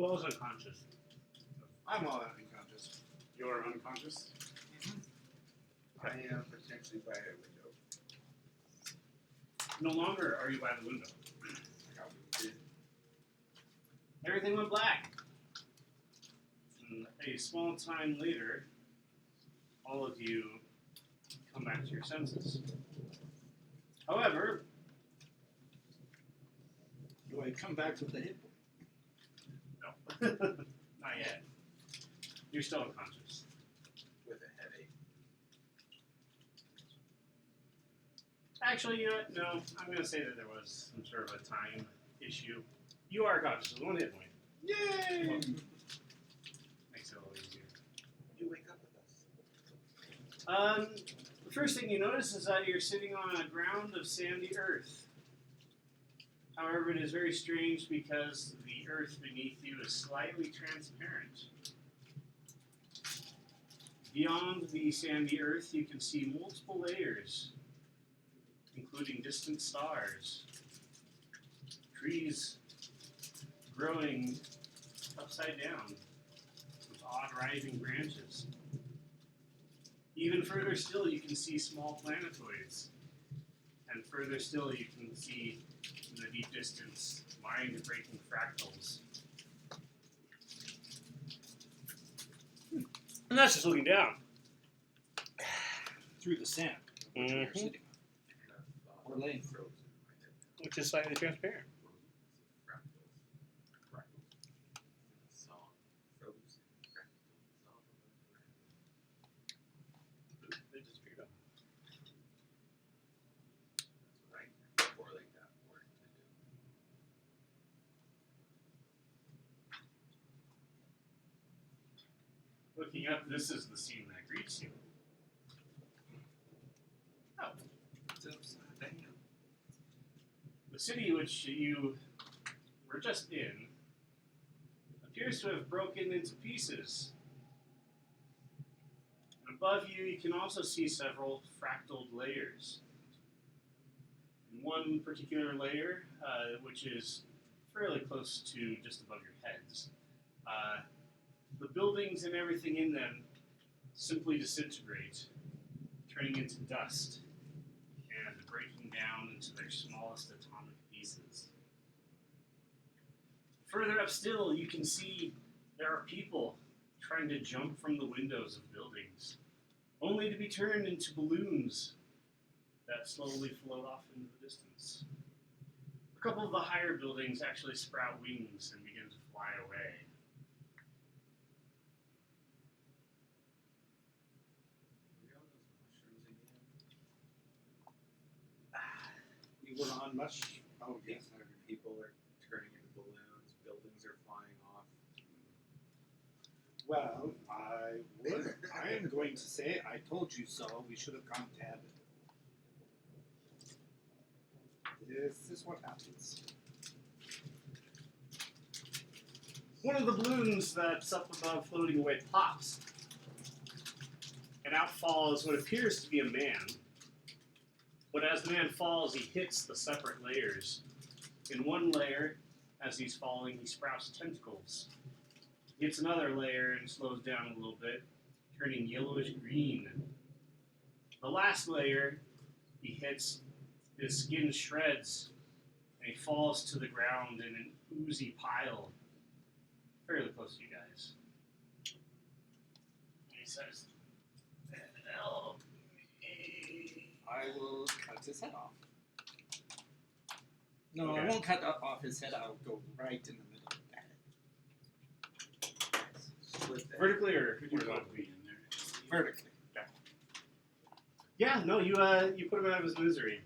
Who else is unconscious? I'm all unconscious. You're unconscious? I am potentially by a window. No longer are you by the window. I got wounded. Everything went black. And a small time later, all of you come back to your senses. However, Do I come back with the hit? no. Not yet. You're still unconscious. With a headache. Actually, you know what? No, I'm going to say that there was some sort of a time issue. You are conscious with one hit point. Yay! Well, makes it a little easier. You wake up with us. The first thing you notice is that you're sitting on a ground of sandy earth. However, it is very strange because the earth beneath you is slightly transparent. Beyond the sandy earth, you can see multiple layers, including distant stars, trees growing upside down with odd rising branches. Even further still, you can see small planetoids. And further still, you can see in the deep distance mind-breaking fractals. And that's just looking down. Through the sand. Which we are sitting on. Or laying. Frozen in my head now. Which is slightly transparent. They just figured out. Correlate that word to do. Looking up, this is the scene that greets you. Oh. It's upside down. The city which you were just in appears to have broken into pieces. And above you, you can also see several fractal layers. In one particular layer, which is fairly close to just above your heads, the buildings and everything in them simply disintegrate, turning into dust and breaking down into their smallest atomic pieces. Further up still, you can see there are people trying to jump from the windows of buildings, only to be turned into balloons that slowly float off into the distance. A couple of the higher buildings actually sprout wings and begin to fly away. Are we on those mushrooms again? We were on much. Oh, yes. People are turning into balloons. Buildings are flying off. Well, I am going to say, I told you so. We should have gone to heaven. This is what happens. One of the balloons that's up above floating away pops, and out falls what appears to be a man. But as the man falls, he hits the separate layers. In one layer, as he's falling, he sprouts tentacles. He hits another layer and slows down a little bit, turning yellowish green. The last layer, he hits, his skin shreds, and he falls to the ground in an oozy pile, fairly close to you guys. And he says, "Help me." I will cut his head off. No, Okay. I won't cut off his head. I'll go right in the middle of the head. Split that. Vertically or Could you horizontally? not be in there? Vertically. Yeah, no, you put him out of his misery.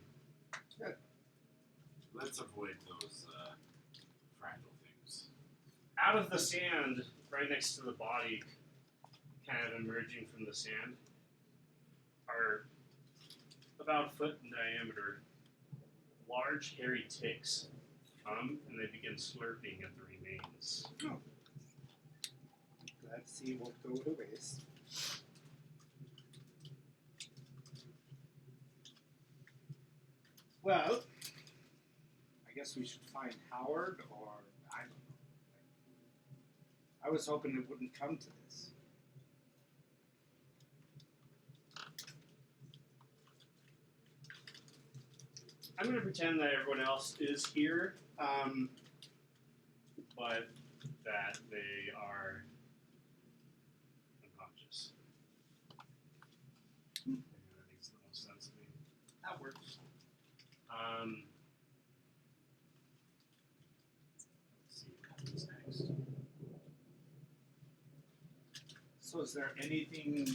Let's avoid those fractal things. Out of the sand, right next to the body, kind of emerging from the sand, are about a foot in diameter, large hairy ticks come and they begin slurping at the remains. Let's see what go to waste. Well, I guess we should find Howard, or I don't know. I was hoping it wouldn't come to this. I'm going to pretend that everyone else is here, but that they are unconscious. Maybe that makes the most sense to me. That works. Let's see what happens next. So is there anything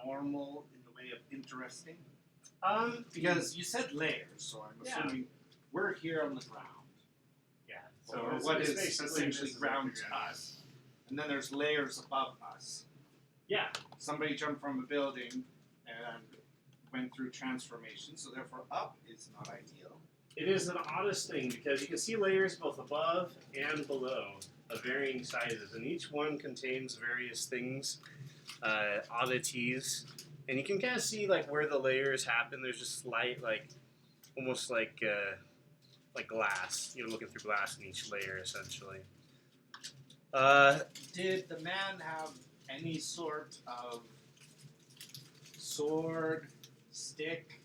normal in the way of interesting? Because you said layers, so I'm Yeah. assuming we're here on the ground. Yeah. So So what it's is basically essentially this is ground what to you're us. And then there's layers above us. Yeah. Somebody jumped from a building and went through transformation, so therefore up is not ideal. It is an oddest thing because you can see layers both above and below of varying sizes, and each one contains various things, oddities, and you can kind of see like where the layers happen. There's just slight, like almost like glass. You're looking through glass in each layer, essentially. Did the man have any sort of sword, stick?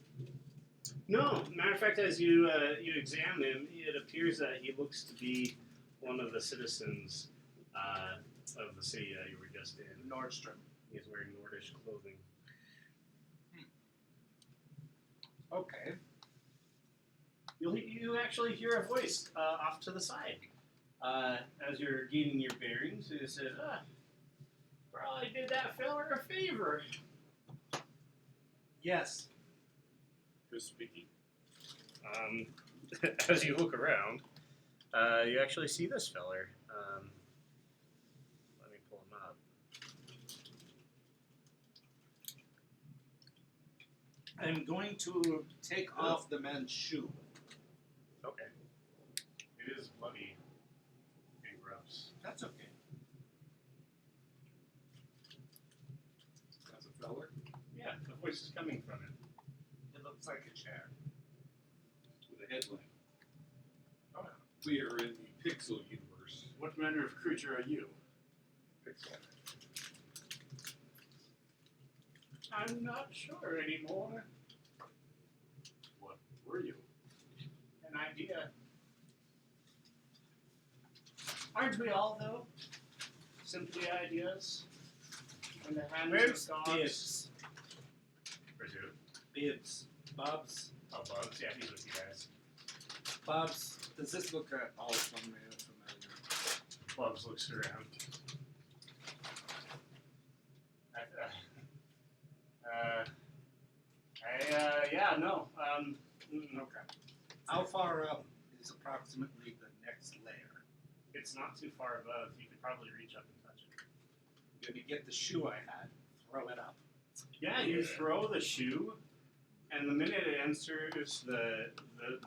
No, matter of fact, as you examine him, it appears that he looks to be one of the citizens of the city that you were just in. Nordstrom. He's wearing Nordish clothing. Okay. You actually hear a voice off to the side as you're gaining your bearings. It says, probably did that feller a favor. Yes. Who's speaking? As you look around, you actually see this feller. Let me pull him up. I'm going to take off the man's shoe. Okay. It is bloody and gross. That's okay. That's a feller Yeah, the voice is coming from it. It looks like a chair. with a headlamp. Oh. We are in the Pixel universe. What manner of creature are you? Pixel. I'm not sure anymore. What were you? An idea. Aren't we all, though? Simply ideas. In the hands Where's of gods. Bibbs? Where's who? Bibbs. Bubs. Oh, Bugs. Yeah, he's with you guys. Bubs. Does this look at all familiar? Bubs looks around. Yeah, no. Okay. How far up is approximately the next layer? It's not too far above. You could probably reach up and touch it. I'm going to get the shoe I had, throw it up. Yeah, you throw the shoe, and the minute it enters the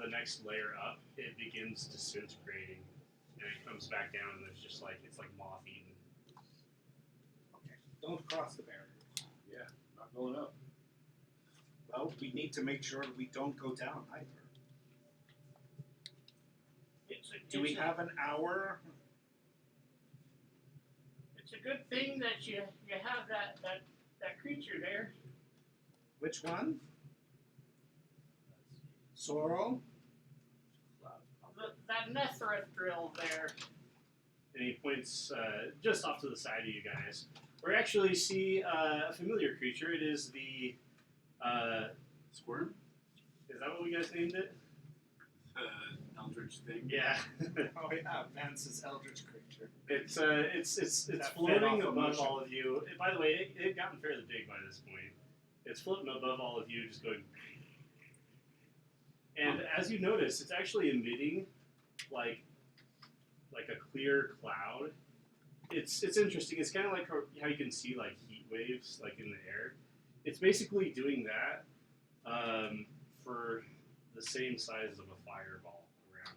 next layer up, it begins disintegrating, and it comes back down, and there's just like it's like moth eaten. Okay. Don't cross the barrier. Yeah, not going up. Well, we need to make sure we don't go down either. Do we have an hour? It's a good thing that you have that creature there. Which one? Sorrel? That Netherith drill there. And he points just off to the side of you guys. We actually see a familiar creature. It is the Squirm? is that what we guys named it? Eldritch thing? Yeah. Oh yeah, Vance's eldritch creature. It's That fed floating off above emotion. all of you. By the way, it had gotten fairly big by this point. It's floating above all of you, just going. And as you notice, it's actually emitting like a clear cloud. It's interesting. It's kind of like how you can see like heat waves like in the air. It's basically doing that for the same size of a fireball around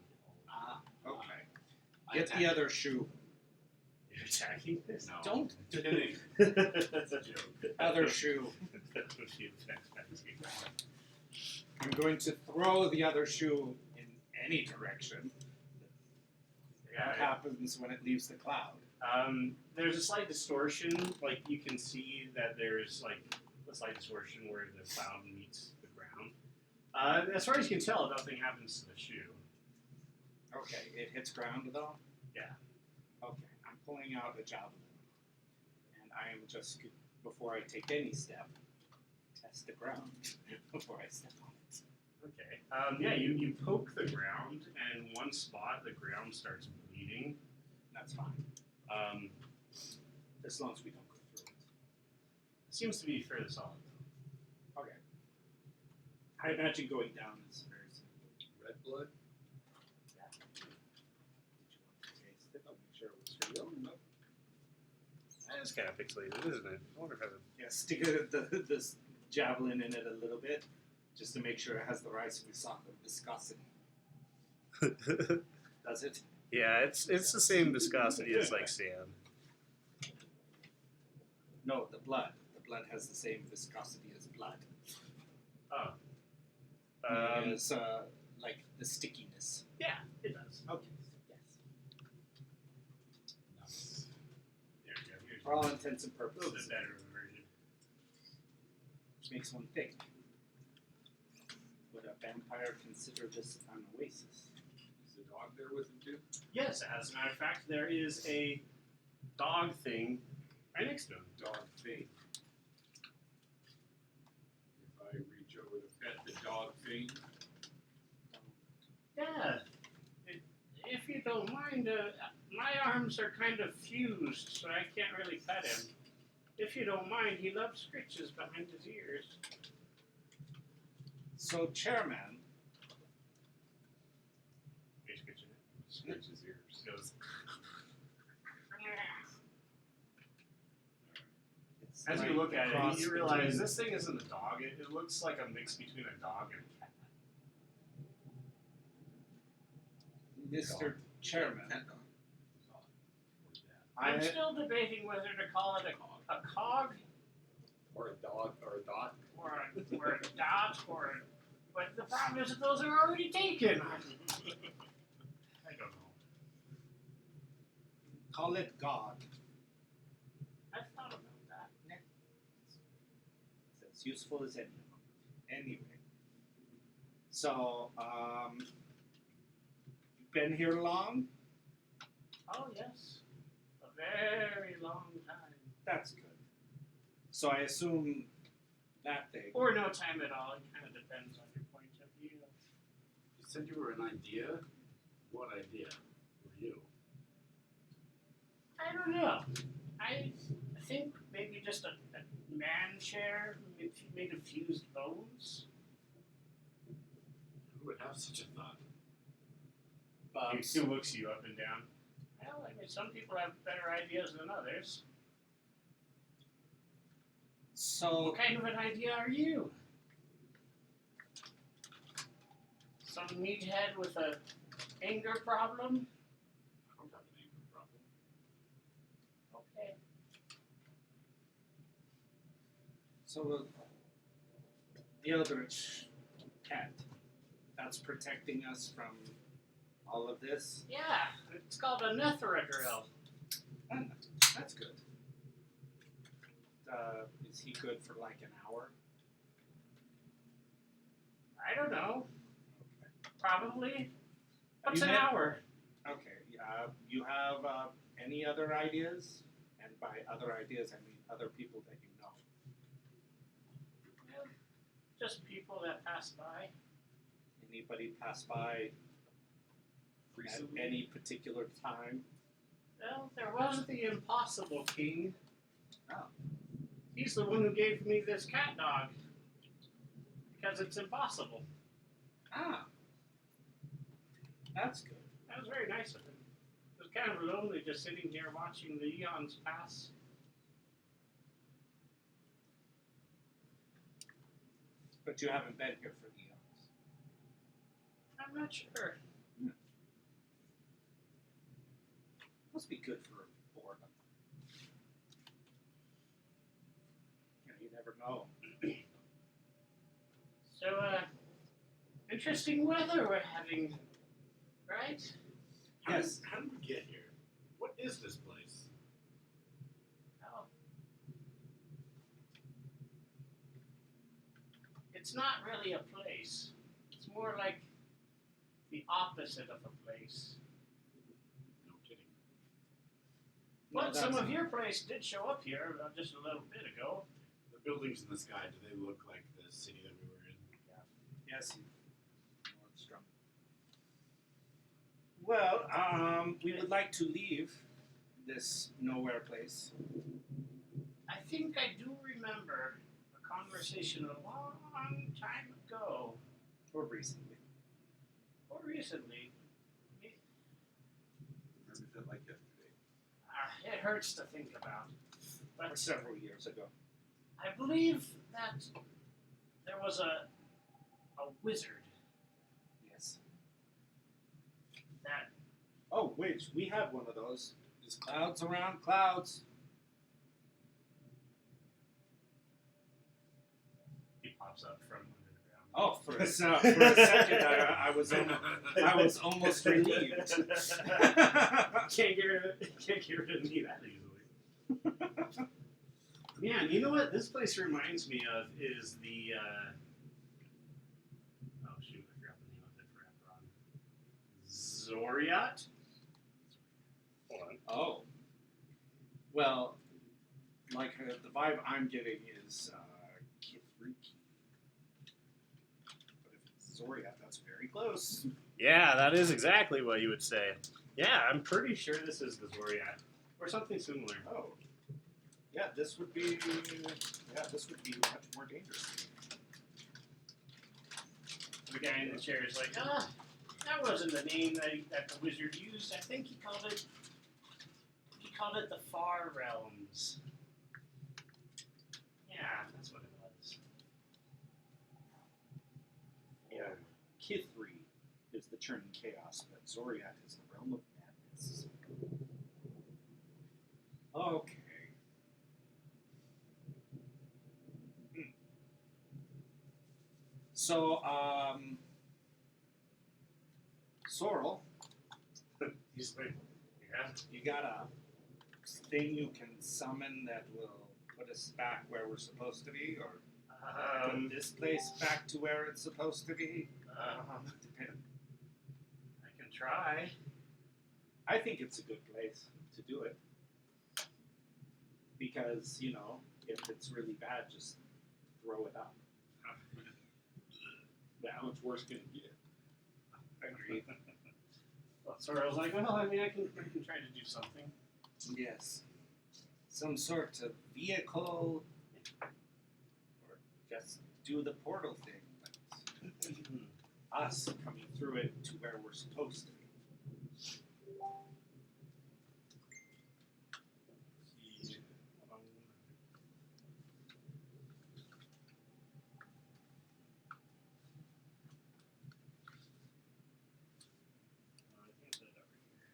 all. Ah, okay. Get the other shoe. You're attacking this? No. Don't do it. That's a joke. Other shoe. That's what she attacks. I'm going to throw the other shoe in any direction. Yeah. What happens when it leaves the cloud? There's a slight distortion. Like you can see that there's like a slight distortion where the cloud meets the ground. As far as you can tell, nothing happens to the shoe. Okay, it hits ground though? Yeah. Okay, I'm pulling out a javelin. And I am just, before I take any step, test the ground before I step on it. Okay. Yeah, you poke the ground, and one spot the ground starts bleeding. That's fine. As long as we don't go through it. Seems to be fairly solid. Okay. I imagine going down is very simple. Red blood? Did you want to taste it? Make sure it was real? No. It's kind of pixelated, isn't it? I wonder if Yeah, stick this javelin in it a little bit, just to make sure it has the right viscosity. I Does it? Yeah, it's the same viscosity as like sand. No, the blood. The blood has the same viscosity as blood. Oh. It's like the stickiness. Yeah, it does. Okay. Yes. Nice. There we go. Here's For all intents and a little purposes, bit better of a version. which makes one think: would a vampire consider this an oasis? Is the dog there with him too? Yes, as a matter of fact, there is a dog thing right next to him. Dog thing. If I reach over to pet the dog thing, Yeah. If you don't mind, my arms are kind of fused, so I can't really pet him. If you don't mind, he loves scritches behind his ears. So, chairman, He's scritching it. scratch his ears. He goes, it's as like you look the at it, cross you realize between- this thing isn't a dog. It looks like a mix between a dog and a cat. Mr. Chairman, Cat dog. I'm still debating whether to call it a cog Or a dog or a dot. or a dot but the problem is that those are already taken. I don't know. call it God. I thought about that. It's as useful as any of them. Anyway, so you've been here long? Oh yes, a very long time. That's good. So I assume that thing. Or no time at all. It kind of depends on your point of view. You said you were an idea. What idea were you? I don't know. I think maybe just a man chair made of fused bones. Who would have such a thought? He looks you up and down. Well, I mean, some people have better ideas than others. So What kind of an idea are you? Some meathead with a anger problem? I don't have an anger problem. Okay. So the Eldritch cat, that's protecting us from all of this. Yeah, it's called a Netheragrill. That's good. Is he good for like an hour? I don't know. Okay. Probably. What's you an met- hour? Okay. You have any other ideas? And by other ideas, I mean other people that you know. Well, just people that pass by. Anybody pass by Recently? at any particular time? Well, there was the Impossible King. Oh. He's the one who gave me this cat dog. Because it's impossible. Ah. That's good. That was very nice of him. It was kind of lonely just sitting here watching the eons pass. But you haven't been here for eons. I'm not sure. Must be good for boredom. You never know. So, interesting weather we're having, right? Yes. How did we get here? What is this place? Well, it's not really a place. It's more like the opposite of a place. No kidding. But No, some that's of your place did show up here just a little bit ago. The buildings in the sky, do they look like the city that we were in? Yes, Nordstrom. Well, we would like to leave this nowhere place. I think I do remember a conversation a long time ago, Or recently. or recently. Remember that like yesterday. It hurts to think about. Or But several years ago. I believe that there was a wizard Yes. that Oh, wait, we have one of those. There's clouds around clouds. he pops up from under the ground. Oh, for a second, I was almost relieved. Can't get rid of me that easily. Man, you know what this place reminds me of is the oh shoot, I forgot the name of it forever on. Zoriat? Hold on. Oh. Well, like the vibe I'm getting is Kithriki. But if it's Zoriat, that's very close. Yeah, that is exactly what you would say. Yeah, I'm pretty sure this is the Zoriat. Or something similar. Oh. Yeah, this would be much more dangerous. The guy in the chair is like, that wasn't the name that the wizard used. I think he called it the Far Realms. Yeah, that's what it was. Yeah. Kithri is the churning chaos, but Zoriat is the realm of madness. Okay. So, Sorrel, He's like, yeah. you got a thing you can summon that will put us back where we're supposed to be, or put this place back to where it's supposed to be? I can try. I think it's a good place to do it. Because, you know, if it's really bad, just throw it up. How much worse can it get? Agreed. Well, Sorrel's like, well, I mean, I can try to do something. Yes. Some sort of vehicle, or just do the portal thing. But us coming through it to where we're supposed to be. I can't put it over here.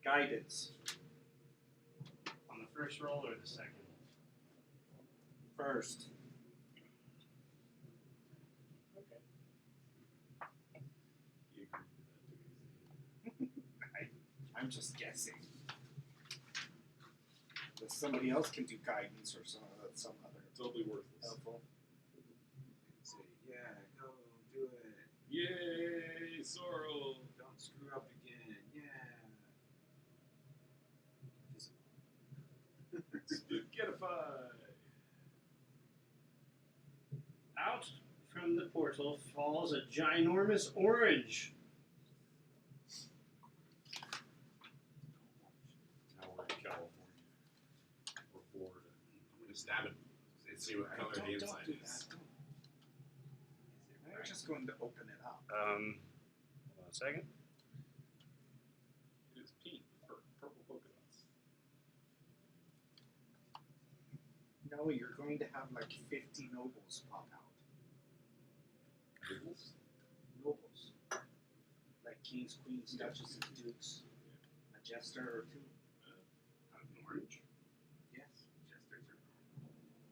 Guidance. On the first roll or the second? First. Okay. You agreed to that too easy. I'm just guessing. If somebody else can do guidance or some other Totally worthless. helpful. Say, yeah, go do it. Yay, Sorrel! Don't screw up again. Yeah. Spookify! Out from the portal falls a ginormous orange. Now we're in California. Or Florida. I'm gonna stab it and see what color the inside do is. that. I'm just going to open it up. Hold on a second. It is pink with purple polka dots. No, you're going to have like 50 nobles pop out. Noodles? Nobles. Like kings, queens, duchesses, dukes. jester or two. Out of an orange. Yes, Jesters are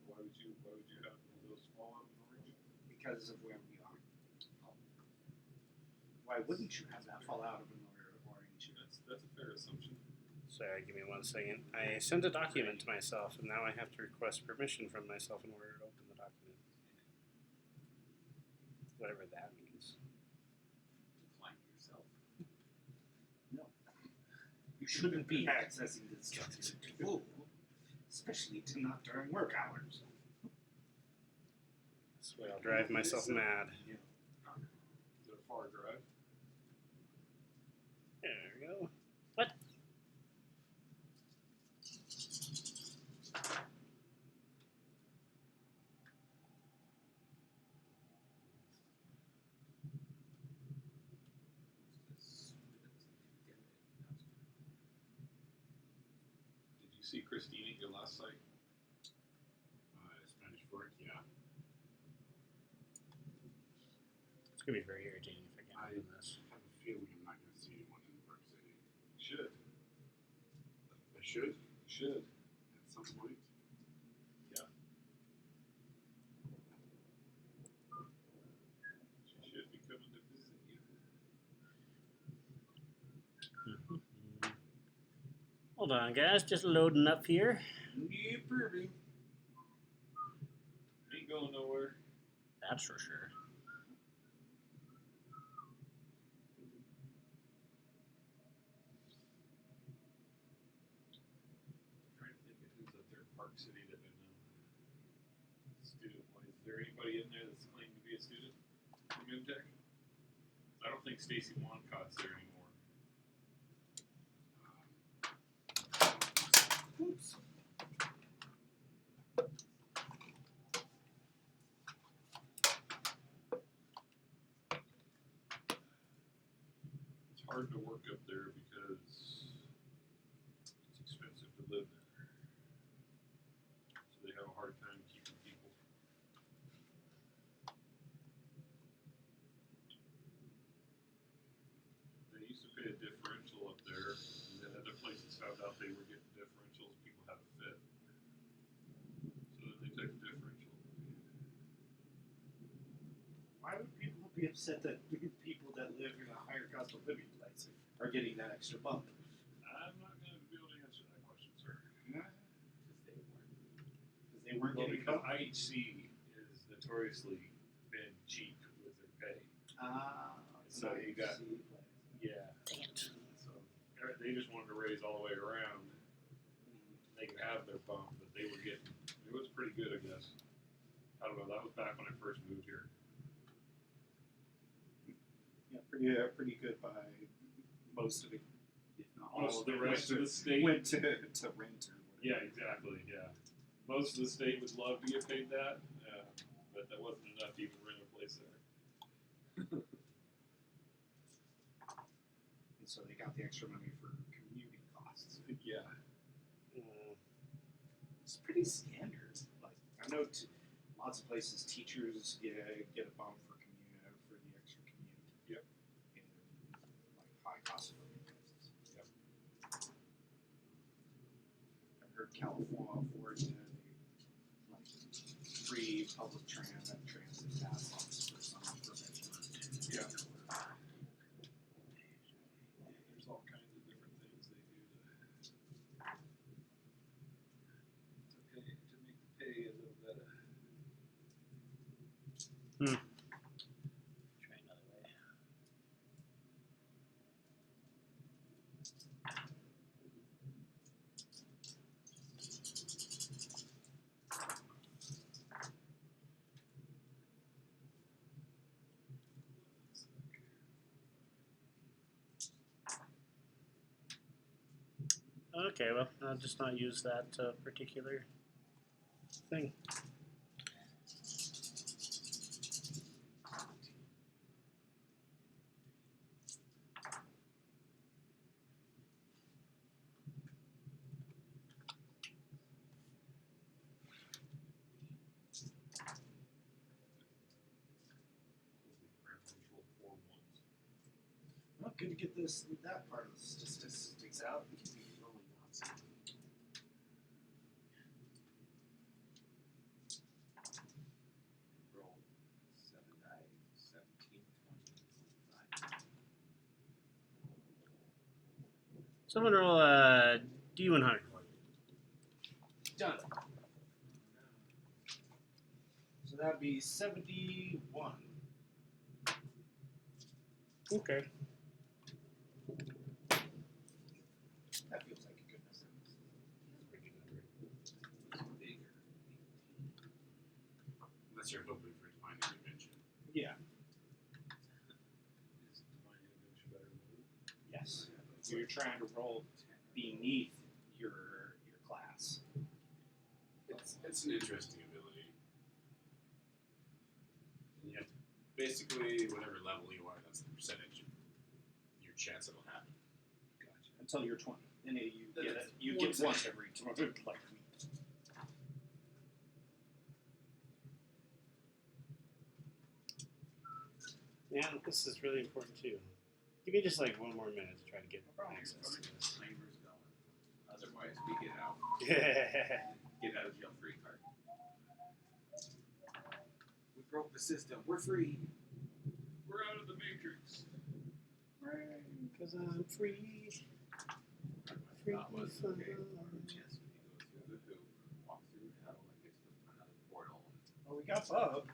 Why would you have those fall out in orange? because of where we are. Why wouldn't you have that fall out of an orange? That's a fair assumption. Sorry, give me 1 second. I sent a document to myself, and now I have to request permission from myself in order to open the document. Whatever that means. decline yourself. You shouldn't be accessing this document, tool, especially to not during work hours. This way I'll drive myself mad. Is it a far drive? There we go. What? Did you see Christine at your last site? Spanish fork, yeah. It's gonna be very irritating if I can't open this. I have a feeling I'm not going to see anyone in Park City. Should. I should, Should. at some point. Yeah. She should be coming to visit you. Hold on, guys. Just loading up here. Yeah, pretty. Ain't going nowhere. That's for sure. Trying to think of who's up there in Park City that I know. Student wise, is there anybody in there that's claimed to be a student from MTech? I don't think Stacy Wancott's there anymore. Oops. It's hard to work up there because it's expensive to live there. So they have a hard time keeping people. They used to pay a differential up there, and then other places found out they were getting differentials, people had a fit. So then they took the differential. Why would people be upset that people that live in a higher cost of living place are getting that extra bump? I'm not going to be able to answer that question, sir. Because they weren't Well, getting because bumped. IHC is notoriously been cheap with their pay. So you got- Yeah. Dang it. So they just wanted to raise all the way around. They could have their bump, but they were getting, it was pretty good, I guess. I don't know, that was back when I first moved here. Yeah, pretty good by most of it, if not all Most of of the it. rest of the state. Went to rent or whatever. Yeah, exactly, yeah. Most of the state would love to get paid that, but that wasn't enough to even rent a place there. And so they got the extra money for commuting costs. Yeah. Mm, It's pretty standard. Like I know lots of places teachers get a bump for for the extra commute. Yep. In like high cost of living places. Yep. I've heard California, like free public transit pass for some professionals. Yeah. There's all kinds of different things they do to make the pay a little better. try another way. Okay, well, I'll just not use that particular thing. Preferential form ones. Well, good to get that part of the statistics out. It can be really nonsense. Roll 7 die, 17, 20, 25. Someone roll a D100. Done. So that'd be 71. Okay. That feels like a good number. Bigger. Unless you're hoping for divine intervention. Yeah. Is divine intervention better than blue? Yes. So you're trying to roll beneath your class. It's an interesting ability. And you have basically whatever level you are, that's the percentage of your chance it'll happen. Gotcha. Until you're 20. Then you Then get it's it. You once get a- once every like week. Yeah, this is really important too. Give me just like one more minute to try to get access to this. Timer's going. Otherwise, we get out. Yeah. Get out of jail free card. We broke the system. We're free. We're out of the matrix. Because I'm free. Free That was from okay. the- Yes, we go through the hoop, walk through hell, and get to another portal. Well, we got Bub.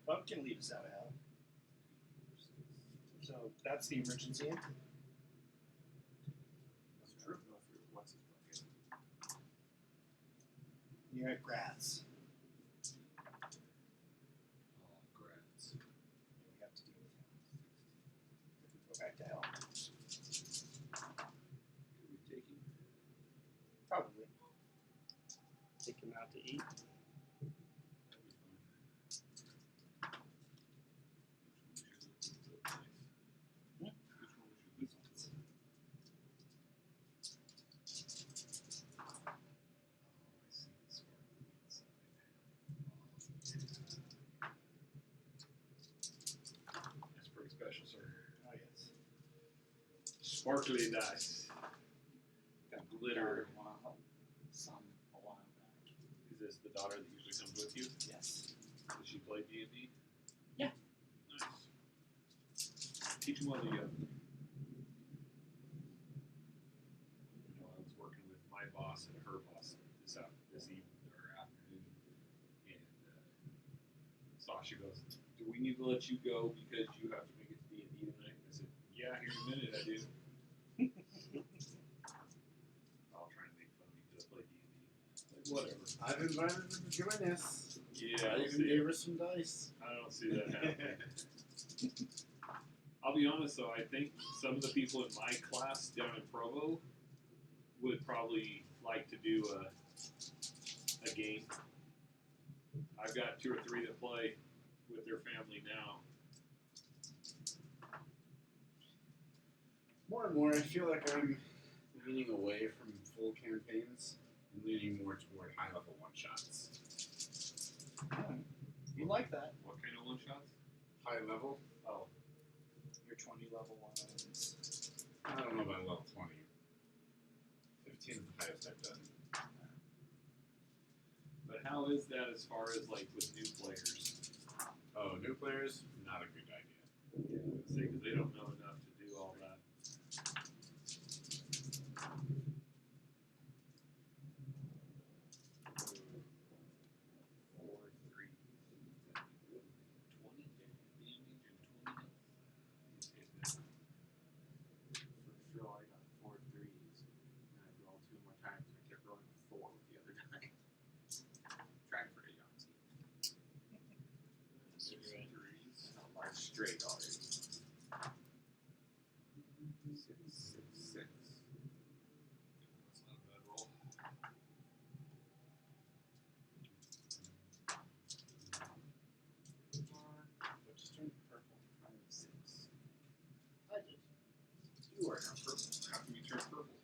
Bub can lead us out of hell. So that's the emergency exit. That's true. Go through what's his bucket. You're at Graz. Oh, grats. We have to deal with him. If we go back to hell. Could we take him? Probably. Take him out to eat. That'd be fun. Which one would you look at? Oh, I see the sparkle inside. That's pretty special, sir. Oh, yes. Sparkly dice. Got glitter. Wow. A while back. Is this the daughter that usually comes with you? Yes. Does she play D&D? Yeah. Nice. Teach them while you go. You know, I was working with my boss and her boss this evening or afternoon, and Sasha goes, "Do we need to let you go because you have to make it to D&D tonight?" I said, "Yeah, here in a minute I do." I'll try and make fun of me because I play D&D. Like, whatever. I've invited her to join us. Yeah, I I don't even see gave it. her some dice. I don't see that happening. I'll be honest though, I think some of the people in my class down in Provo would probably like to do a game. I've got 2 or 3 that play with their family now. More and more, I feel like I'm leaning away from full campaigns and leaning more toward high-level one-shots. You like that? What kind of one shots? High level? Oh, Your 20 level ones. I don't know about level 20. 15 is the highest I've done. but how is that as far as like with new players? Oh, new players? Not a good idea. Yeah, I would say because they don't know enough to do all that. First roll, I got 4 threes. Then I rolled 2 more times, and I kept rolling a 4 with the other die. Trying for a Yahtzee. 6 threes. I'm straight already. 6, 6, 6. That's not a bad roll. What just turned purple? 5, 6. I did. You are now purple. How can you turn purple?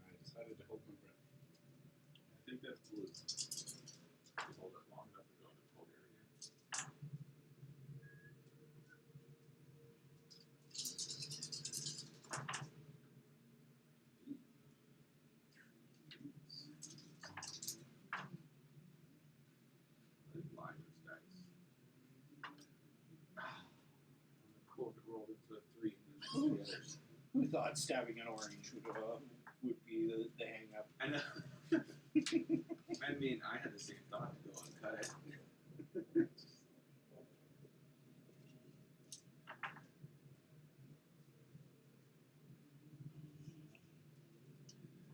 I decided to hold my breath. I think that's blue. You hold it long enough to go into cold area. played liar's dice. Cool if it rolled into a 3 and then the others. Who thought stabbing an orange would be the hang up? I know. I mean, I had the same thought to go and cut it.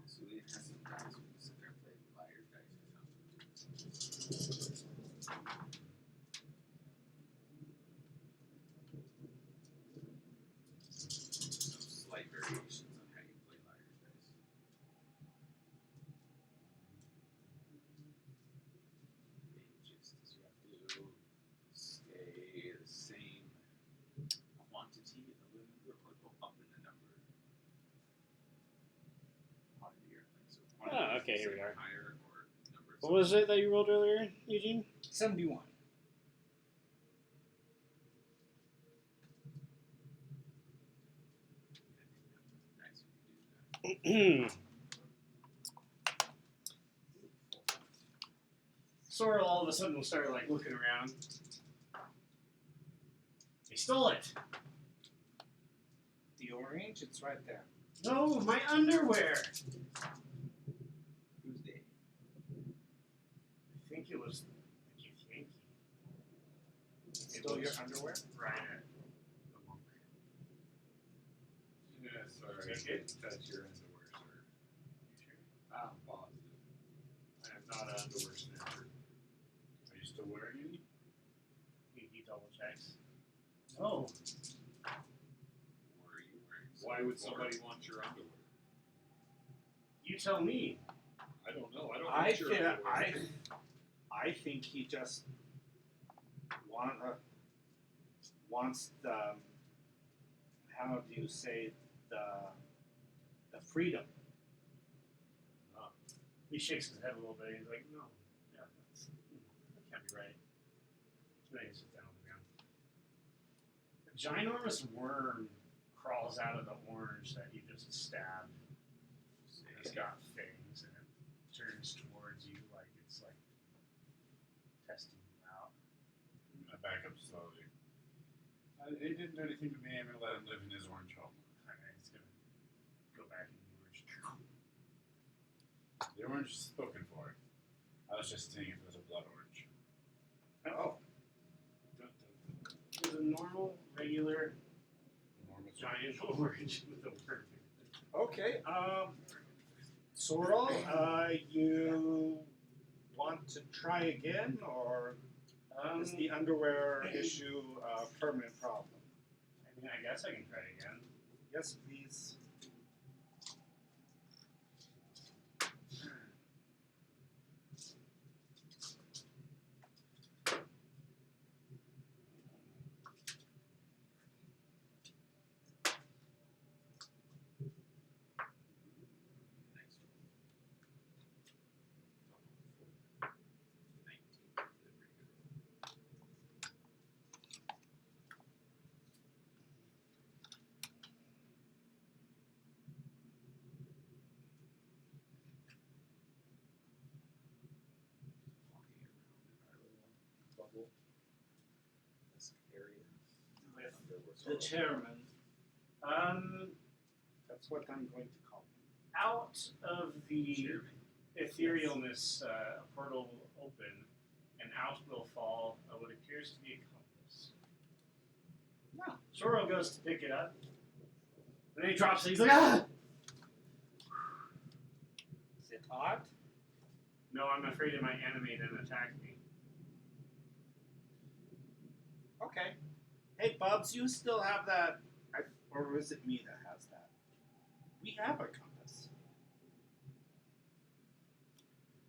So we have some guys who sit there and play liar's dice or something. Some slight variations on how you play liar's dice. And just as you have to stay the same quantity of the number or go up in the number. Quantity or like so quantity Ah, is okay, the here we same are. higher or number. What was it that you rolled earlier, Eugene? 71. Nice, we can do that. Sora all of a sudden will start like looking around. They stole it. The orange, it's right there. No, my underwear. Who's they? I think it was Yankee. Still your underwear? Right. The monk. Yeah, sorry, I Take didn't touch your underwear, sir. You sure? I'm positive. I am not an underwear snatcher. Are you still wearing any? He double checks. No. Or are you wearing Why would something somebody want your underwear? You tell me. I don't know. I don't I want your think underwear. I think he just wants the, how do you say, the freedom. He shakes his head a little bit. He's like, no, yeah, that can't be right. Then he sits down on the ground. A ginormous worm crawls out of the orange that he just stabbed. It's got fangs and it turns towards you like it's like testing you out. I'm gonna back up slowly. He didn't do anything to me. I'm gonna let him live in his orange home. Alright, it's gonna go back in the orange. The orange is spoken for. I was just seeing if it was a blood orange. Oh. It was a normal, regular, Normal giant orange with a worm. Okay, Sorrel, you want to try again, or is the underwear issue a permanent problem? I mean, I guess I can try again. Yes, please. Nice roll. 19. Pretty good. Walking around in our little bubble. This area. With Underwear. the chairman. That's what I'm going to call him. Out of the Chairman. etherealness, a portal will open, and out will fall what appears to be a compass. No. Zoro goes to pick it up, and then he drops it. He's like, ah! Is it odd? No, I'm afraid it might animate and attack me. Okay. Hey, Bubs, you still have that, or is it me that has that? We have a compass.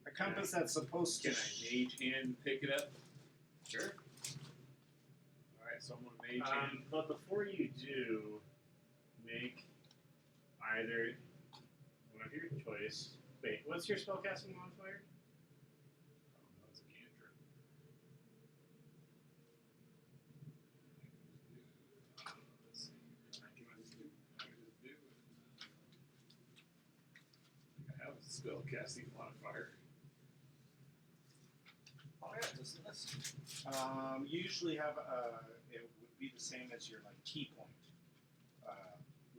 A compass that's supposed to. Can I mage hand pick it up? Sure. Alright, so I'm gonna mage hand. But before you do, make either one of your choice. Wait, what's your spellcasting modifier? I don't know, it's a cantrip. Let's see here. I can just do it. I have a spell casting modifier. Oh, yeah, compass list? You usually have it would be the same as your like key point.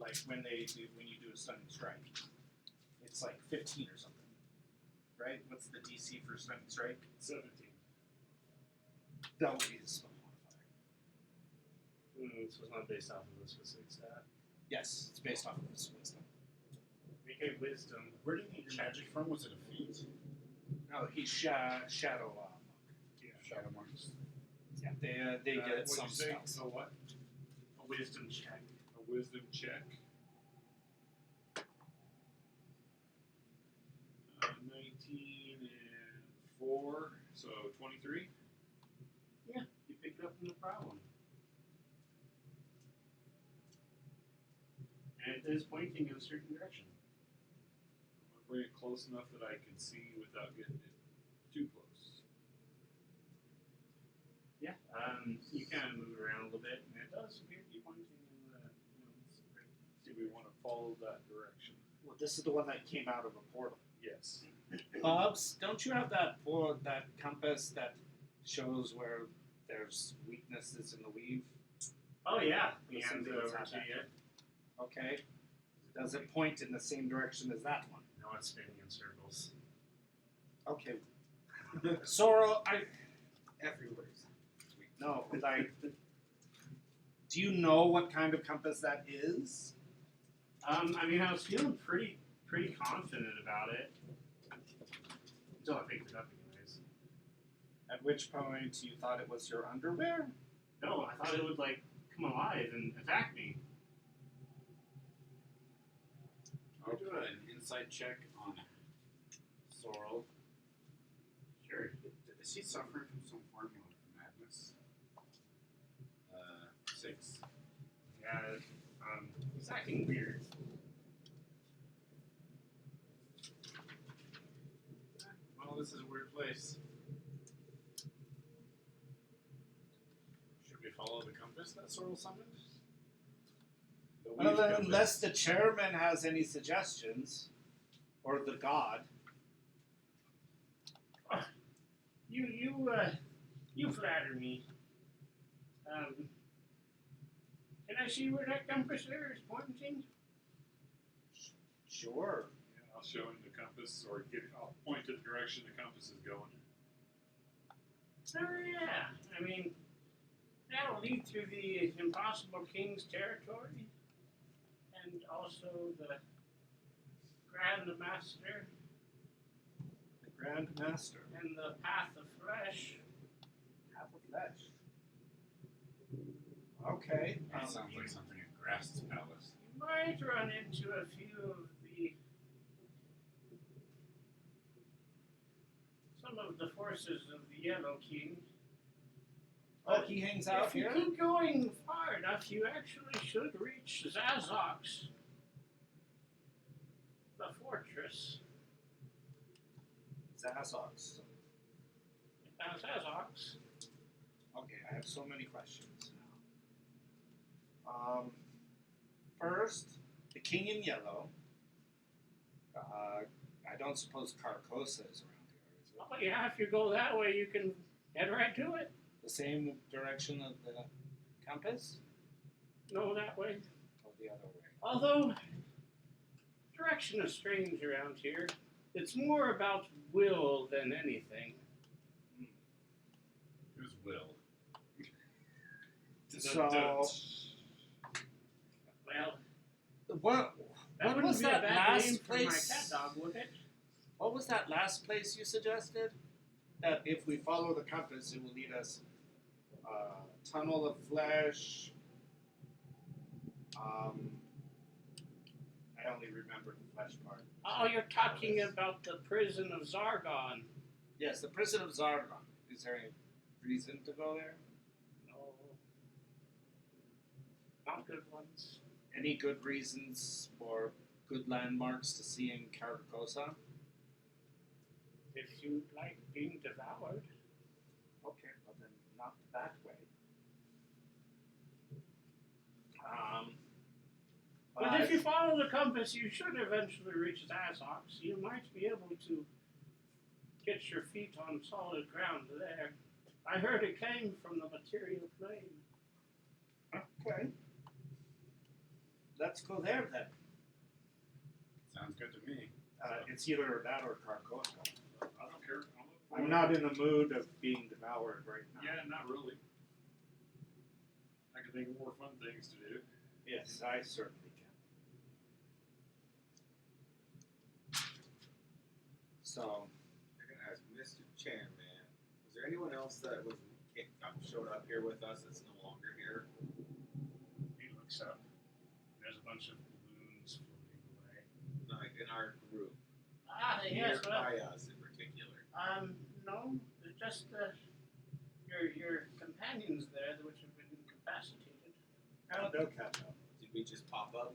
Like when you do a stunning strike, it's like 15 or something, right? What's the DC for stunning strike? 17. That would be the spell modifier. So it's not based off of a specific stat. Yes, it's based off of this wisdom. Make a wisdom. Where do you get your magic from? Was it a feat? No, he's shadow monk. Shadow monks. Yeah, they get what'd some you say? spells. So what? A wisdom check. A wisdom check. 19 and 4, so 23. Yeah, you pick it up no problem. And it is pointing in a certain direction. I'm gonna bring it close enough that I can see without getting it too close. Yeah, you kind of move around a little bit, and it does appear to be pointing in the, it's great. Do we want to follow that direction? Well, this is the one that came out of a portal. Yes. Bobs, don't you have that compass that shows where there's weaknesses in the weave? Oh yeah, The hands it symbols over have to that. you. Okay. Does it point in the same direction as that one? No, it's spinning in circles. Okay. Sorrow, Everywhere. no, like, do you know what kind of compass that is? I mean, I was feeling pretty confident about it until I picked it up, anyways. At which point you thought it was your underwear? No, I thought it would like come alive and attack me. Can we do an insight check on Sorrel? Sure. Is he suffering from some form of madness? 6. Yeah, he's acting weird. Well, this is a weird place. Should we follow the compass that Sorrel summoned? The Well, weave compass. unless the chairman has any suggestions, or the god. You flatter me. Can I see where that compass there is pointing? Sure. Yeah, I'll show him the compass, or I'll point to the direction the compass is going. Oh yeah, I mean, that'll lead through the Impossible King's territory, and also the Grand Master, The Grand Master. and the Path of Flesh. Half of flesh. Okay. That sounds like something in Grast's palace. You might run into a few of some of the forces of the Yellow King. Oh, he hangs out If you here? keep going far enough, you actually should reach Zazox, the fortress. Zazox. Zazox. Okay, I have so many questions now. First, the king in yellow. I don't suppose Carcosa is around here, is it? Oh yeah, if you go that way, you can head right to it. The same direction of the compass? No, that way. Or the other way? Although, direction is strange around here. It's more about will than anything. Who's Will? Well, What that wouldn't was be that a bad last name for my place? cat dog, would it? What was that last place you suggested? That if we follow the compass, it will lead us tunnel of flesh. I only remember the flesh part. Oh, you're talking about the prison of Zargon. Yes, the prison of Zargon. Is there any reason to go there? No. Not good ones. Any good reasons or good landmarks to see in Carcosa? If you'd like being devoured. Okay, well then not that way. But if you follow the compass, you should eventually reach Zazox. You might be able to get your feet on solid ground there. I heard it came from the material plane. Okay. Let's go there then. Sounds good to me. It's either that or Carcosa. I don't care. I'm not in the mood of being devoured right now. Yeah, not really. I can think of more fun things to do. Yes, I certainly can. So, I'm gonna ask Mr. Chairman, was there anyone else that showed up here with us that's no longer here? He looks up. There's a bunch of balloons floating away. Like in our group, Yes, well, nearby us in particular. no, it's just your companions there, which have been incapacitated. oh, they'll catch up. Did we just pop up?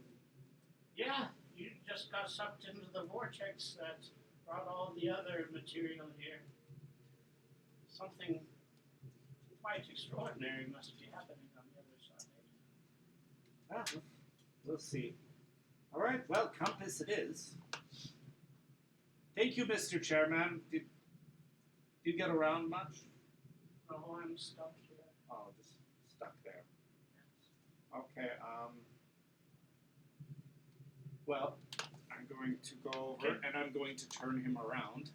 Yeah, you just got sucked into the vortex that brought all the other material here. Something quite extraordinary must be happening on the other side. We'll see. All right, well, compass it is. Thank you, Mr. Chairman. Did you get around much? Oh, I'm stuck here. Oh, just stuck there. Okay, well, I'm going to go over and I'm going to turn him around.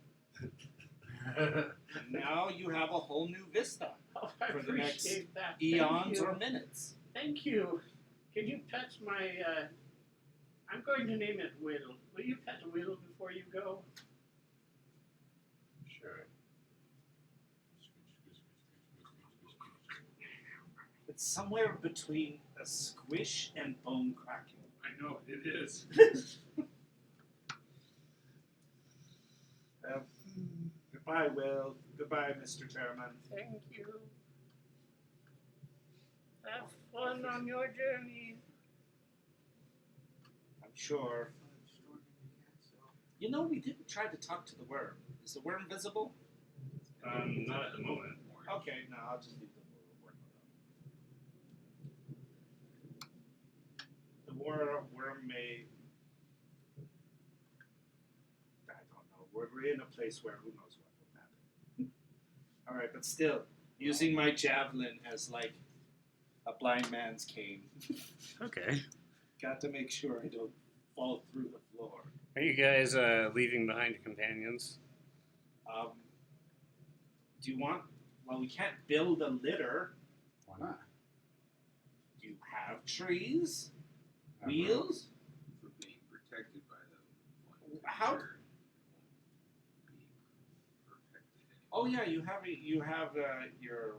And now you have a whole new vista Oh, I for the next appreciate that. eons Thank or you. minutes. Thank you. Can you pet my, I'm going to name it Will. Will you pet Will before you go? Sure. It's somewhere between a squish and bone cracking. I know, it is. Goodbye, Will. Goodbye, Mr. Chairman. Thank you. Have fun on your journey. I'm sure. You know, we didn't try to talk to the worm. Is the worm visible? Not at the moment. Okay, no, I'll just leave the worm alone. The worm may... I don't know. We're in a place where who knows what will happen. Alright, but still, using my javelin as like a blind man's cane. Okay. Got to make sure I don't fall through the floor. Are you guys leaving behind companions? Do you want... Well, we can't build a litter. Why not? Do you have trees? Have Wheels? For being protected by the one How- creature, it won't be protected anymore. Oh yeah, you have your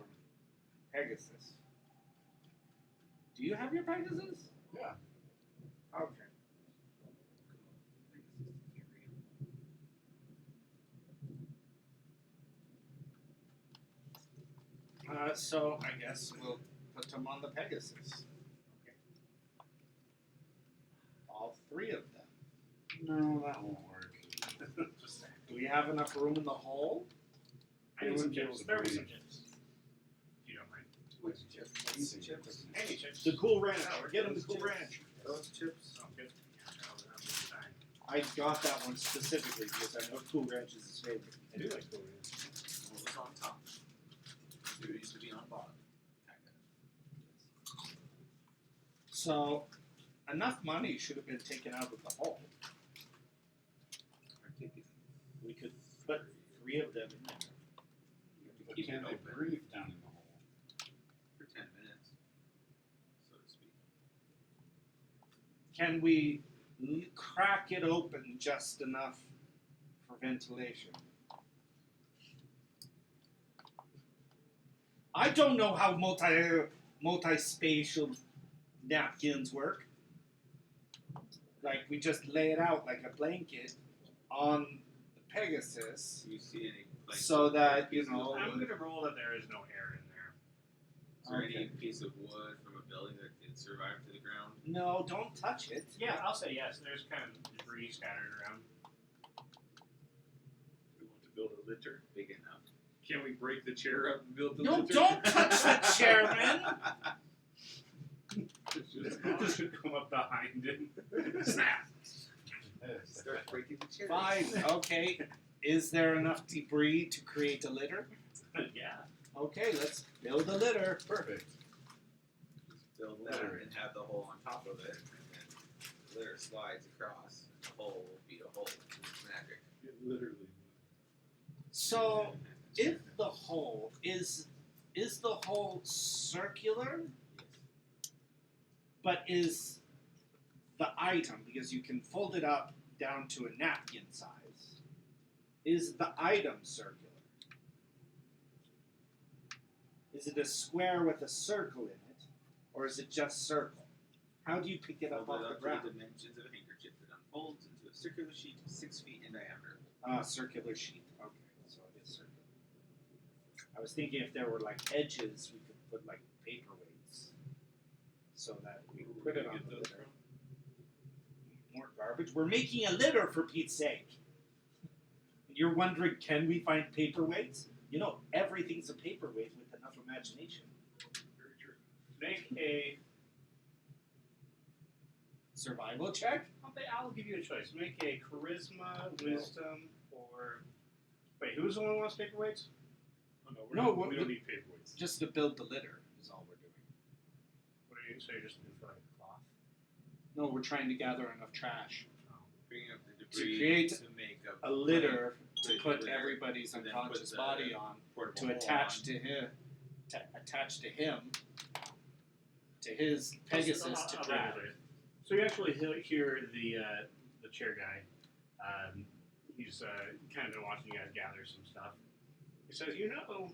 Pegasus. Do you have your Pegasus? Yeah. Okay. So I guess we'll put them on the Pegasus. Okay. All three of them. No, that won't work. Just Do we have enough room in the hole? I need some They wouldn't chips. be There able were to some breathe. chips. If you don't mind. Which chips? These These chips? Any chips. The Cool Ranch. Oh, Get them the those Cool chips. Ranch. Those chips? Oh, good. Yeah, that'll be fine. I got that one specifically because I know Cool Ranch is his favorite. I do like Cool Ranch. What was on top? It used to be on bottom. Kinda. So enough money should have been taken out of the hole. I take it. We could put three of them in there. You have to But keep can it they open breathe down in the hole? for 10 minutes, so to speak. Can we crack it open just enough for ventilation? I don't know how multi-spatial napkins work. Like we just lay it out like a blanket on the Pegasus, Do you see any place? so that you know. I'm going to roll that there is no air in there. Is there any Okay. piece of wood from a building that did survive to the ground? No, don't touch it. Yeah, I'll say yes. There's kind of debris scattered around. We want to build a litter. Big enough. Can we break the chair up and build the No, litter? don't touch the chair, man. Just come up behind him. Snap. Start breaking the chairs. Fine, okay. Is there enough debris to create a litter? Yeah. Okay, let's build a litter. Perfect. Just build that and have the hole on top of it, and then the litter slides across, and the hole will be a hole. It's magic. It literally. So, if the hole is the hole circular, but is the item, because you can fold it up down to a napkin size, is the item circular? Is it a square with a circle in it, or is it just circle? How do you pick it up Fold it off up the ground? to the dimensions of a handkerchief that unfolds into a circular sheet 6 feet in diameter. Circular sheet. Okay, so it is circular. I was thinking if there were like edges, we could put like paperweights, so that we could put it on the litter. More garbage. We're making a litter, for Pete's sake. You're wondering, can we find paperweights? You know, everything's a paperweight with enough imagination. Very true. Make a. Survival check? I'll give you a choice. Make a charisma, wisdom, or. Wait, who's the one who wants paperweights? Oh, no, we don't need paperweights. Just to build the litter is all we're doing. What are you? So you're just doing for like cloth? No, we're trying to gather enough trash Bringing up the to debris create to make a litter to Put put litter, everybody's and then unconscious put the body on, portable to hole attach on. to him, attach to him, to his Pegasus to drag. So you actually hear the chair guy. He's kind of been watching you guys gather some stuff. He says, "You know,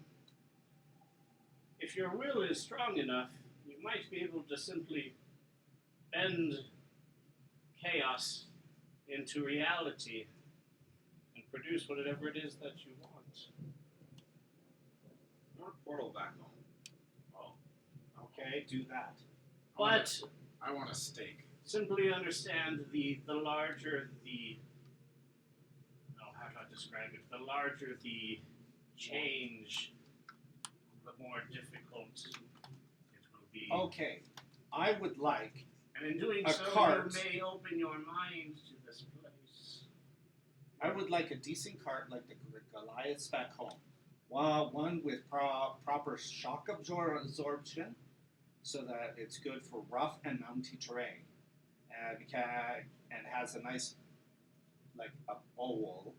if your will is strong enough, you might be able to simply bend chaos into reality and produce whatever it is that you want." I want a portal back home. Okay, do that. But I want a steak. simply understand the larger the. Oh, how do I describe it? The larger the change, the more difficult it will be. Okay, I would like And in doing A so, cart. you may open your mind to this place. a decent cart like the Goliaths back home. One with proper shock absorption, so that it's good for rough and mounty terrain, and has a nice, like a bowl,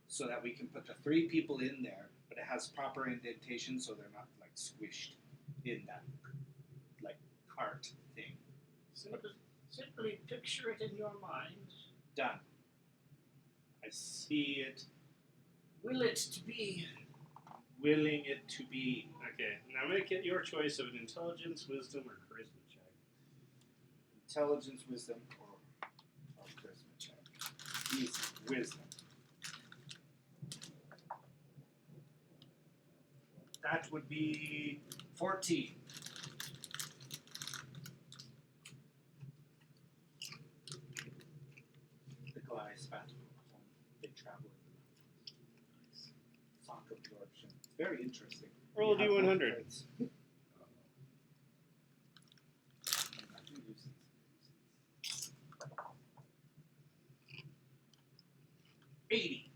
so that we can put the 3 people in there, but it has proper indentation, so they're not like squished in that like cart thing. Simply picture it in your mind. Done. I see it, Will it to be? willing it to be. Okay, now make it your choice of an intelligence, wisdom, or charisma check. Intelligence, wisdom, or charisma check. Easy. Wisdom. That would be 14. The Goliaths battle home. They travel in the mountains. Shock absorption. It's very interesting. Roll You have D100. multiples. I can use these. 80.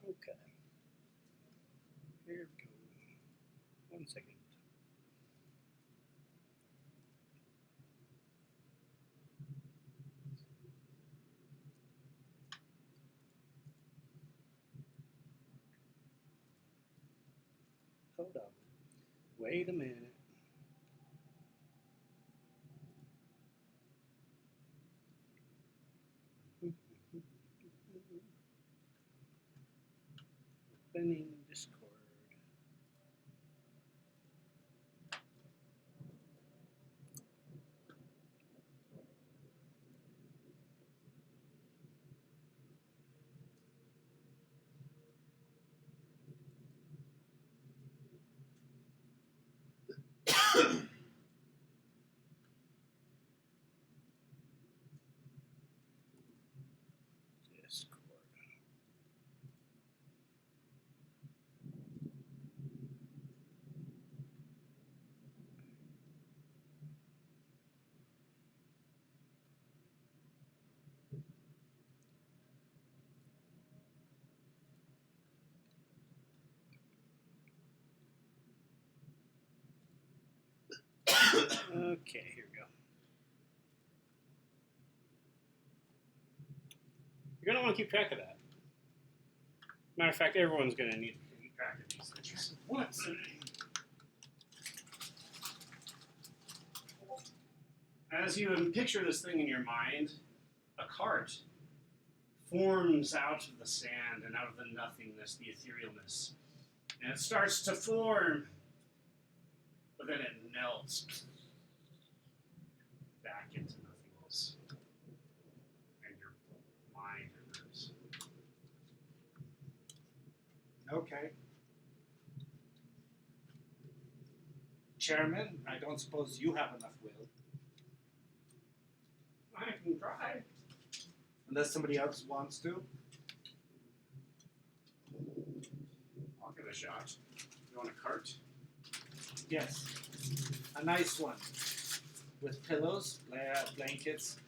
Okay. Here we go. 1 second. Hold on. Wait a minute. Opening Discord. Discord. Okay, here we go. You're gonna want to keep track of that. Matter of fact, everyone's gonna need to keep track of these things. What's the name? As you picture this thing in your mind, a cart forms out of the sand and out of the nothingness, the etherealness. And it starts to form, but then it melts back into nothingness. And your mind moves. Okay. Chairman, I don't suppose you have enough will. I can try. Unless somebody else wants to. I'll give it a shot. You want a cart? Yes. A nice one. With pillows, blankets,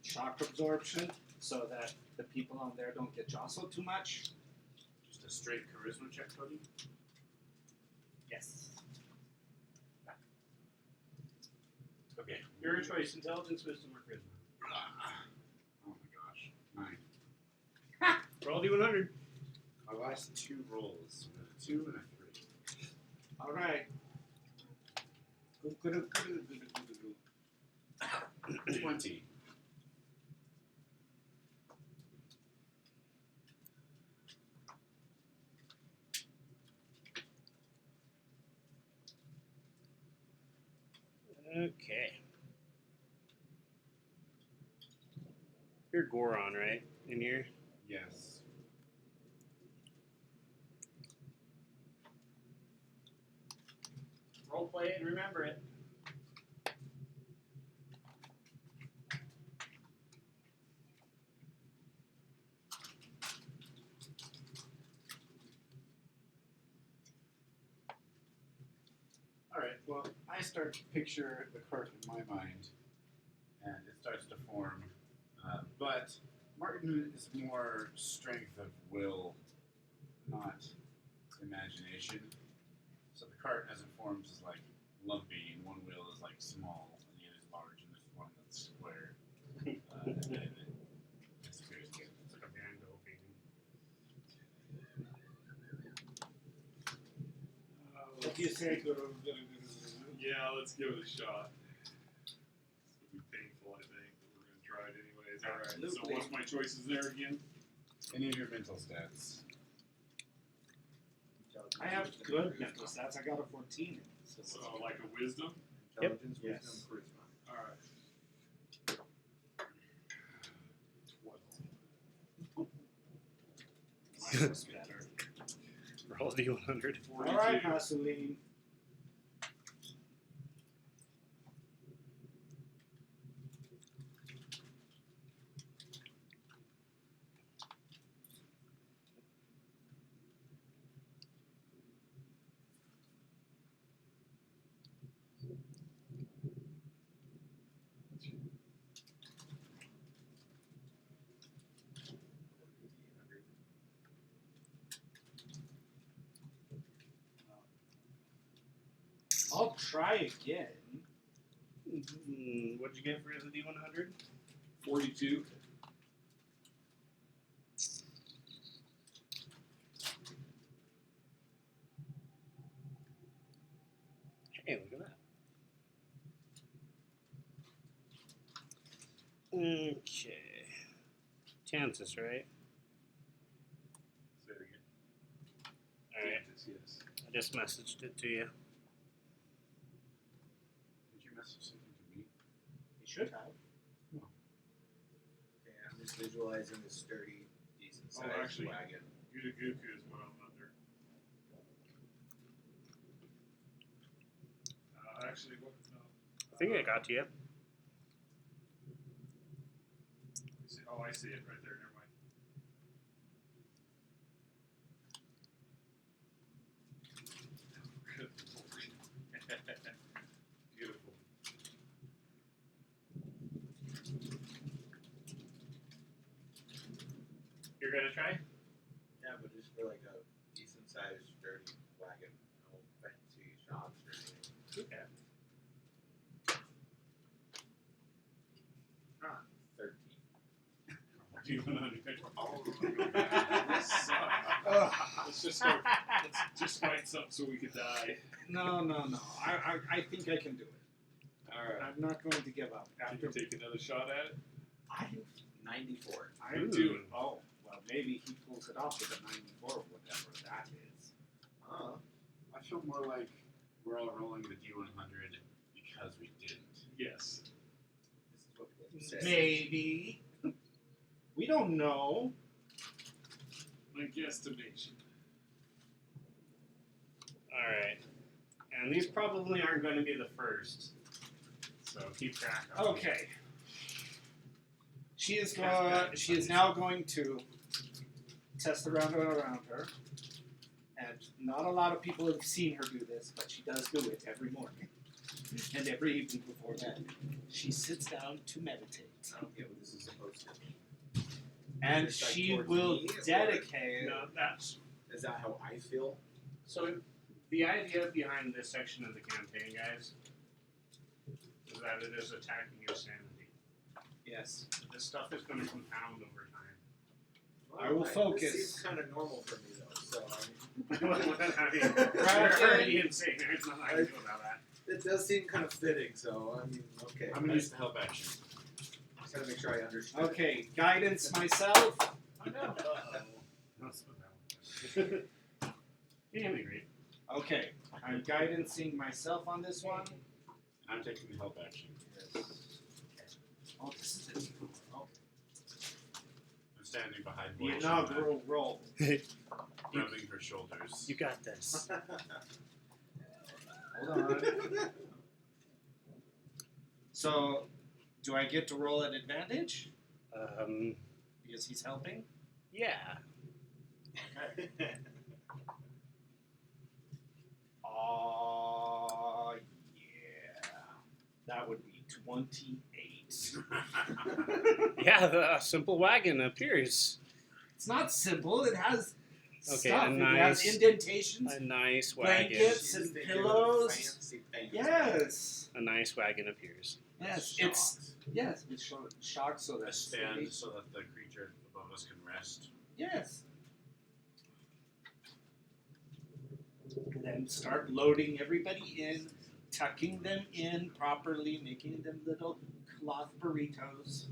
shock absorption, so that the people on there don't get jostled too much. Just a straight charisma check, Cody? Yes. Okay. Your choice, intelligence, wisdom, or charisma. Oh my gosh. 9. Roll D100. My last 2 rolls. A 2 and a 3. All right. 20. Okay. You're Goron, right? In here? Yes. Role play it and remember it. Alright, well, I start to picture the cart in my mind, and it starts to form. But Martin is more strength of will, not imagination. So the cart, as it forms, is like lumpy, and one wheel is like small, and the other is large, and there's one that's square. And then it disappears again. It's like a Van Gogh painting. What do you say, Guru? Yeah, let's give it a shot. It's gonna be painful, I think, but we're gonna try it anyways. All right. So Absolutely. what's my choices there again? Any of your mental stats. I have good mental stats. I got a 14. So like a wisdom. Intelligence, Yes. wisdom, charisma. All right. 12. Mine was better. Roll D100. 42. All right, Vaseline. I'll try again. What'd you get for the D100? 42. Hey, look at that. Okay. Chances, right? Say it again. Alright. Yes. I just messaged it to you. Did you message something to me? You should have. Okay, I'm just visualizing a sturdy, decent sized actually- wagon. Gutaguku is what I'm under. Actually, what? No. I think I got to you. Oh, I see it right there. Never mind. Good lord. Beautiful. You're gonna try? Yeah, but just for like a decent sized, sturdy wagon. No fancy shocks or anything. Okay. D100. Oh my god, this sucks. Let's just find something so we could die. No. I think I can do it. Alright. I'm not going to give up. Can you take another shot at it? I'm 94. doing. Oh, well, maybe he pulls it off with a 94 or whatever that is. I feel more like we're all rolling the D100 because we didn't. Yes. This is what we did. Maybe. We don't know. My guesstimation. Alright. And these probably aren't going to be the first. So keep track of them. Okay. She is now going to test the round around her. And not a lot of people have seen her do this, but she does do it every morning. And every evening before bed. She sits down to meditate. I don't get what this is supposed to be. And It's like she towards will me, or- dedicate. No, that's Is that how I feel? so. The idea behind this section of the campaign, guys, is that it is attacking your sanity. Yes. This stuff is going to compound over time. I will focus. This seems kind of normal for me, though. So I mean, Right. you're already insane. There's nothing I can do about that. it does seem kind of fitting. So I mean, okay. I'm gonna use the help action. Just gotta make sure I understand. Okay, guidance myself. I know. That's what that one. You can agree. Okay, I'm guidancing myself on this one. I'm taking the help action. Oh, this is it. Okay. I'm standing behind The Boyd, inaugural roll. rubbing her shoulders. You got this. Hold on. So, do I get to roll at advantage? Because he's helping? Yeah. Yeah. That would be 28. Yeah, the simple wagon appears. It's not simple. It has Okay, stuff. a It has nice- indentations. A nice wagon. Blankets and pillows. Fancy things. Yes. A nice wagon appears. Yes. Shocked. It's shocked so A that stand so that the creature above us can rest. Yes. And then start loading everybody in, tucking them in properly, making them little cloth burritos.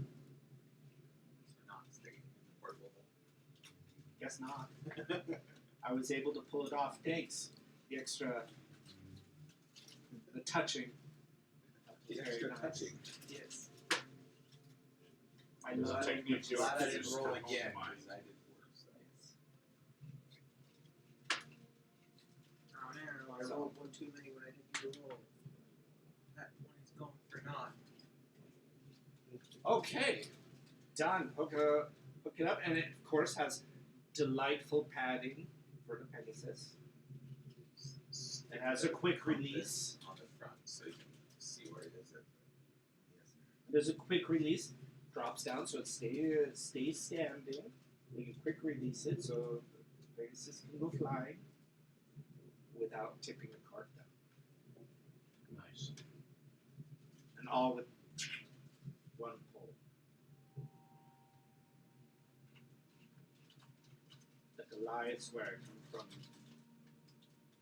Not sticking in the portable hole. Guess not. I was able to pull it off. Thanks. The extra, the touching. The Very extra nice. touching. Yes. I Does it love take me it. to Glad I a didn't roll to again hold mine? because I did worse. Oh no, I rolled one too many when I didn't need to roll. That one is going for naught. Okay. Done. Hook it up, and it of course has delightful padding for the Pegasus. It has a quick release. On the front so you can see where it is. Yes. There's a quick release. Drops down so it stays standing. We can quick release it so the Pegasus can go flying without tipping a cart down. Nice. And all with one pull. The Goliaths where I come from,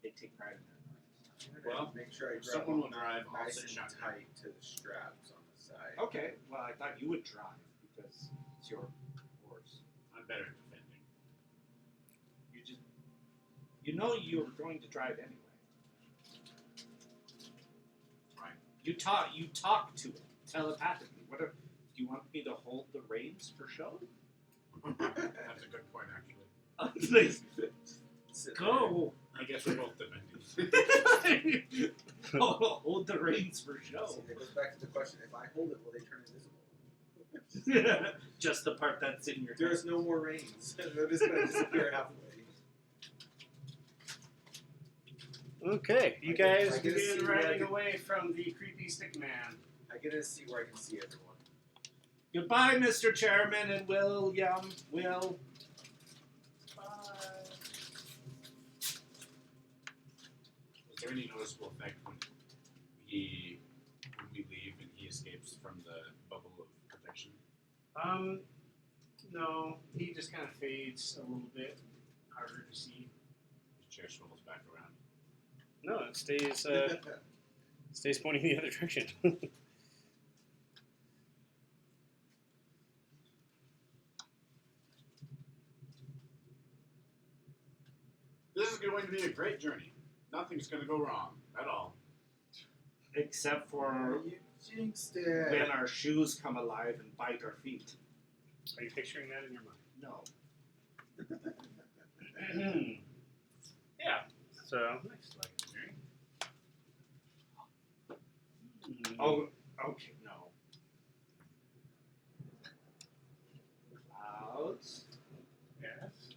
they take pride in their lives. Well, make sure I grab someone will them drive, I'll nice sit and shotgun. tight to the straps on the side. Okay, well I thought you would drive because it's your horse. I'm better at defending. You know you're going to drive anyway. Right. You talk to it telepathically. What if you want me to hold the reins for show? That's a good point, actually. Go. I guess we're both defending. Hold the reins for See, show. it goes back to the question: if I hold it, will they turn invisible? Just the part that's in your head. There's no more reins. They're just gonna disappear halfway. Okay, you I get- guys I get to see begin where I riding can- away from the creepy stick man. I get to see where I can see everyone. Goodbye, Mr. Chairman and William. Will. Was there any noticeable effect when we leave and he escapes from the bubble of protection? No, he just kind of fades a little bit, harder to see. The chair swivels back around. No, it stays pointing the other direction. This is going to be a great journey. Nothing's going to go wrong at all. Except for You jinxed it. when our shoes come alive and bite our feet. Are you picturing that in your mind? No. Yeah. So next legendary. Oh, okay, no. Clouds. Yes.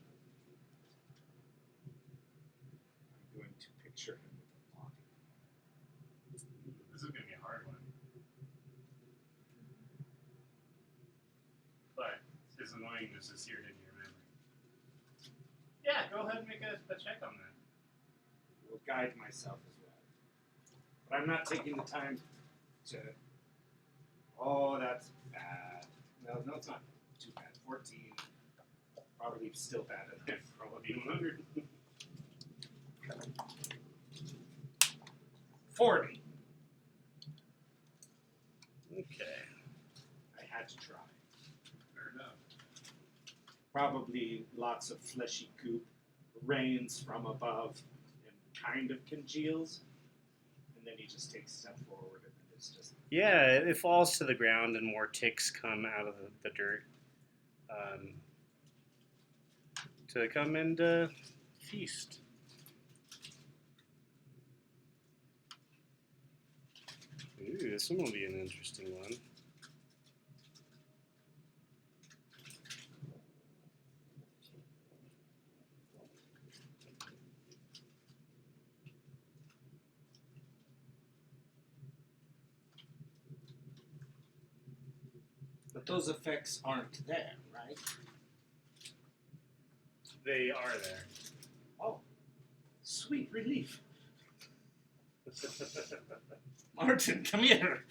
I'm going to picture him with a body. This is gonna be a hard one. But his annoyingness is seared into your memory. Yeah, go ahead and make a check on that. Will guide myself as well. But I'm not taking the time to. Oh, that's bad. No, it's not too bad. 14. Probably still bad enough. Probably 100. 40. Okay. I had to try. Fair enough. Probably lots of fleshy goop rains from above and kind of congeals. And then he just takes a step forward and then it's just. Yeah, it falls to the ground and more ticks come out of the dirt. To come and feast. Ooh, this one will be an interesting one. But those effects aren't there, right? They are there. Oh, sweet relief. Martin, come here.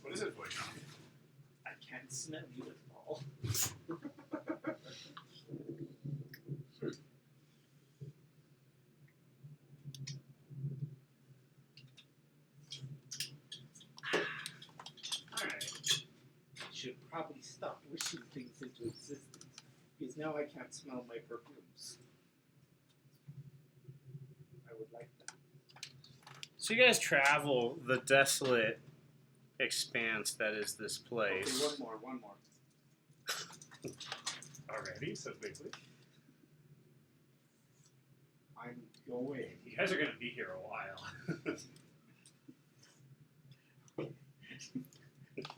What is it, boy? I can't smell you at all. Alright. I should probably stop wishing things into existence, because now I can't smell my perfumes. I would like that. So you guys travel the desolate expanse that is this place. Okay, one more. Already, so quickly. I'm going. You guys are going to be here a while.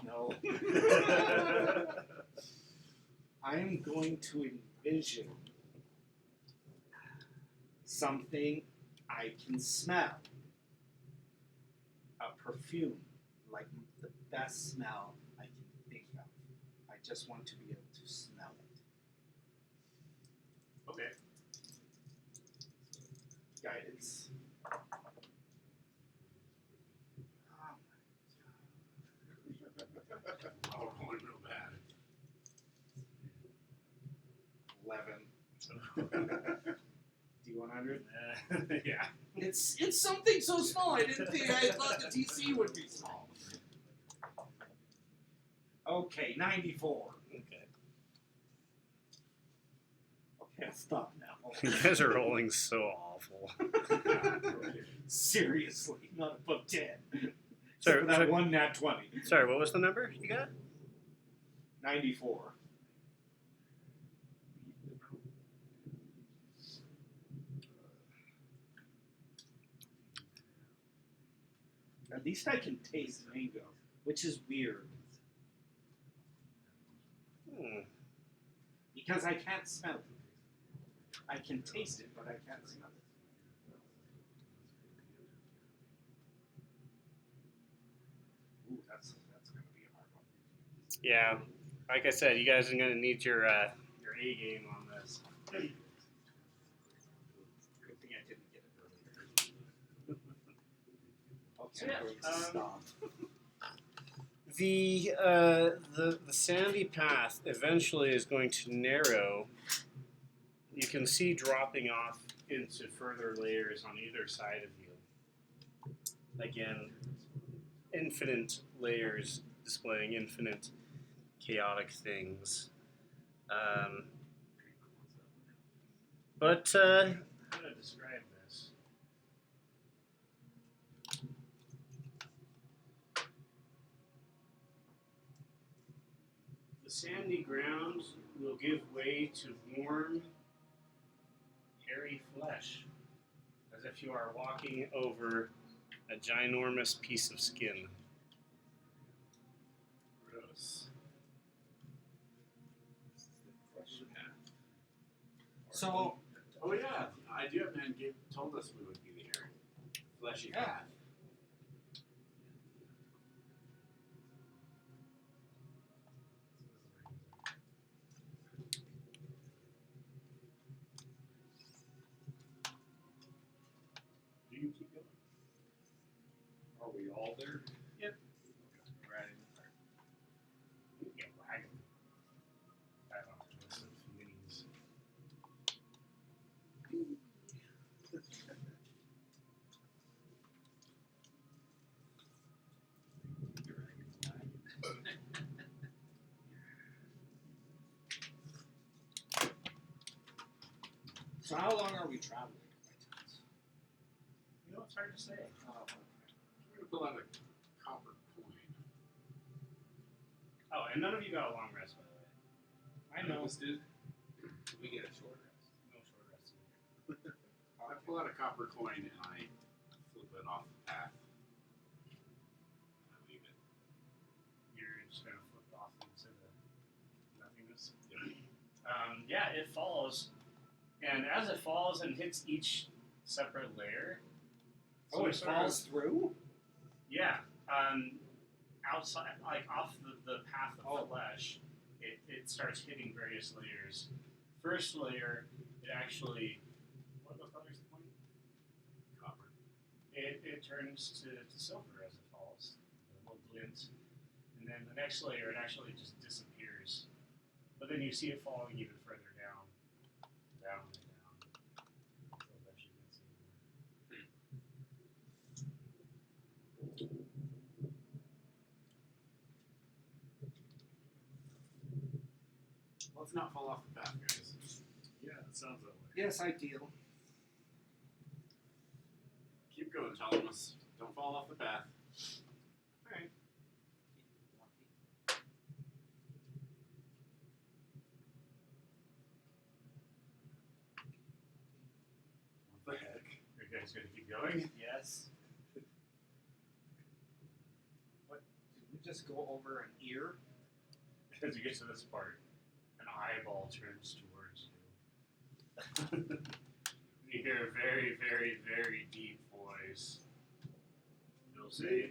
No. I am going to envision something I can smell. A perfume, like the best smell I can think of. I just want to be able to smell it. Okay. Guidance. Oh, going real bad. 11. D100. Yeah. It's something so small. I thought the DC would be small. Okay, 94. Okay. Okay, I'll stop now. You guys are rolling so awful. Seriously, not above 10. Sorry, Except for that sorry. one nat 20. Sorry, what was the number you got? 94. At least I can taste mango, which is weird. Because I can't smell it. I can taste it, but I can't smell it. Ooh, that's going to be a hard one. Yeah. Like I said, you guys are going to need your A game on this. Good thing I didn't get it earlier. Okay, Yeah, I'm going to stop. The sandy path eventually is going to narrow. You can see dropping off into further layers on either side of you. Again, infinite layers displaying infinite chaotic things. But how to describe this? The sandy ground will give way to warm, hairy flesh, as if you are walking over a ginormous piece of skin. Gross. So, Oh yeah, Idea Man told us we would be here. Fleshy Yeah. path. Do you keep going? Are we all there? Yep. Okay. Riding the cart. You can get wagon. I don't know, some minis. so how long are we traveling? You know, it's hard to say. I'm gonna pull out a copper coin. Oh, and none of you got a long rest, by the way. I None of know. us did. We get a short rest. No short rest in here. I pull out a copper coin and I flip it off the path. And I leave it. You're just gonna flip off into the nothingness. Yeah, it falls, and as it falls and hits each separate layer. Oh, it sort falls of- through? Yeah. Outside, like off the path of flesh, it starts hitting various layers. First layer, it actually. What color is the point? Copper. It turns to silver as it falls. A little glint. And then the next layer, it actually just disappears. But then you see it falling even further down. Down and down. So eventually you can see Let's not fall off the path, guys. Yeah, it sounds that way. Yes, ideal. Keep going, Thomas. Don't fall off the path. Alright. What the heck? You guys gonna keep going? Yes. What? Did we just go over an ear? As you get to this part, an eyeball turns towards you. You hear a very, very, very deep voice. It'll say,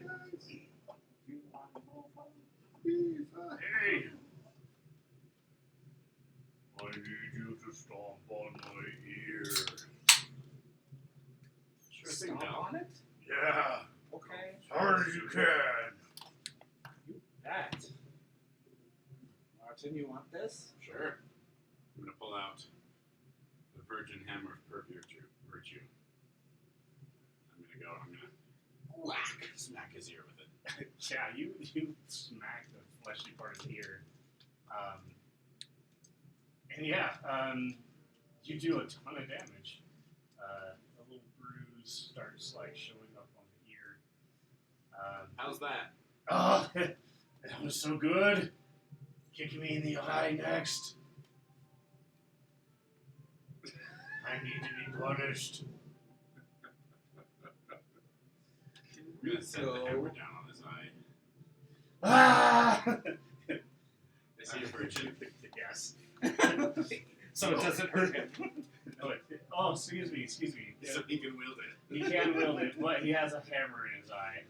"Hey! I need you to stomp on my ear." Sure thing, Stomp Dal. on it? Yeah, Okay. as hard as you can. You bet. Martin, you want this? Sure. I'm gonna pull out the Virgin Hammer of Virtue. I'm gonna whack, smack his ear with it. Yeah, you smack the fleshy part of his ear. And yeah, you do a ton of damage. A little bruise starts like showing up on the ear. How's that? Oh, that was so good. Kicking me in the eye next. I need to be punished. I'm gonna set the hammer down on his eye. Ah! Is he a virgin? Yes. So it doesn't hurt him. Oh, excuse me. So he can wield it. He can wield it, but he has a hammer in his eye,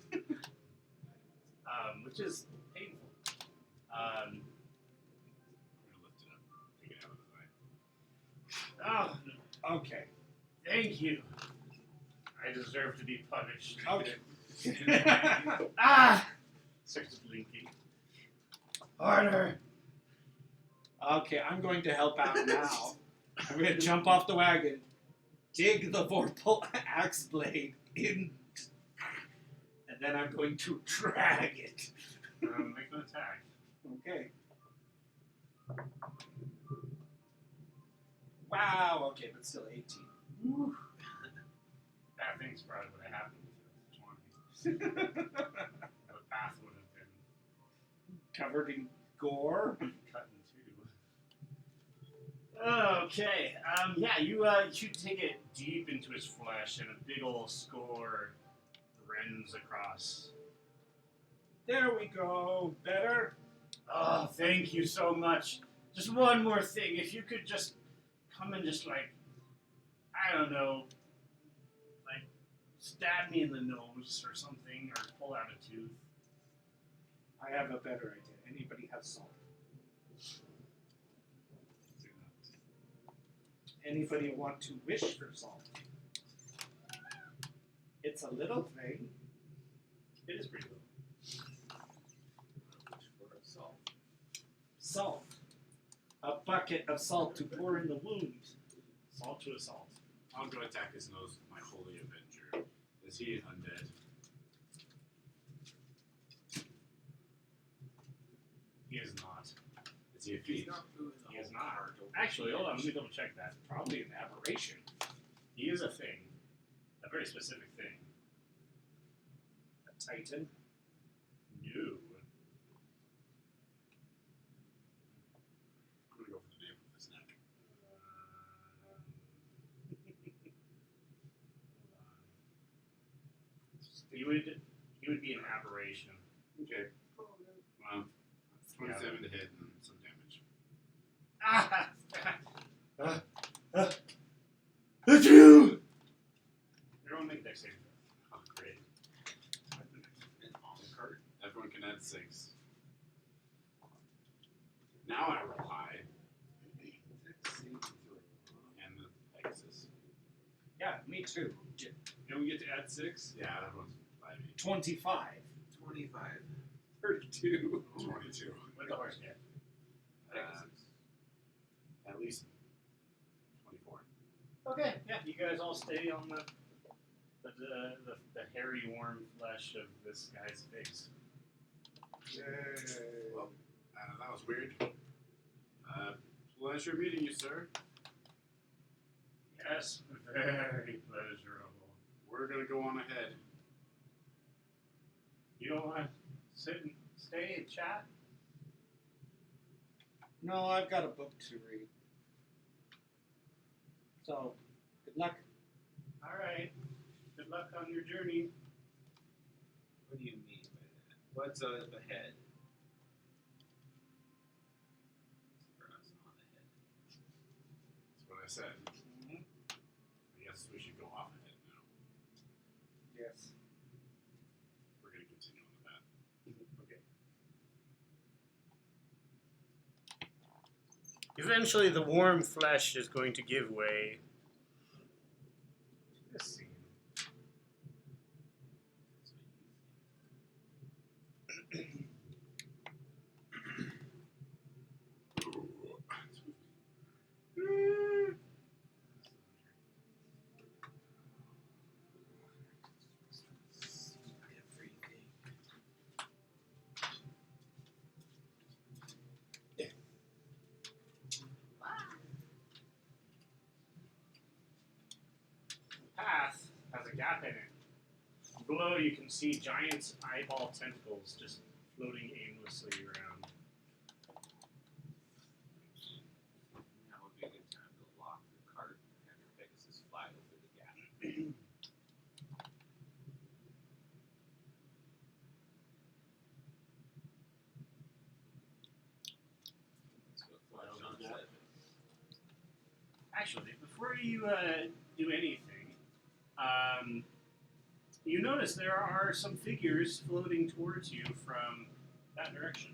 which is painful. I'm gonna lift it up, take it out of his eye. Oh, Okay. thank you. I deserve to be punished. Okay. Ah! Starts blinking. Harder. Okay, I'm going to help out now. I'm going to jump off the wagon, dig the vorpal axe blade in, and then I'm going to drag it. Make an attack. Okay. Wow, okay, but still 18. That thing's probably would have happened if it was 20. The path would have been Covered in gore. cut in two. Okay. Yeah, you take it deep into his flesh, and a big old score rends across. There we go. Better? Oh, thank you so much. Just one more thing. If you could just come and just like, I don't know, like stab me in the nose or something, or pull out a tooth. I have a better idea. Anybody have salt? Do not. Anybody want to wish for salt? It's a little thing. It is pretty little. For assault. Salt. A bucket of salt to pour in the wound. Salt to assault. I'll go attack his nose with my Holy Avenger. Is he undead? He is not. Is he a He's fiend? not doing the He is whole not. part over Actually, the hold on. edge. Let me double check that. Probably an aberration. He is a thing. A very specific thing. A titan. No. I'm gonna go for the nape of his neck. He would be an aberration. Okay. Well, 27 to hit and some damage. It's you! Everyone make dex saving throw. Oh, great. And on the cart. Everyone can add 6. Now I roll high. And the Pegasus. Yeah, me too. And we get to add 6? Yeah, everyone's by me. 25. 25. 32. 22. What did the horse get? At least 24. Okay, yeah, you guys all stay on the hairy, warm flesh of this guy's face. Well, that was weird. Pleasure meeting you, sir. Yes, very pleasurable. We're gonna go on ahead. You don't want to sit and stay and chat? No, I've got a book to read. So, good luck. All right. Good luck on your journey. What do you mean by that? What's up ahead? For us on ahead. That's what I said. I guess we should go off ahead now. Yes. We're gonna continue on the path. Okay. Eventually, the warm flesh is going to give way. This scene. Everything. The path has a gap in it. Below, you can see giant eyeball tentacles just floating aimlessly around. Now would be a good time to lock the cart and have your Pegasus fly over the gap. That's what Fly over Sean the gap. said. Actually, before you do anything, you notice there are some figures floating towards you from that direction.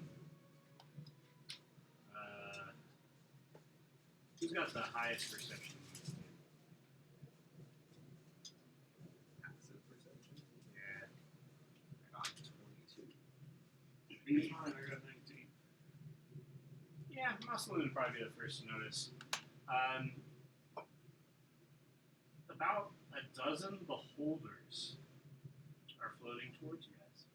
Who's got the highest perception? Passive perception. Yeah. I got 22. Come on, I got 19. Possibly would probably be the first to notice. About a dozen beholders are floating towards you guys.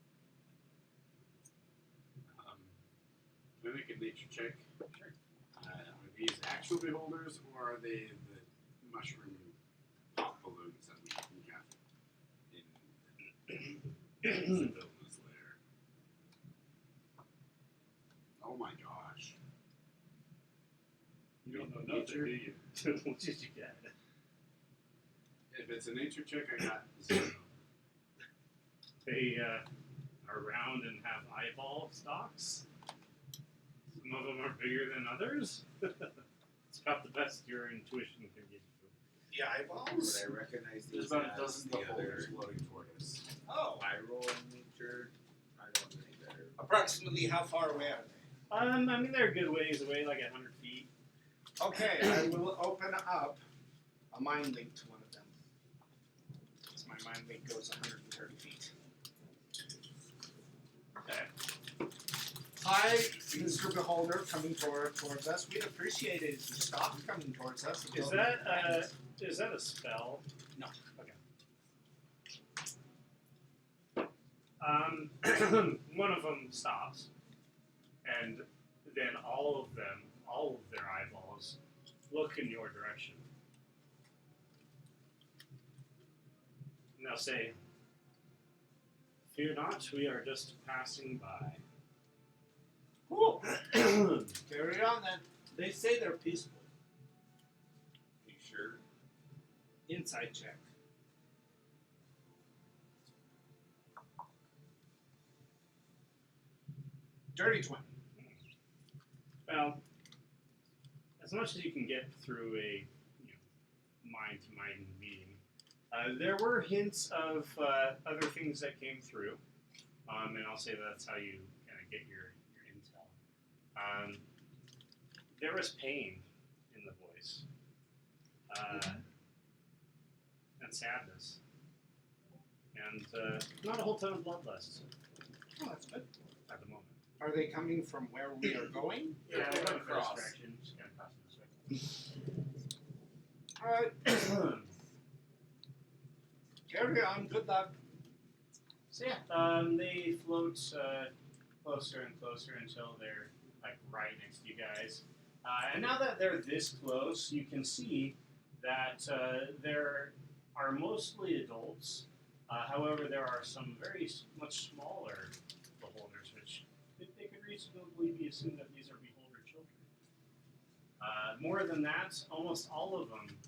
Can I make a nature check? Sure. Are these actual beholders, or are they the mushroom pop balloons that we got in Anvilion's lair? Oh my gosh. You don't know Nature? nothing, do you? What did you get? If it's a nature check, I got 0. They are round and have eyeball stalks. Some of them are bigger than others. It's about the best your intuition can give you. The eyeballs? Would I recognize There's these about a as dozen the beholders other floating toward us. Oh. viral nature? I don't know any better. Approximately how far away are they? I mean, they're a good ways away, like 100 feet. Okay, I will open up a mind link to one of them. So my mind link goes 130 feet. Okay. Hi, Mr. Beholder, coming towards us. We'd appreciate it if you stopped coming towards us. and Is don't that make is that a spell? No. Okay. One of them stops, and then all of their eyeballs, look in your direction. And they'll say, "Fear not, we are just passing by." Cool. Carry on then. They say they're peaceful. Are you sure? Inside check. Dirty 20. Well, as much as you can get through a mind-to-mind meeting, there were hints of other things that came through, and I'll say that's how you kind of get your intel. There was pain in the voice, and sadness, and not a whole ton of bloodlust Oh, that's good. at the moment. Are they coming from where we are going? Yeah, They're I going got across across. direction. Just gotta cross this way. Alright. Carry on. Good luck. So they float closer and closer until they're like right next to you guys. And now that they're this close, you can see that there are mostly adults. However, there are some much smaller beholders, which they could reasonably be assumed that these are beholder children. More than that, almost all of them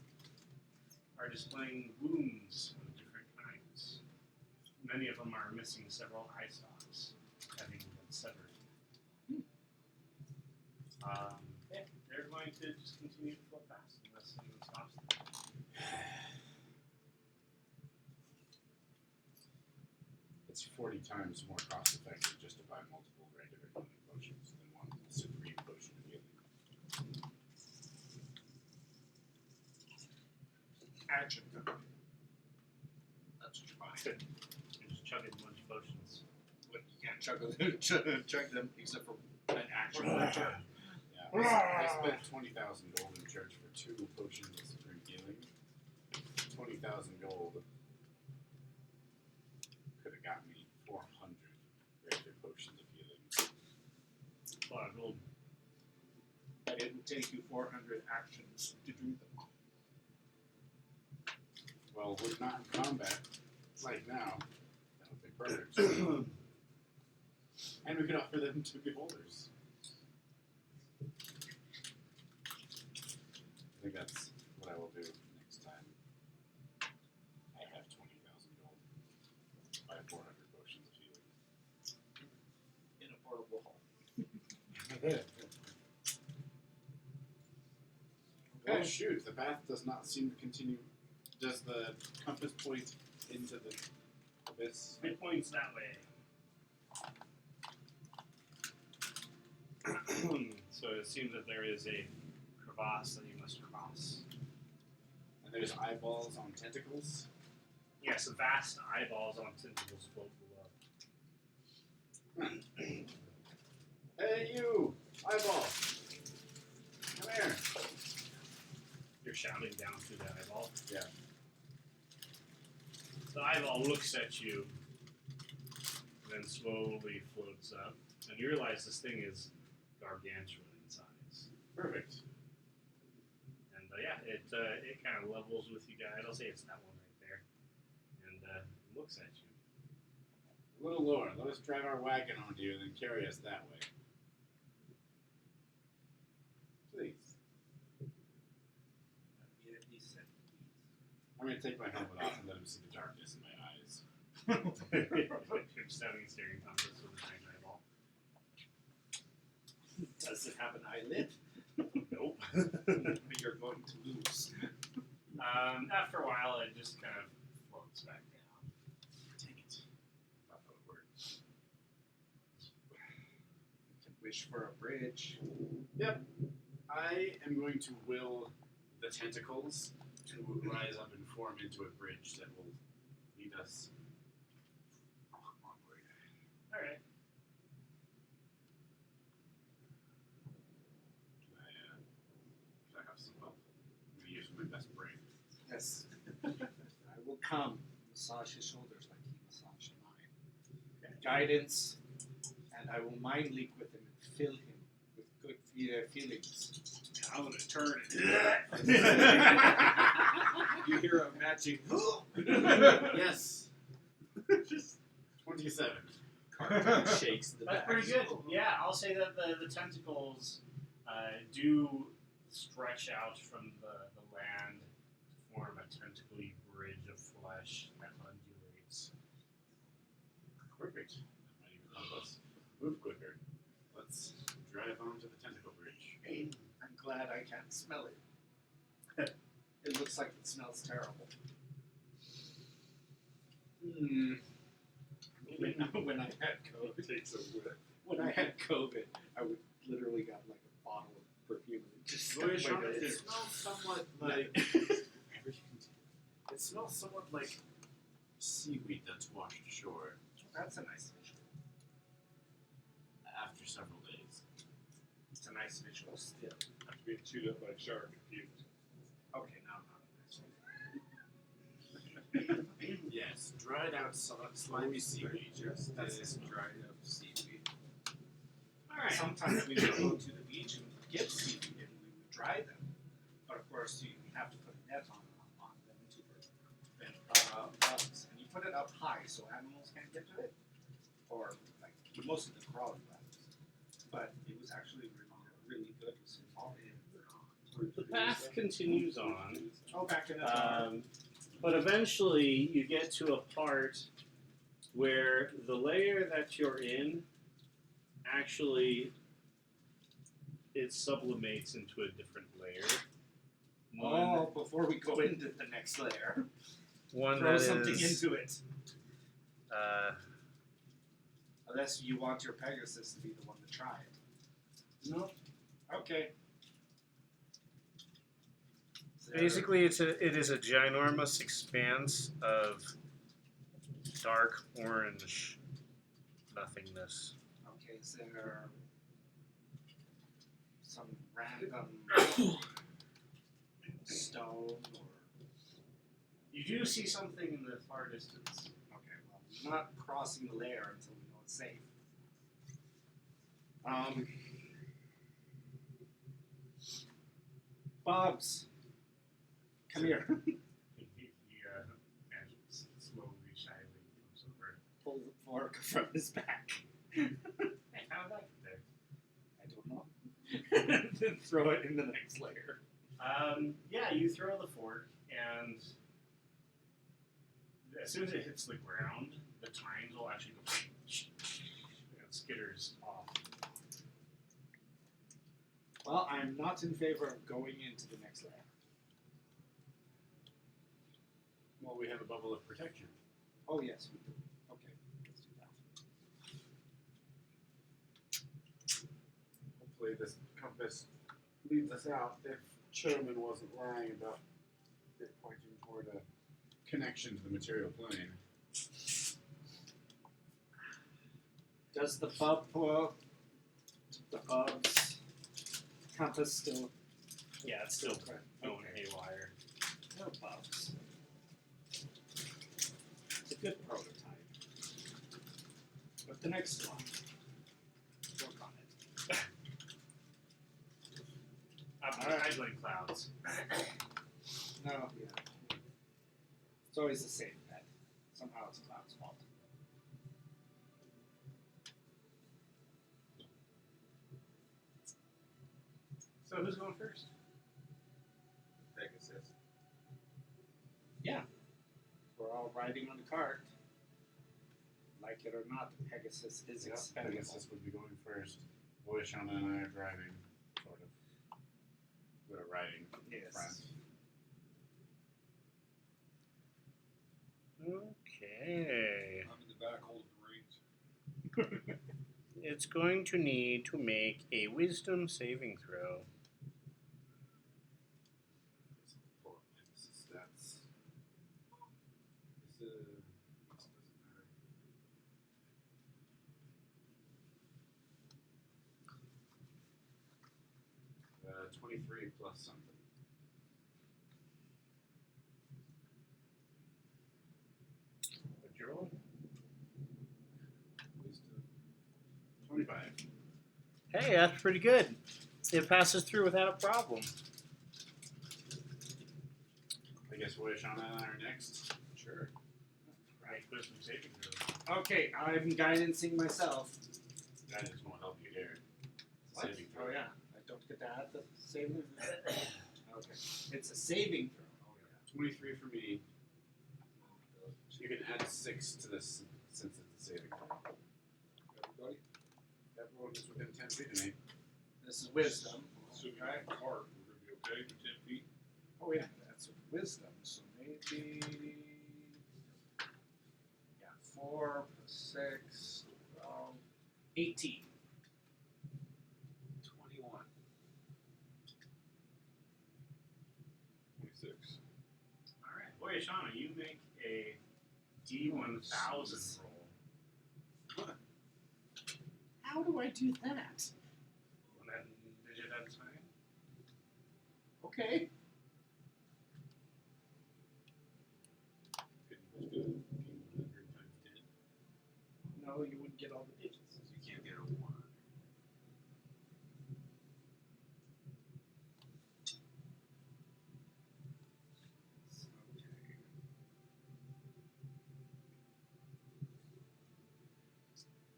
are displaying wounds of different kinds. Many of them are missing several eye stalks, having been severed. Yeah, they're going to just continue to float past unless anyone stops them. It's 40 times more cost effective just to buy multiple regular healing potions than one supreme potion of healing. Action. That's what you're buying. You're just chugging a bunch of potions. But you can't chug them except for an action return. Yeah, I spent 20,000 gold in church for 2 potions of supreme healing. 20,000 gold could have got me 400 regular potions of healing. A lot of gold. But it would take you 400 actions to do them. Well, we're not in combat right now. That would be perfect. And we could offer them to beholders. I think that's what I will do next time. I have 20,000 gold. Buy 400 potions of healing. In a portable hole. Oh shoot, the path does not seem to continue. Does the compass point into the abyss? It points that way. So it seems that there is a crevasse that you must cross. And there's eyeballs on tentacles? Yes, vast eyeballs on tentacles float below. Hey you! Eyeball! shouting down through the eyeball. Yeah. The eyeball looks at you, then slowly floats up, and you realize this thing is gargantuan in size. Perfect. And it kind of levels with you guys. I'll say it's that one right there, and looks at you. A little lower. Let us drive our wagon onto you and then carry us that way. Please. I'm going to take my helmet off and let him see the darkness in my eyes. You're standing staring compass with a giant eyeball. Does it have an eyelid? Nope. You're going to lose. After a while, it just kind of floats back down. Take it. I thought that would work. You can wish for a bridge. Yep. I am going to will the tentacles to rise up and form into a bridge that will lead us onward. All right. Can I have some help? I'm going to use my best brain. Yes. I will come, massage his shoulders like he massaged mine. Okay. Guidance, and I will mind leak with him and fill him with good feelings. I'm gonna turn it. You hear a matching. Yes. 27. Carton shakes the That's back. pretty good. Yeah, I'll say that the tentacles do stretch out from the land to form a tentacly bridge of flesh that undulates. Perfect. That might even help us move quicker. Let's drive onto the tentacle bridge. I'm glad I can't smell it. It looks like it smells terrible. When I had COVID, Takes a whip. when I had COVID, I would literally got like a bottle of perfume and just stuck It my nose. smells somewhat like it smells somewhat like seaweed that's washed ashore That's a nice visual. after several days. It's a nice visual still. After being chewed up by a shark. Okay, now I'm not. Yes, dried out slimy seaweed. That's Is dried up seaweed. Alright. Sometimes we would go to the beach and get seaweed and we would dry them. But of course, you have to put a net on them to prevent bugs. And you put it up high so animals can't get to it. Or like most of the crawling bugs. But it was actually really good. It was The path continues on. Oh, back in the But eventually you get to a part where the layer that you're in actually it sublimates into a different layer. Before we go into the next layer, One throw that something is, into it. Unless you want your Pegasus to be the one to try it. no. Okay. basically it is a ginormous expanse of dark orange nothingness. Okay, is there some random stone or... You do see something in the far distance. Okay, well, we're not crossing the layer until we know it's safe. Bobs, come here. He slowly, shyly comes over. Pull the fork from his back. Hey, how did that get I don't know. Then throw it in the next layer. there? Yeah, you throw the fork, and as soon as it hits the ground, the tines will actually go and it skitters off. Well, I'm not in favor of going into the next layer. Well, we have a bubble of protection. Oh, yes, we do. Okay, let's do that. Hopefully this compass leads us out if Sherman wasn't lying about it pointing toward a connection to the material plane. Does the pub's compass still Yeah, it's still going haywire. No bugs. It's a good prototype. But the next one, work on it. I blame clouds. No, yeah. It's always the same bet. Somehow it's Cloud's fault. So who's going first? Pegasus. We're all riding on the cart. Like it or not, the Pegasus is Yeah, expendable. Pegasus would be going first. Boyshana and I are driving, sort of. We're riding Yes. front. Okay. I'm in the back holding the reins. It's going to need to make a wisdom saving throw. Pull up Pegasus stats. This doesn't matter. 23 plus something. What'd you roll? Wisdom. 25. Hey, that's pretty good. It passes through without a problem. I guess Boyshana and I are next. Sure. Right, wisdom saving throw. Okay, I'm guidancing myself. Guidance won't help you here. What? Saving throw. Oh yeah, I don't get to add the saving. Okay, it's a saving throw. Oh yeah. 23 for me. You can add 6 to this since it's a saving throw. Everybody, Everyone is within 10 feet of me. This is wisdom. assuming Right. I'm cart, we're gonna be okay with 10 feet. Oh yeah, that's wisdom. So maybe 4 plus 6, 12, 18. 21. 26. All right. Boy, Shauna, you make a D1000 roll. How do I do that? One that digit at a time. Okay. Couldn't you just do D100 times 10? No, you wouldn't get all the digits. So you can't get a 1. Okay.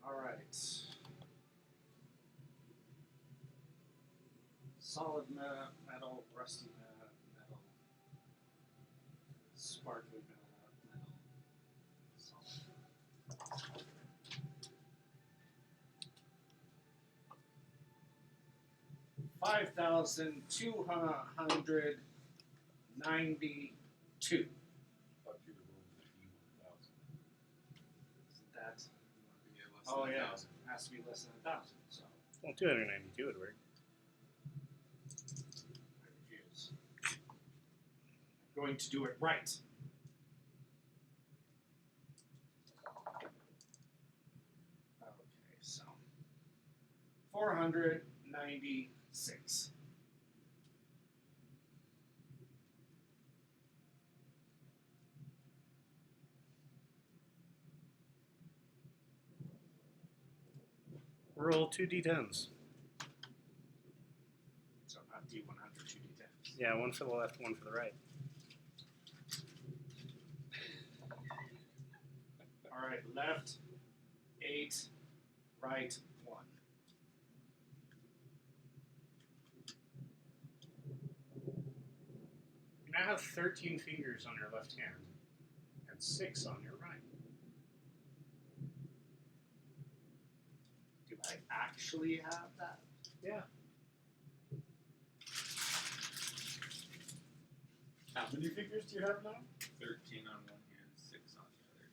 All right. Solid metal, rusty metal, sparkly metal, solid. 5,292. Thought you were rolling the D1000. Isn't that? Be less Oh than yeah, 1,000. has to be less than 1,000. So Well, 292 would work. I refuse. I'm going to do it right. Okay, so 496. Roll 2d10s. So not D100, 2D10. Yeah, one for the left, one for the right. All right, left 8, right 1. You now have 13 fingers on your left hand and 6 on your right. Do I actually have that? Yeah. How many fingers do you have now? 13 on one hand, 6 on the other.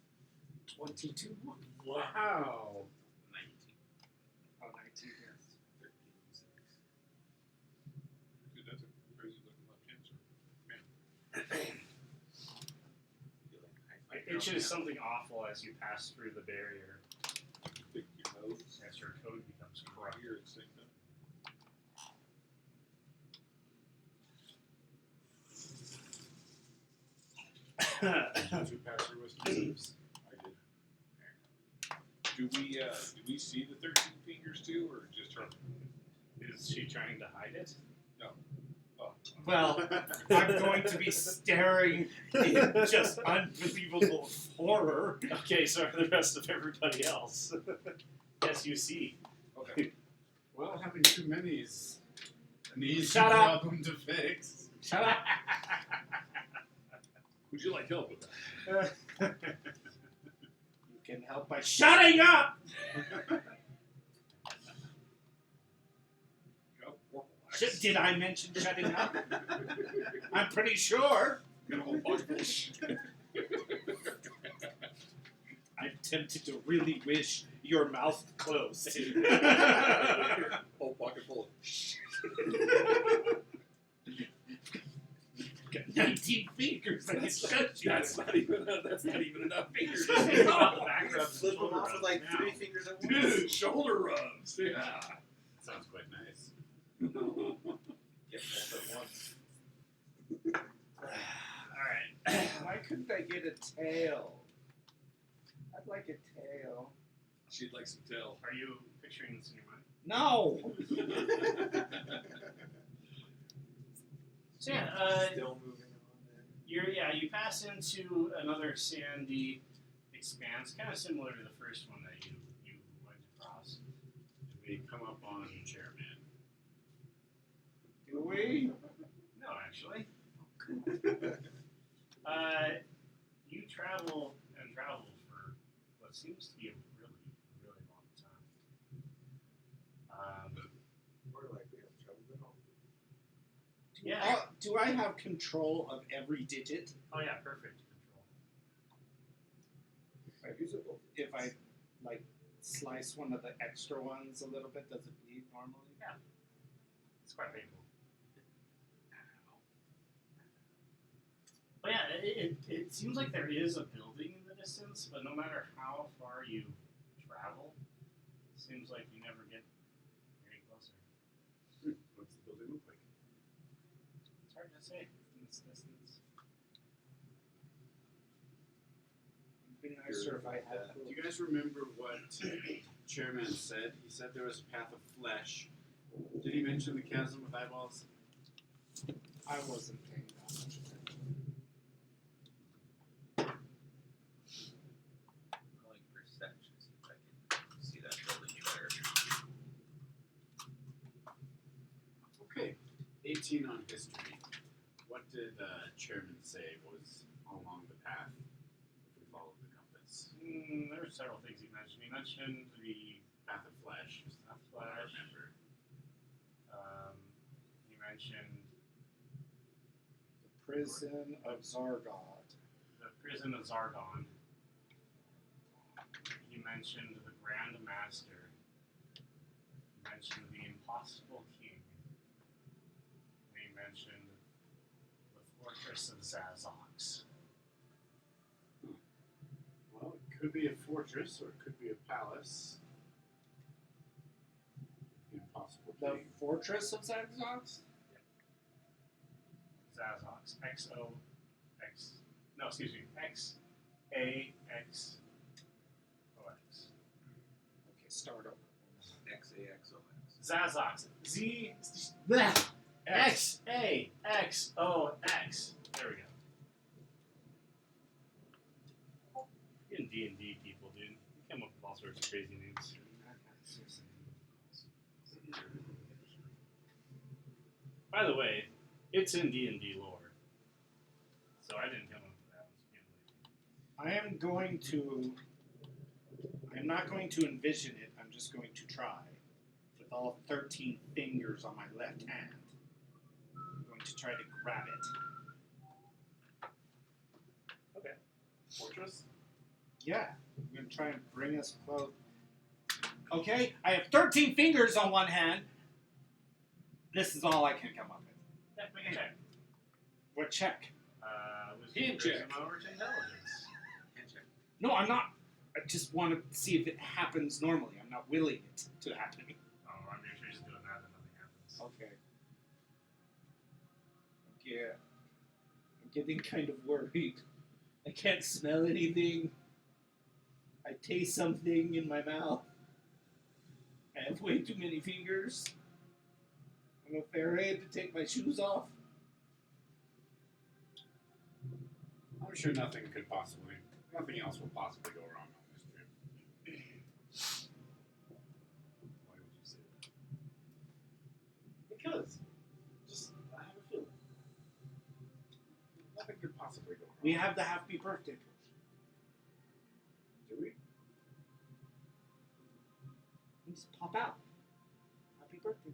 22. Wow. 19. Oh, 19, yes. 13 and 6. Dude, that's a crazy looking left hand sword. Feel like high five It itches girl. something awful as you pass through the barrier, Pick your nose. as your code becomes Right corrupt. here at the same time. Two pass your wisdom saves. I did. Do we see the 13 fingers too, or just her? Is she trying to hide it? Oh, Well, I'm going to be staring in just unbelievable horror. Okay, so for the rest of everybody else. Yes, you see. okay. Well, having too many is an easy Shut up. problem to fix. Shut up. Would you like help with that? You can help by shutting up. Did I mention shutting up? I'm pretty sure. Got a whole bucket. I'm tempted to really wish your mouth closed. Whole pocket full of. Got 19 fingers. I can shut you. That's not even enough fingers. Think about the background. Flip them off with like now. 3 fingers at once. Dude, shoulder rubs. Yeah. Sounds quite nice. Get both at once. Alright. Why couldn't I get a tail? I'd like a tail. She'd like some tail. Are you picturing this in your mind? No. So yeah, Still moving on then. you pass into another sandy expanse, kind of similar to the first one that you went across. And we come up on Chairman. Do we? No, actually. You travel and travel for what seems to be a really, really long time. We're like, we have trouble at all. Yeah. Do I have control of every digit? Oh yeah, perfect control. Usable. If I like slice one of the extra ones a little bit, does it bleed normally? It's quite painful. But yeah, it seems like there is a building in the distance, but no matter how far you travel, it seems like you never get very closer. What's the building look like? It's hard to say in this distance. It'd be nicer if I had. Do you guys remember what Chairman said? He said there was a path of flesh. Did he mention the chasm with eyeballs? I wasn't paying that much attention. Rolling perception, see if I can see that building better. Okay. 18 on history. What did Chairman say was along the path if we followed the compass? There were several things he mentioned. He mentioned the Path of flesh. Path of What I Flesh. remember. He mentioned The prison of Zargod. the prison of Zargon. He mentioned the Grand Master. He mentioned the Impossible King. And he mentioned the Fortress of Zazox. Well, it could be a fortress or it could be a palace. The impossible The king. Fortress of Zargod? Zazox. X-O-X. No, excuse me. X-A-X-O-X. Okay, start over. XAXOX. Zazox. Z. Bleh. X-A-X-O-X. There we go. You're D&D people, dude. You come up with all sorts of crazy names. By the way, it's in D&D lore. So I didn't come up with that one. I'm not going to envision it, I'm just going to try. With all 13 fingers on my left hand. I'm going to try to grab it. Fortress? Yeah, I'm going to try and bring us close. Okay, I have 13 fingers on one hand. This is all I can come up with. Yeah, make a check. What check? Wisdom, Hand check. charisma over to intelligence. Handshake. No, I'm not. I just want to see if it happens normally. I'm not willing it to happen. Oh, I'm sure just doing that and nothing happens. Okay. Yeah. I'm getting kind of worried. I can't smell anything. I taste something in my mouth. I have way too many fingers. I'm afraid to take my shoes off. I'm sure nothing else will possibly go wrong on this trip. Why would you say that? Because, just, I have a feeling. Nothing could possibly go wrong. We have the happy birthday potion. Do we? You just pop out. Happy birthday.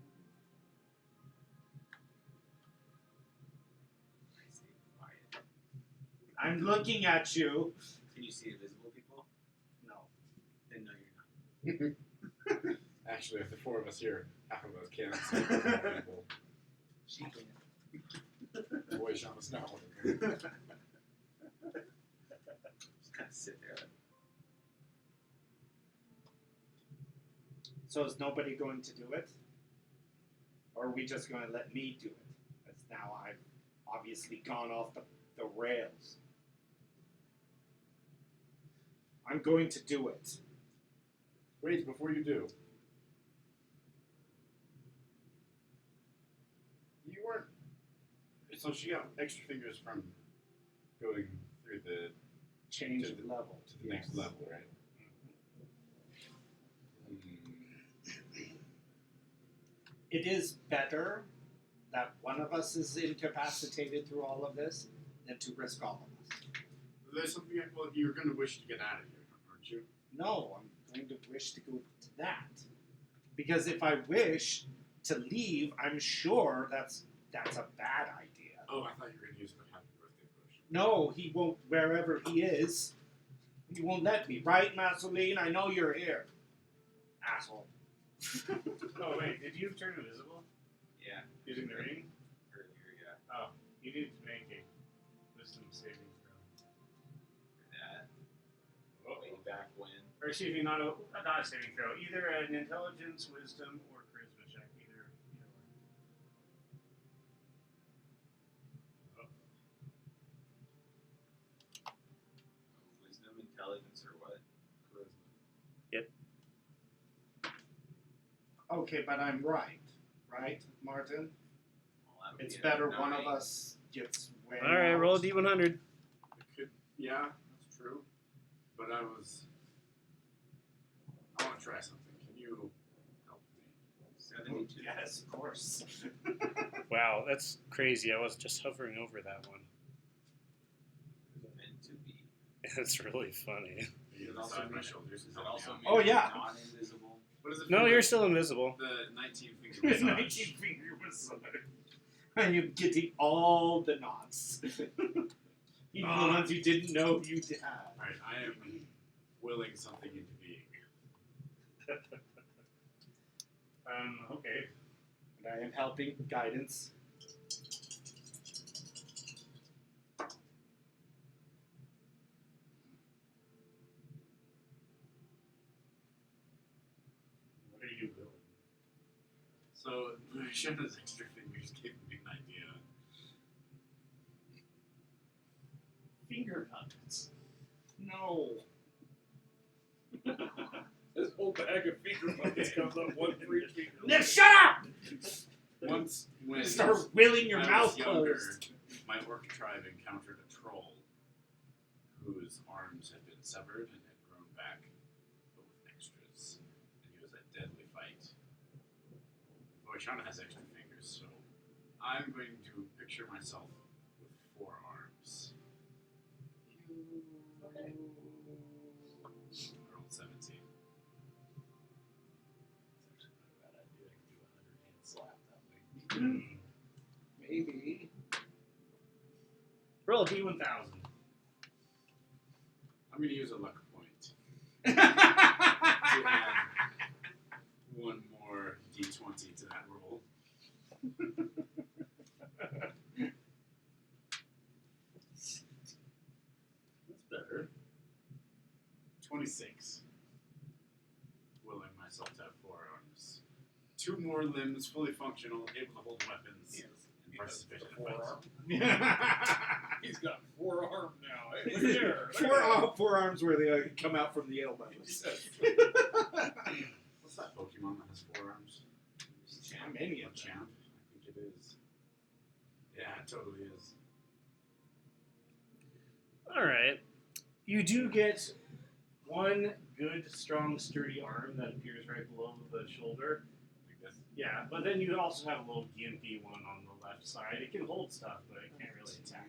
I stay quiet. I'm looking at you. Can you see invisible people? No. Then no, you're not. Actually, if the four of us here, half of us can't see people. She can. Boy, Sean was not one of them. Just kind of sit there. Like, So is nobody going to do it? Or are we just going to let me do it? Because now I've obviously gone off the rails. I'm going to do it. Wait, before you do. You weren't. So she got extra fingers from going through the Change To of the- level. to the next level, right? It is better that one of us is incapacitated through all of this than to risk all of us. There's something. Well, you're going to wish to get out of here, aren't you? No, I'm going to wish to go to that. Because if I wish to leave, I'm sure that's a bad idea. Oh, I thought you were going to use the happy birthday potion. No, he won't, wherever he is. He won't let me. Right, Maseline? I know you're here. Asshole. Oh wait, did you turn invisible yeah, using the ring? earlier, yeah. Oh, you need to make a wisdom saving throw. That. Oh. Way back when. Or excuse me, not a saving throw. Either an intelligence, wisdom, or charisma check. Either or. Wisdom, intelligence, or what? Charisma. Okay, but I'm right. Right, Martin? Well, that would It's be a better one of 9. us gets way All right, out. roll a d100. It could. Yeah, that's true. But I want to try something. Can you help me? 72. Yes, of course. Wow, that's crazy. I was just hovering over that one. Meant to be. It's really funny. You It can also side my mean- shoulders Does and it help also me mean out. Oh, yeah. non-invisible? What does it No, feel you're like? still invisible. The 19 finger massage. 19 finger massage. And you're getting all the knots. Even the ones you didn't know you had. Alright, I am willing something into being. Okay. And I am helping guidance. What are you willing? So, Shanna's extra fingers gave me an idea. Finger puppets. No. This whole bag of finger puppets comes up one for each finger. Now shut up! Once, when Start willing your I mouth was younger, closed. my orc tribe encountered a troll whose arms had been severed and had grown back, but with extras. And he was a deadly fight. Voishana has extra fingers, so I'm going to picture myself with 4 arms. Okay. I rolled 17. It's actually not a bad idea. I could do a 100-hand slap that way. Maybe. Roll a d1000. I'm going to use a luck point to add 1 more d20 to that roll. That's better. 26. Willing myself to have 4 arms. 2 more limbs, fully functional, able to hold weapons, and participate in fights. He's got 4 arms now. Hey, look there. Look there. Four arms where they come out from the elbows. What's that Pokemon that has 4 arms? Many of them. Champ? I think it is. Yeah, it totally is. Alright. You do get one good, strong, sturdy arm that appears right below the shoulder. Like this. Yeah, but then you also have a little gimpy one on the left side. It can hold stuff, but it can't really attack.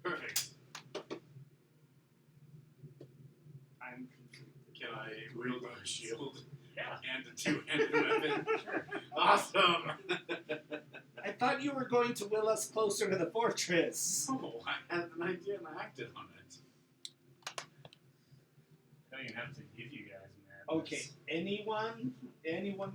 Perfect. I'm confused. Can I wield a shield Yeah. and a 2-handed weapon? Sure. Awesome! I thought you were going to will us closer to the fortress. Oh, I had an idea and I acted on it. I don't even have to give you guys, man. Okay, anyone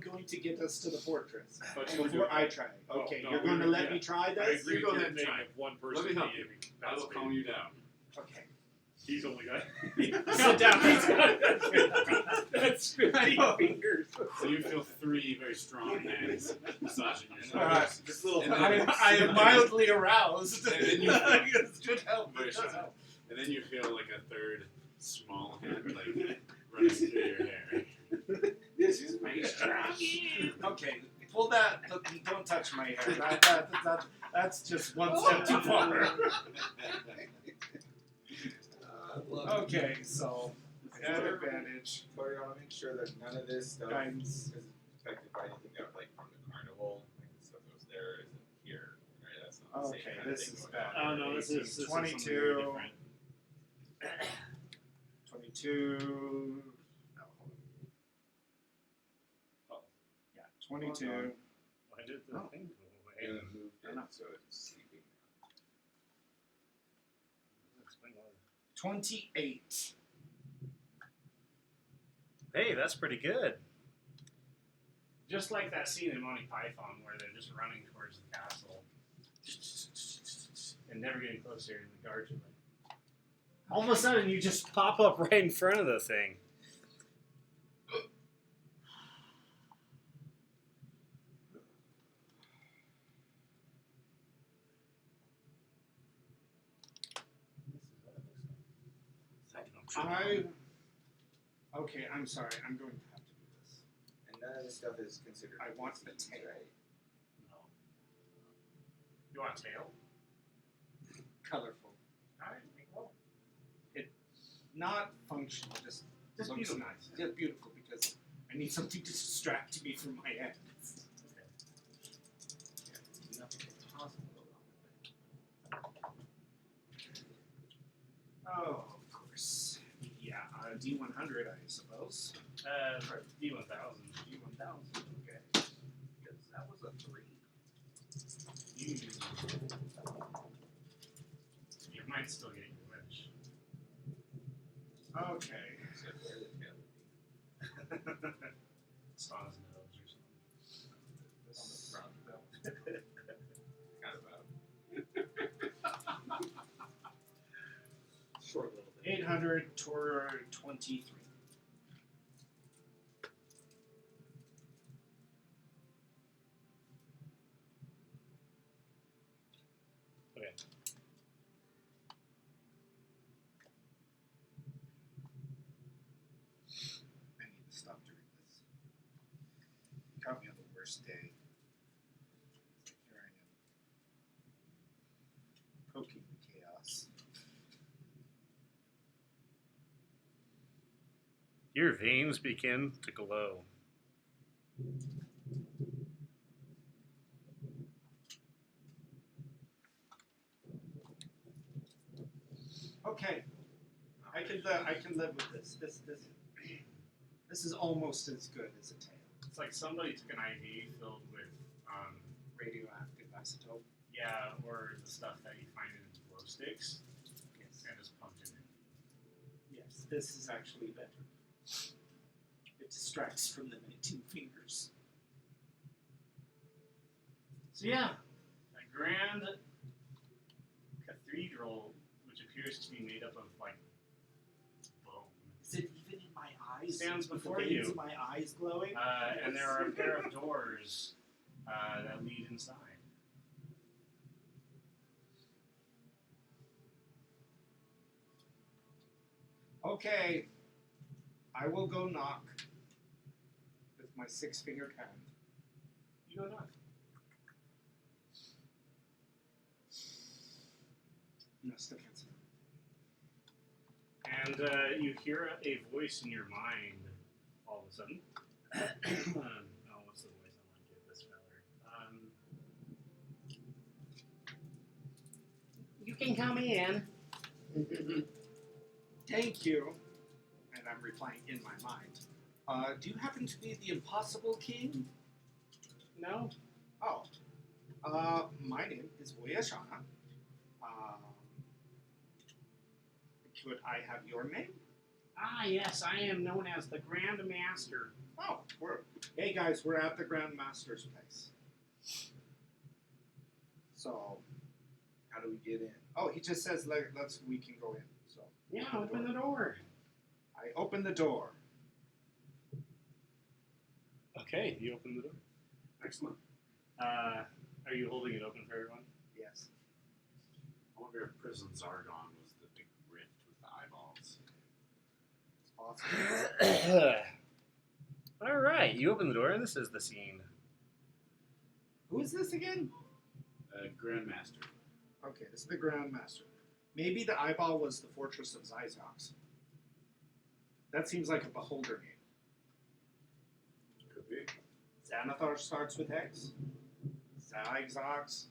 going to get us to the fortress? But you'll do Before it. I try. Oh, Okay, no, you're we going to would- let yeah. me try I this? agree You go with ahead and your try. name of one person Let me help you. being I will calm you down. Okay. He's only got Sit down. He's got that's 50 fingers. So you feel 3 very strong hands massaging your shoulders. Alright, This little And then- I am mildly aroused. And then you- It's good help. Very It does sharp. help. And then you feel like a 3rd small hand like running through your hair. This is my strong. Okay, pull that. Don't touch my hair. That's just one step too far. Okay, so at advantage. But I want to make sure that none of this stuff Guidance. is affected by anything that, like, from the carnival. Like, the stuff that was there isn't here. Right? That's not the same Okay, kind of this thing is going bad. on. Oh, no, this is 22. something very different. 22. No, hold on. Yeah, 22. Why did the Oh. thing go And away? it moved I it, know. so it's sleeping now. Explain why. 28. Hey, that's pretty good. Just like that scene in Monty Python where they're just running towards the castle and never getting closer, and the guards are like, all of a sudden you just pop up right in front of the thing. Okay, I'm sorry. I'm going to have to do this. And none of this stuff is considered. I want the disease, tail. right? No. You want a tail? Colorful. Alright, well, Not functional, just looks beautiful. nice. Just beautiful because I need something to distract me from my hands. Yeah, nothing is possible wrong with it. Oh, of course. Yeah, D100, I suppose. D1000. D1000, okay. Because that was a 3. You might still get your wish. Okay. So where the tail would be. Saw's nose or something. On the front. Kind of a short little thing. 800 toward 23. Okay. I need to stop doing this. You caught me on the worst day. Here I am. Poking the chaos. Your veins begin to glow. Okay. I can live with this. This is almost as good as a tail. It's like somebody took an IV filled with, Radioactive isotope. yeah, or the stuff that you find in glow sticks, Yes. and just pumped it in. Yes, this is actually better. It distracts from the 19 fingers. So yeah, a grand cathedral, which appears to be made up of like bone, Is it even in my eyes? stands With the before veins you, in my eyes glowing? and there are a pair of doors that lead inside. Okay, I will go knock with my 6-fingered hand. You go knock. No, still can't see. And you hear a voice in your mind all of a sudden. Oh, what's the voice I want to give this feller? You can come in. Thank you. And I'm replying in my mind. Do you happen to be the Impossible King? No? Oh. My name is Oyashana. Could I have your name? Ah, yes, I am known as the Grand Master. Oh, hey guys, we're at the Grand Master's place. So, how do we get in? Oh, he just says we can go in. So Yeah, open the door. I open the door. Okay, you open the door. Excellent. Are you holding it open for everyone? Yes. I wonder if Prison Zargon was the big rift with the eyeballs. It's possible. All right, you open the door, and this is the scene. Who is this again? Grandmaster. Okay, this is the Grand Master. Maybe the eyeball was the Fortress of Zyzox. That seems like a Beholder name. Could be. Xanathar starts with X. Zyzox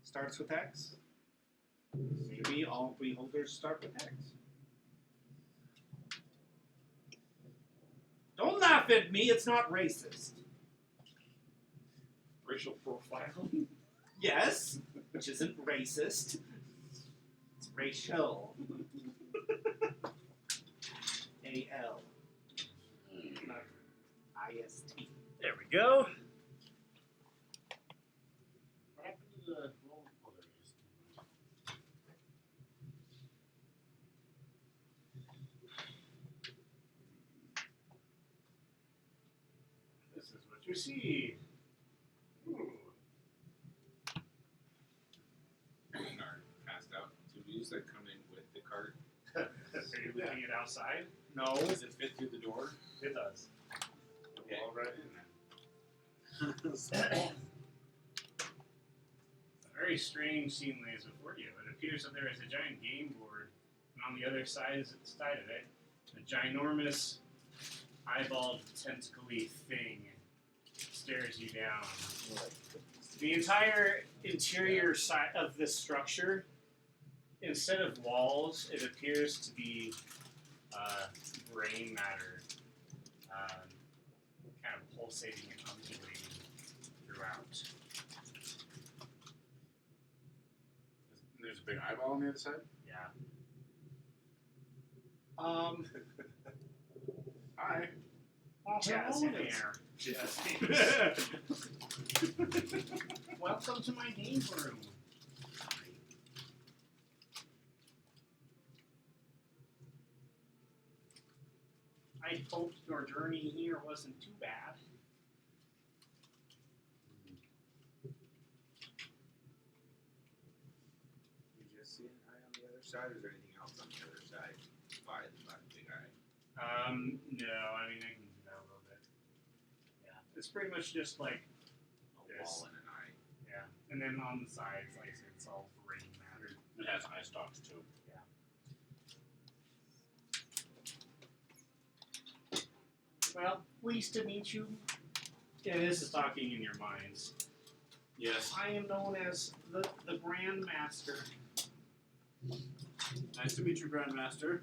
starts with X. Maybe all Beholders start with X. Don't laugh at me, it's not racist. Racial profiling? Yes, which isn't racist. It's racial. A-L. Not I-S-T. There we go. What happened to the roll? Oh, there it is. This is what you see. Ooh. Are passed out activities that come in with the cart. Are you leaving it outside? No. Does it fit through the door? It does. Okay. All right in A very strange scene lays before you. It appears that there is a giant game board, and on the other side of it, a ginormous, eyeballed, tentacly thing stares you down. The entire interior side of this structure, instead of walls, it appears to be brain matter, kind of pulsating and undulating throughout. There's a big eyeball on the other side? Yeah. Hi. Oh, Jazz hello hands. there. Jazz Welcome to my game room. I hoped your journey here wasn't too bad. You just see an eye on the other side, or is there anything else on the other side by the big eye? No, I mean, I can do that a little bit. Yeah. It's pretty much just like, A Yes. wall and an eye. yeah. And then on the sides, like I said, it's all brain matter. It has eye stalks too. Well, pleased to meet you. Yeah, this is talking in your minds. Yes. I am known as the Grand Master. Nice to meet you, Grandmaster.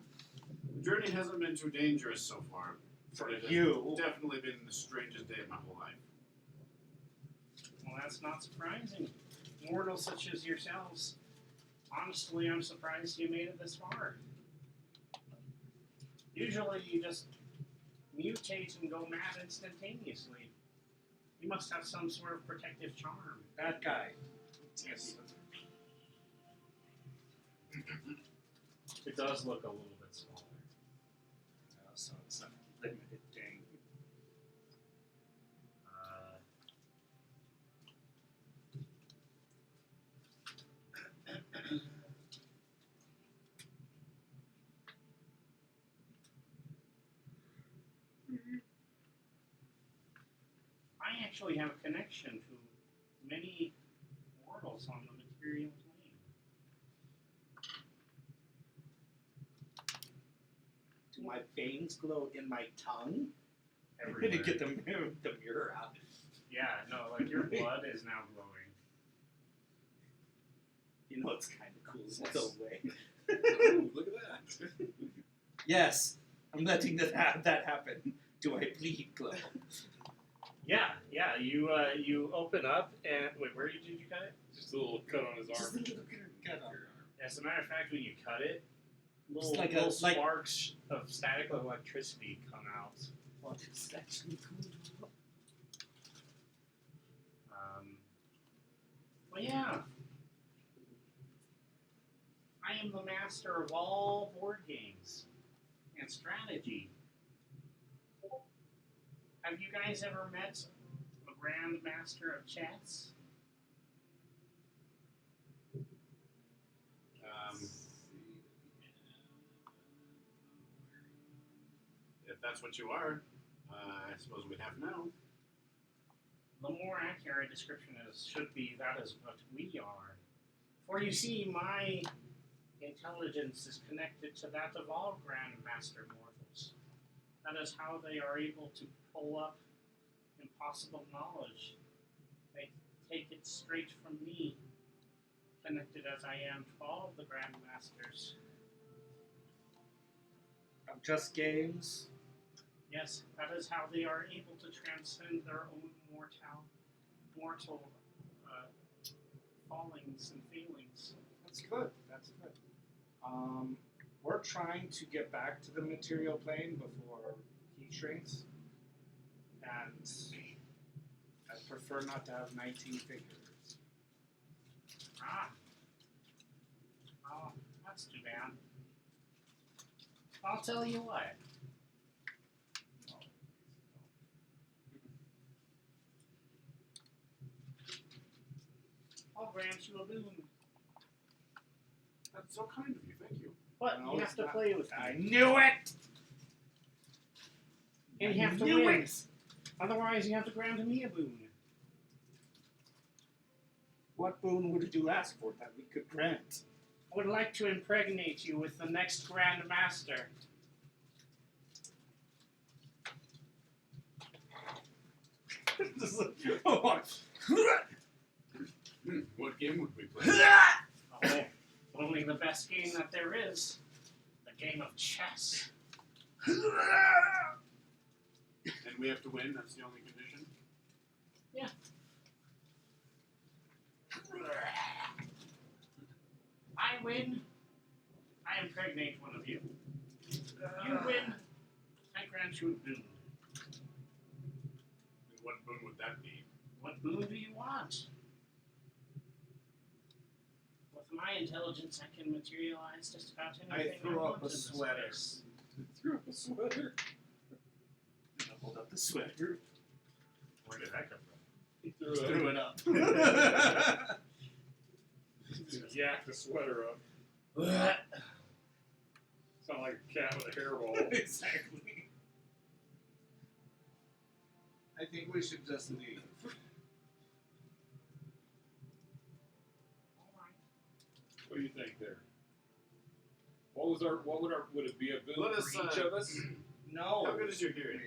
The journey hasn't been too dangerous so far. For It has you. definitely been the strangest day of my whole life. Well, that's not surprising. Mortals such as yourselves. Honestly, I'm surprised you made it this far. Usually you just mutate and go mad instantaneously. You must have some sort of protective charm. That guy. Yes. It does look a little bit smaller. So it's a limited thing. actually have a connection to many mortals on the material plane. Do my veins glow in my tongue? I'm Everywhere. gonna get the mirror out. Yeah, no, like your blood is now glowing. You know, it's kind of cool. Yes. No way. Ooh, look at that. Yes, I'm letting that happen. Do I bleed glow? Yeah. You open up and wait, where did you cut it? Just a little cut on his Just a arm. little cut on. As a matter of fact, when you cut it, little, like little a- like- sparks of static electricity come out. Well, it's actually cool. Well, yeah. I am the master of all board games and strategy. Have you guys ever met a grand master of chess? If that's what you are, I suppose we'd have to know. The more accurate description should be that is what we are. For you see, my intelligence is connected to that of all Grandmaster mortals. That is how they are able to pull up impossible knowledge. They take it straight from me, connected as I am to all of the Grandmasters. Of just games. Yes, that is how they are able to transcend their own mortal fallings and failings. That's good. That's good. We're trying to get back to the material plane before he shrinks, and I prefer not to have 19 fingers. Ah. Oh, that's too bad. I'll tell you what. I'll grant you a boon. That's so kind of you, thank you. But No, you it's have to not. play with I me. knew it. And you have to knew win. it. Otherwise, you have to grant me a boon. What boon would you ask for that we could grant? I would like to impregnate you with the next Grand Master. What game would we play? Oh, only the best game that there is. The game of chess. And we have to win, that's the only condition? I win. I impregnate one of you. You win. I grant you a boon. And what boon would that be? What boon do you want? With my intelligence, I can materialize just about anything threw I up want a in this sweater. space. Threw up a sweater. I hold up the sweater. Where did that come He Threw it up. Just yacked the sweater up. Sound like a cat with a hairball. Exactly. I think we should just leave. What do you think there? Would it be a boon Let for us, each of us? No. How good is your hearing?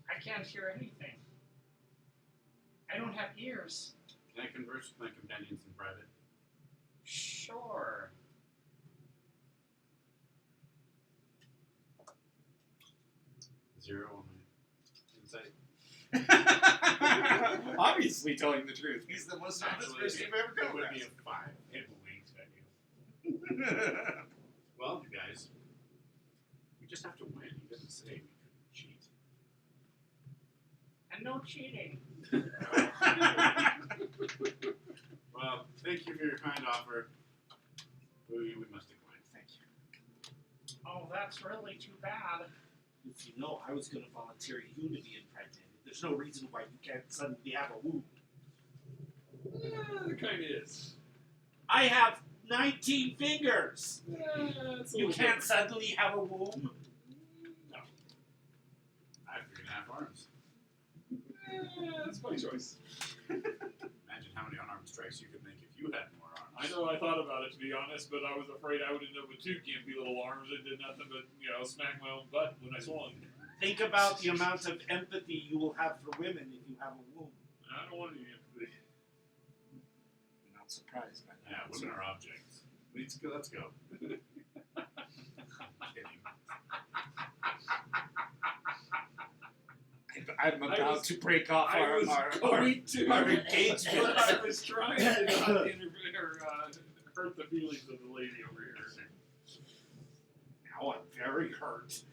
I can't hear anything. I don't have ears. Can I converse with my companions in private? Sure. Zero on my insight. Obviously telling the truth. He's the most honest Actually, person you've ever it come would be across. a 5. It winks at you. Well, you guys, we just have to win. He didn't say we couldn't cheat. And no cheating. Well, thank you for your kind offer. We must decline. Thank you. Oh, that's really too bad. If you know, I was going to volunteer you to be impregnated. There's no reason why you can't suddenly have a womb. It kind of is. I have 19 fingers. It's a You little can't different. suddenly have a womb. I have 3.5 arms. That's my choice. Imagine how many unarmed strikes you could make if you had more arms. I know I thought about it, to be honest, but I was afraid I would end up with two gimpy little arms that did nothing but, smack my own butt when I swung. Think about the amount of empathy you will have for women if you have a womb. I don't want any empathy. I'm not surprised by that. Yeah, women are objects. Let's go. Let's go. Kidding. I'm I about was- to break off I our was our engagement. engagement. I was trying to not hurt the feelings of the lady over here. Now I'm very hurt.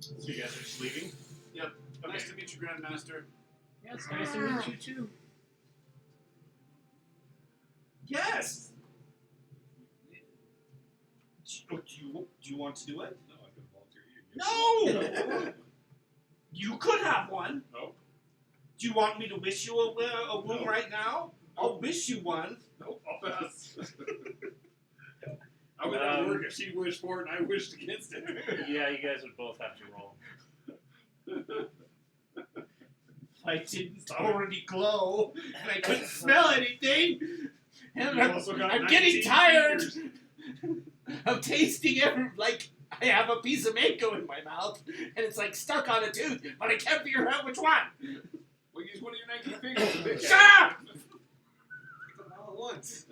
So you guys are just leaving? Yep. Okay. Nice to meet you, Grandmaster. Yeah, it's nice to meet you too. Yes. Do you want to do it? No, I can volunteer you. No. You could have one. Nope. Do you want me to wish you a womb right now? I'll wish you one. Nope, I'll pass. I would have work if she wished for it and I wished against it. Yeah, you guys would both have to roll. I didn't already glow, and I couldn't smell anything. And You also got I'm 19 getting tired fingers. of tasting like I have a piece of mango in my mouth, and it's like stuck on a tooth, but I can't figure out which one. Well, use one of your 19 fingers to pick Shut up! All at once.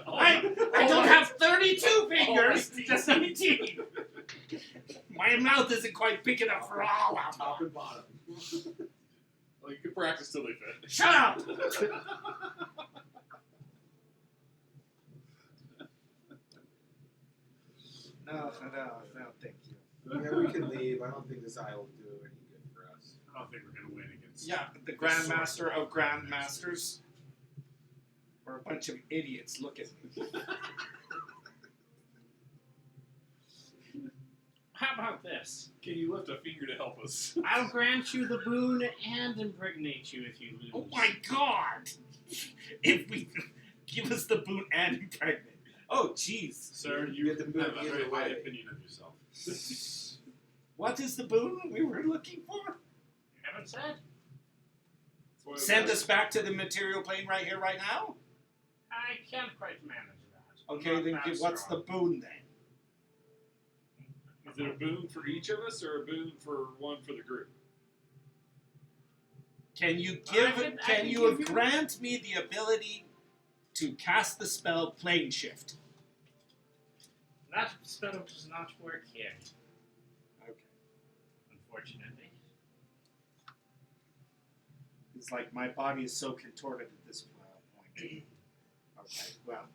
I don't have 32 fingers, Oh, just 19. My mouth isn't quite big enough for all of Top them. and bottom. Well, you can practice till they fit. Shut up! No, thank you. Yeah, we can leave. I don't think this eye will do any good for us. I don't think we're gonna win against. Yeah, the Grandmaster of Grandmasters. Or a bunch of idiots. Look at me. How about this? Can you lift a finger to help us? I'll grant you the boon and impregnate you if you lose. Oh my God! If we give us the boon and impregnate. Oh, jeez. Sir, You you get the boon have a very either high way. opinion of yourself. What is the boon we were looking for? You haven't said? Send us back to the material plane right here, right now? I can't quite manage that. Okay, Not then that what's the strong. boon then? Is it a boon for each of us or a boon for one for the group? Can you I give? can Can you give you- grant me the ability to cast the spell Plane Shift? That spell does not work here, Okay. unfortunately. It's like my body is so contorted at this point. Okay. Well,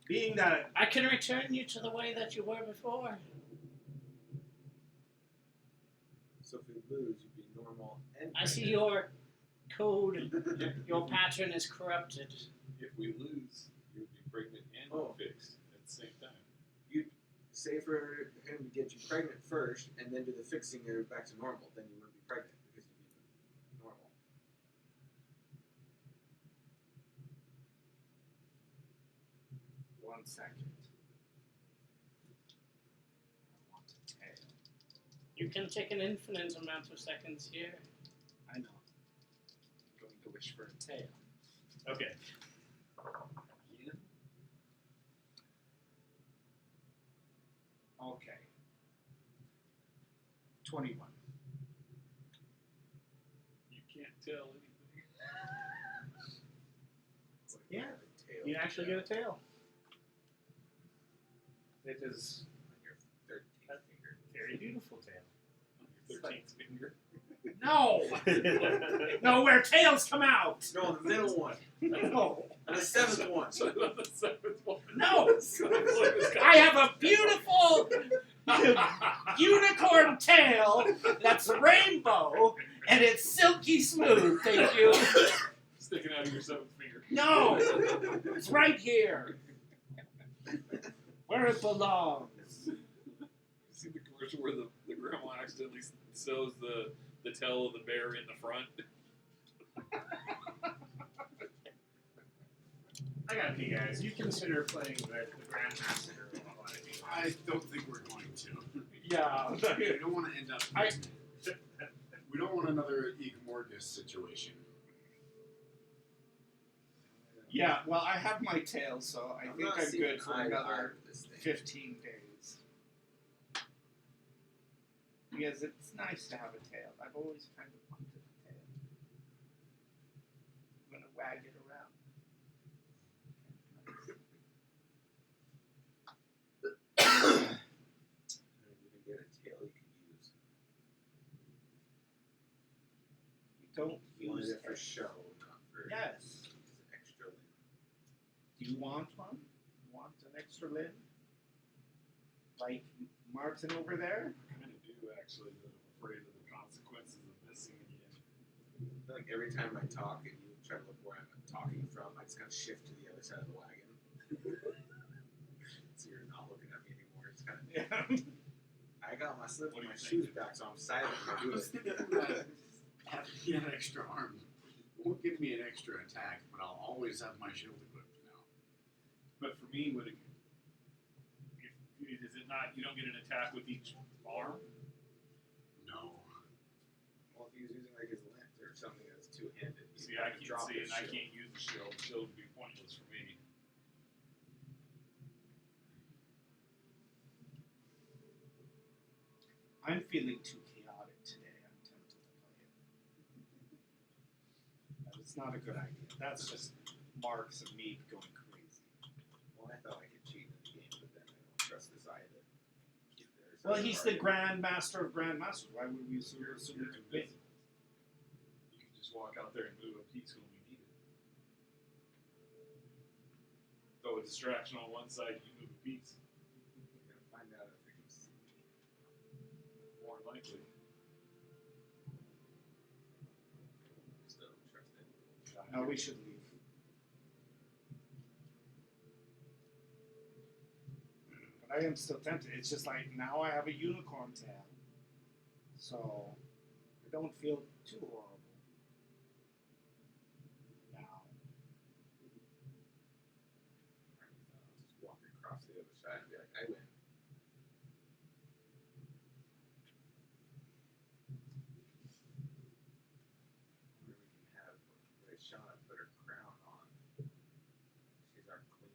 being that I can return you to the way that you were before. So if we lose, you'd be normal and I see your code, your pattern is corrupted. If we lose, you'll be pregnant and Oh. fixed at the same time. say for him to get you pregnant first and then do the fixing her back to normal, then you wouldn't be pregnant because you'd be normal. One second. I want a tail. You can take an infinite amount of seconds here. I know. I'm going to wish for a tail. Okay. Okay. 21. You can't tell anything. It's like Yeah. a tail. You actually get a tail. It is On your 13th finger. a very beautiful tail. On your 13th finger. No! No, where tails come out! No, the middle one. No! And the 7th one. So the seventh one. No! So it's I have a beautiful unicorn tail that's rainbow and it's silky smooth, thank you. sticking out of your seventh finger. No! It's right here. Where it belongs. See the commercial where the grandma accidentally sews the tail of the bear in the front? I got you guys. You consider playing the Grandmaster. I don't think we're going to. Yeah. We don't want to end up. I- We don't want another Igmorgus situation. Yeah, well, I have my tail, so I think not I'm seeing good for eye to eye another with this thing. 15 days. Because it's nice to have a tail. I've always kind of wanted a tail. I'm going to wag it around. You can get a tail you can use. We don't You wanted use it for tails. show, not for Yes. as an extra limb. Do you want one? You want an extra limb? Like Martin over there? I kind of do actually, but I'm afraid of the consequences of missing again. I feel like every time I talk and you try to look where I'm talking from, I just kind of shift to the other side of the wagon. So you're not looking at me anymore. It's kind of. Yeah. I got my slip What and do my you shoes back, so I'm silent when I do it. Having an extra arm won't give me an extra attack, but I'll always have my shield equipped now. But for me, would it, is it not, you don't get an attack with each arm? No. Well, if he was using like his lance or something that's two-handed, See, you I could can't drop see, his and I shield. can't use the shield. The shield would be pointless for me. I'm feeling too chaotic today. I'm tempted to play it. But it's not a good idea. That's just marks of me going crazy. Well, I thought I could cheat in the game, but then I don't trust this eye to get there. So Well, it's he's the hard. Grand Master of Grandmasters. Why would we assume You're he could win? invisible. You can just walk out there and move a piece when we need it. Throw a distraction on one side, you move a piece. I'm gonna find out if they can see me. More than likely. Still don't trust it. No, we should leave. But I am still tempted. It's just like now I have a unicorn tail. So I don't feel too horrible. Now. I'll just walk across the other side and be like, I win. Or we can have Rayshana put her crown on. She's our queen.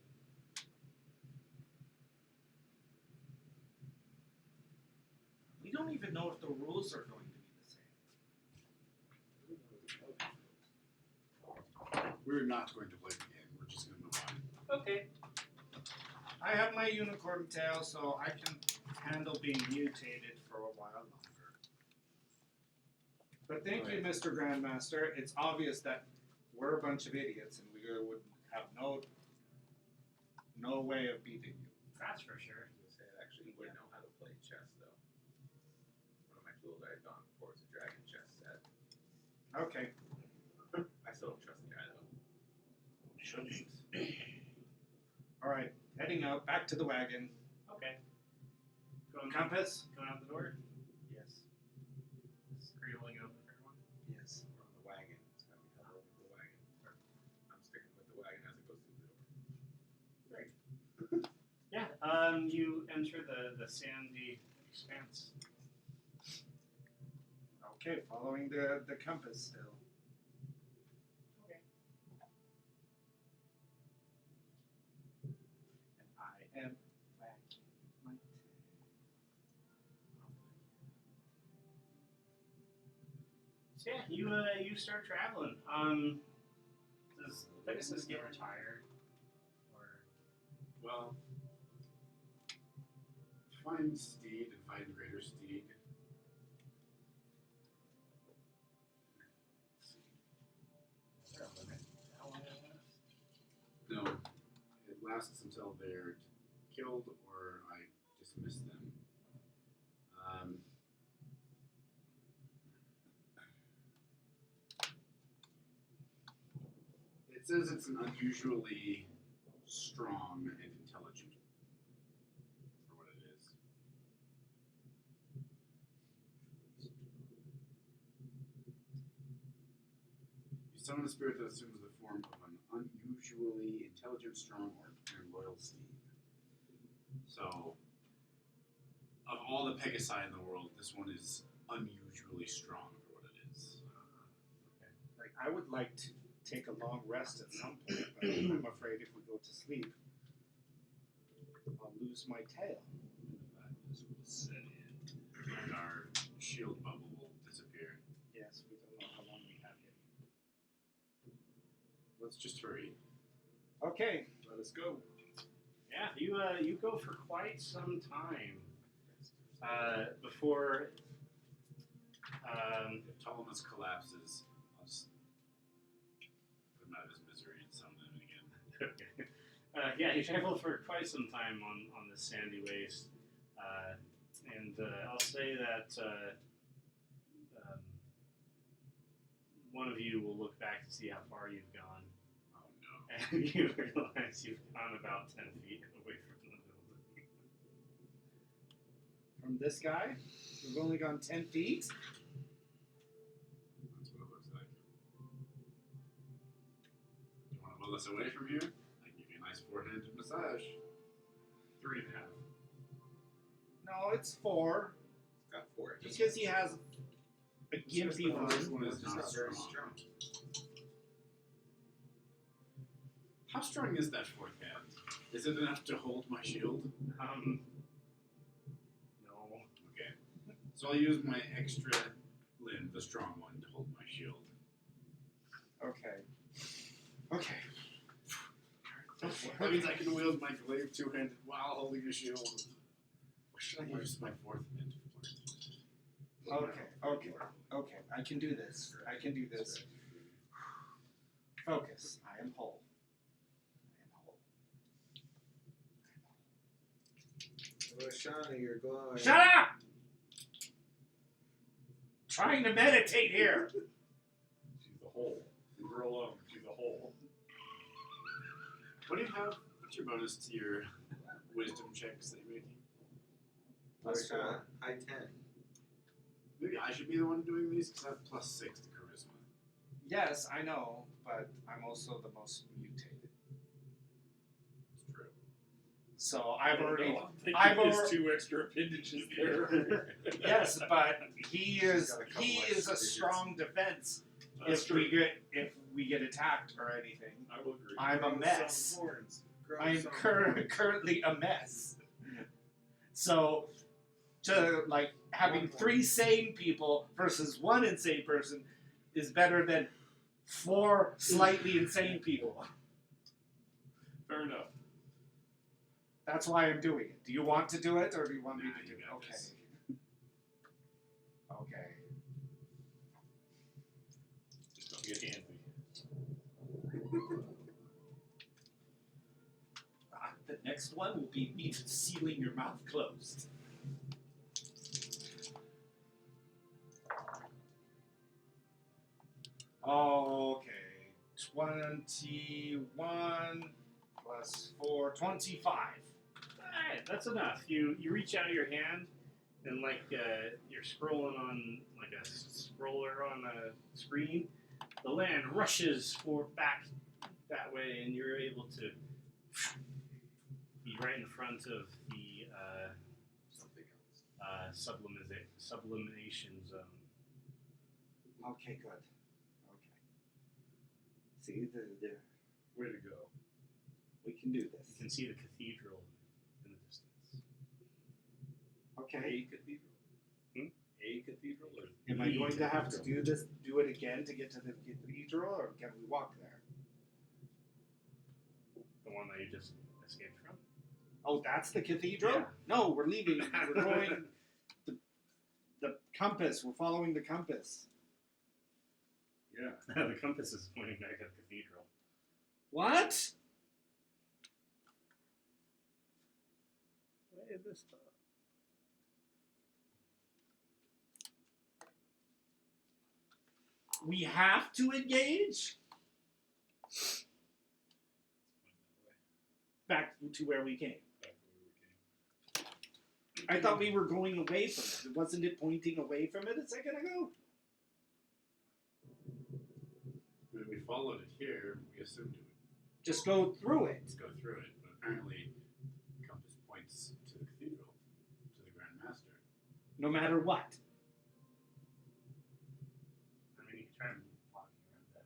We don't even know if the rules are going to be the same. Who knows about those? We're not going to play the game. We're just going to move on. Okay. I have my unicorn tail, so I can handle being mutated for a while longer. But thank you, Mr. Grandmaster. It's obvious that we're a bunch of idiots, and we would have no way of beating you. That's for sure. I was gonna say, I actually would know how to play chess, though. One of my tools I had gone before was a dragon chess set. Okay. I still don't trust the guy, though. Shouldn't. All right, heading out, back to the wagon. Okay. Going, Compass? going out the door? Yes. Are you holding it open for everyone? Yes. We're on the wagon. It's gotta be held over the wagon. I'm sticking with the wagon as it goes through the door. Yeah. You enter the sandy expanse. Okay, following the compass still. Okay. And I am wagging my tail. So yeah, you start traveling. Does Pegasus get retired? Or Well, find Steed and find Greater Steed. is there a limit to how long it lasts? No, it lasts until they're killed or I dismiss them. It says it's an unusually strong and intelligent for what it is. You summon a spirit that assumes the form of an unusually intelligent, strong, or and loyal steed. So, of all all the Pegasi in the world, this one is unusually strong for what it is. Like, I would like to take a long rest at some point, but I'm afraid if we go to sleep, I'll lose my tail. Madness will set in. And our shield bubble will disappear. Yes, we don't know how long we have yet. Let's just hurry. Okay. Let us go. Yeah, you go for quite some time before. If Ptolemus collapses, I'll just put him out of his misery and summon him again. Yeah, you travel for quite some time on this sandy waste, and I'll say that one of you will look back to see how far you've gone, Oh no. and you realize you've gone about 10 feet away from the building. From this guy, we've only gone 10 feet. That's what it looks like. You want to will us away from here? I can give you a nice four-handed massage. 3.5. No, it's 4. It's got 4. Because he has a gimpy This one. one is It's not not very strong. strong. How strong is that fourth hand? Is it enough to hold my shield? No. Okay. So I'll use my extra limb, the strong one, to hold my shield. Okay. Okay. That means I can wield my glaive two-handed while holding a shield. What should I use my fourth hand for? Okay. I can do this. I can do this. Focus. I am whole. Oh, Shawnee, you're glowing. Shut up! Trying to meditate here. She's a hole. Leave her alone. She's a hole. What do you have? What's your bonus to your wisdom checks that you're making? Plus Like, 4. high 10. Maybe I should be the one doing these because I have plus 6 to charisma. Yes, I know, but I'm also the most mutated. It's true. So I've already. I've I've his 2 extra appendages there. Yes, but he is got a couple he extra is a digits. strong defense That's if true. we get attacked or anything. I will agree. I'm a mess. I'm currently a mess. So, to like having 3 sane people versus 1 insane person is better than 4 slightly insane people. Fair enough. That's why I'm doing it. Do you want to do it, or do you want me Nah, to do you it? got Okay. this. Okay. Just don't get handsy. The next one will be me sealing your mouth closed. Okay. 21 plus 4, 25. Alright, that's enough. You reach out your hand and like you're scrolling on like a scroller on a screen. The land rushes back that way, and you're able to be right in front of the Something else. sublimation zone. Okay, good. Okay. See, Way to go. we can do You this. can see the cathedral in the distance. Okay. Cathedral? A cathedral? Or Am I going to have to do it again to get to the cathedral, or can we walk there? The one that you just escaped from? Oh, that's the cathedral? Yeah. No, we're leaving. We're going the compass. We're following the compass. Yeah. The compass is pointing back at the cathedral. What? Wait, this time. We have to engage? Back to where we came. Back to where we came. I thought we were going away from it. Wasn't it pointing away from it a second ago? When we followed it here, we assumed it Just go through it. would go through it, but apparently the compass points to the cathedral, to the Grand Master. no matter what. I mean, you can try and walk around that.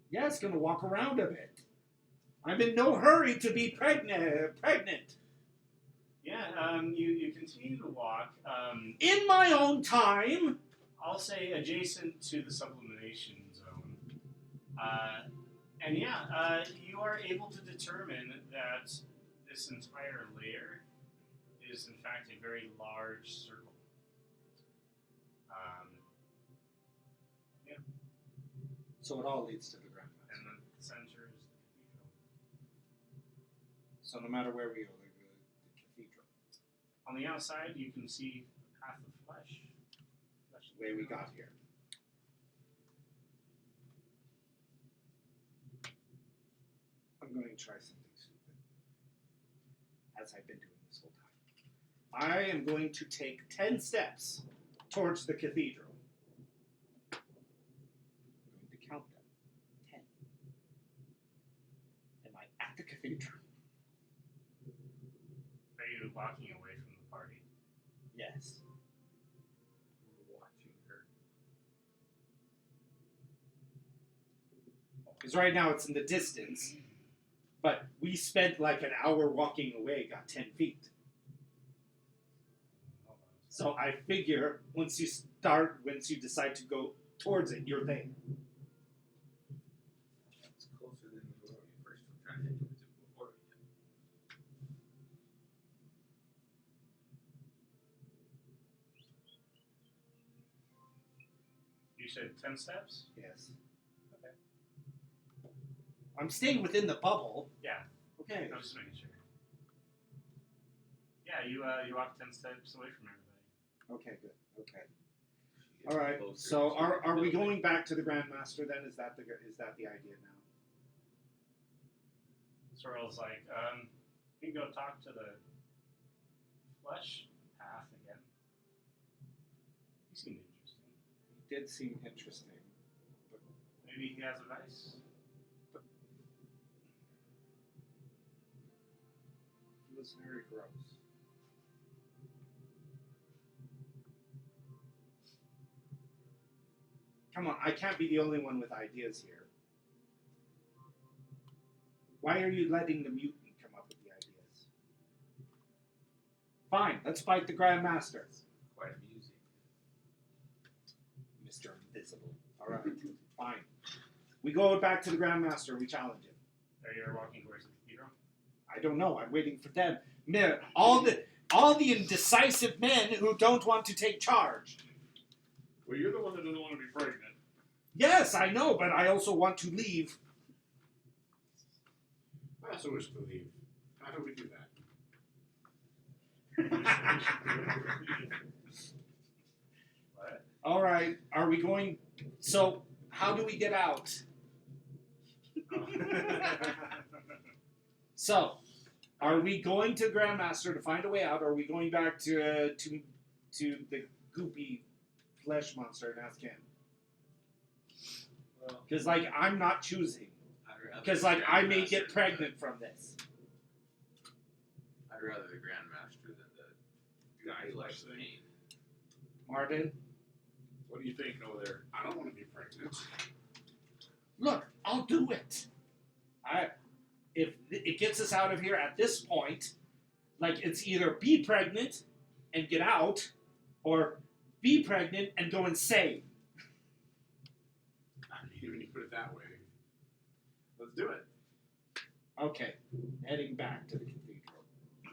Yeah, it's gonna walk around a bit. I'm in no hurry to be pregnant. Yeah, you continue to walk. In my own time. I'll say adjacent to the sublimation zone. And yeah, you are able to determine that this entire layer is in fact a very large circle. So it all leads to the Grand Master. And the center is the cathedral. So no matter where we go, they go to the cathedral. On the outside, you can see the path of flesh. The way we got here. I'm going to try something stupid. As I've been doing this whole time. I am going to take 10 steps towards the cathedral. I'm going to count them. 10. Am I at the cathedral? Are you walking away from the party? Yes. We're watching her. Because right now it's in the distance. But we spent like an hour walking away, got 10 feet. So I figure once you decide to go towards it, you're there. It's closer than we were when we first were trying to head towards it before we did. You said 10 steps? Yes. Okay. I'm staying within the bubble. Yeah. Okay. I was just making sure. Yeah, you walk 10 steps away from everybody. Okay, good. Okay. She gets All right. closer So to are the we building. going back to the Grandmaster then? Is that the idea now? Sorrel's like, you can go talk to the flesh path again. He seemed interesting. It did seem interesting. But Maybe he has advice. he was very gross. Come on, I can't be the only one with ideas here. Why are you letting the mutant come up with the ideas? Fine, let's fight the Grandmaster. Quite amusing. Mr. Invisible. Alright, fine. We go back to the Grandmaster, we challenge him. Are you walking towards the cathedral? I don't know, I'm waiting for them. All the indecisive men who don't want to take charge. Well, you're the one that doesn't want to be pregnant. Yes, I know, but I also want to leave. I also wish to leave. How do we do that? What? Alright, are we going... So, how do we get out? So, are we going to Grandmaster to find a way out, or are we going back to the goopy flesh monster and ask him? Well, Because, like, I'm not choosing. I'd rather Because, the like, I may Grandmaster get than pregnant from this. I'd rather the Grandmaster than the guy who likes pain. Martin, What do you think over there? I don't want to be pregnant. look, I'll do it. If it gets us out of here at this point, like, it's either be pregnant and get out, or be pregnant and go and save. I mean, when you put it that way. Let's do it. Okay, heading back to the cathedral.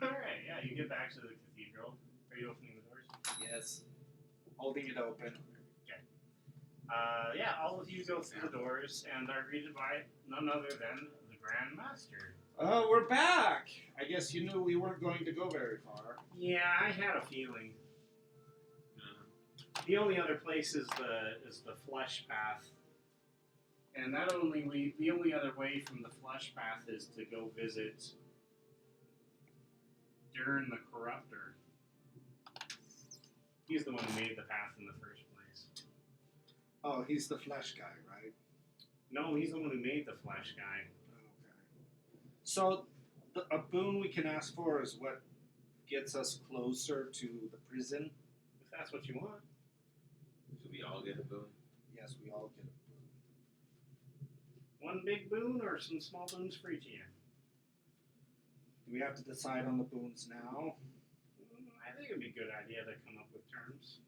Alright, yeah, you get back to the cathedral. Are you opening the doors? Yes. Holding it open. Yeah, all of you go through the doors and are greeted by none other than the Grand Master. Oh, we're back! I guess you knew we weren't going to go very far. Yeah, I had a feeling. The only other place is the flesh path, and the only other way from the flesh path is to go visit Dern the Corruptor. He's the one who made the path in the first place. Oh, he's the flesh guy, right? No, he's the one who made the flesh guy. Okay. So, a boon we can ask for is what gets us closer to the prison. If that's what you want. Should we all get a boon? Yes, we all get a boon. One big boon or some small boons for each of you? Do we have to decide on the boons now? I think it'd be a good idea to come up with terms.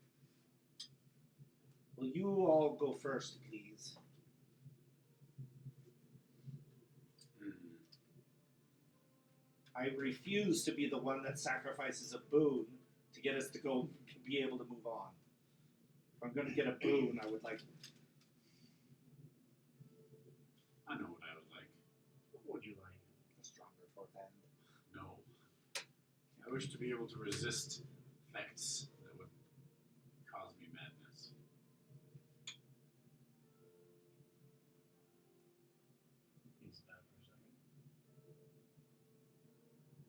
Well, you all go first, please. I refuse to be the one that sacrifices a boon to get us to go be able to move on. If I'm going to get a boon, I would like. I know what I would like. What would you like? A stronger fourth end. No. I wish to be able to resist effects that would cause me madness. Thinks about it for a second.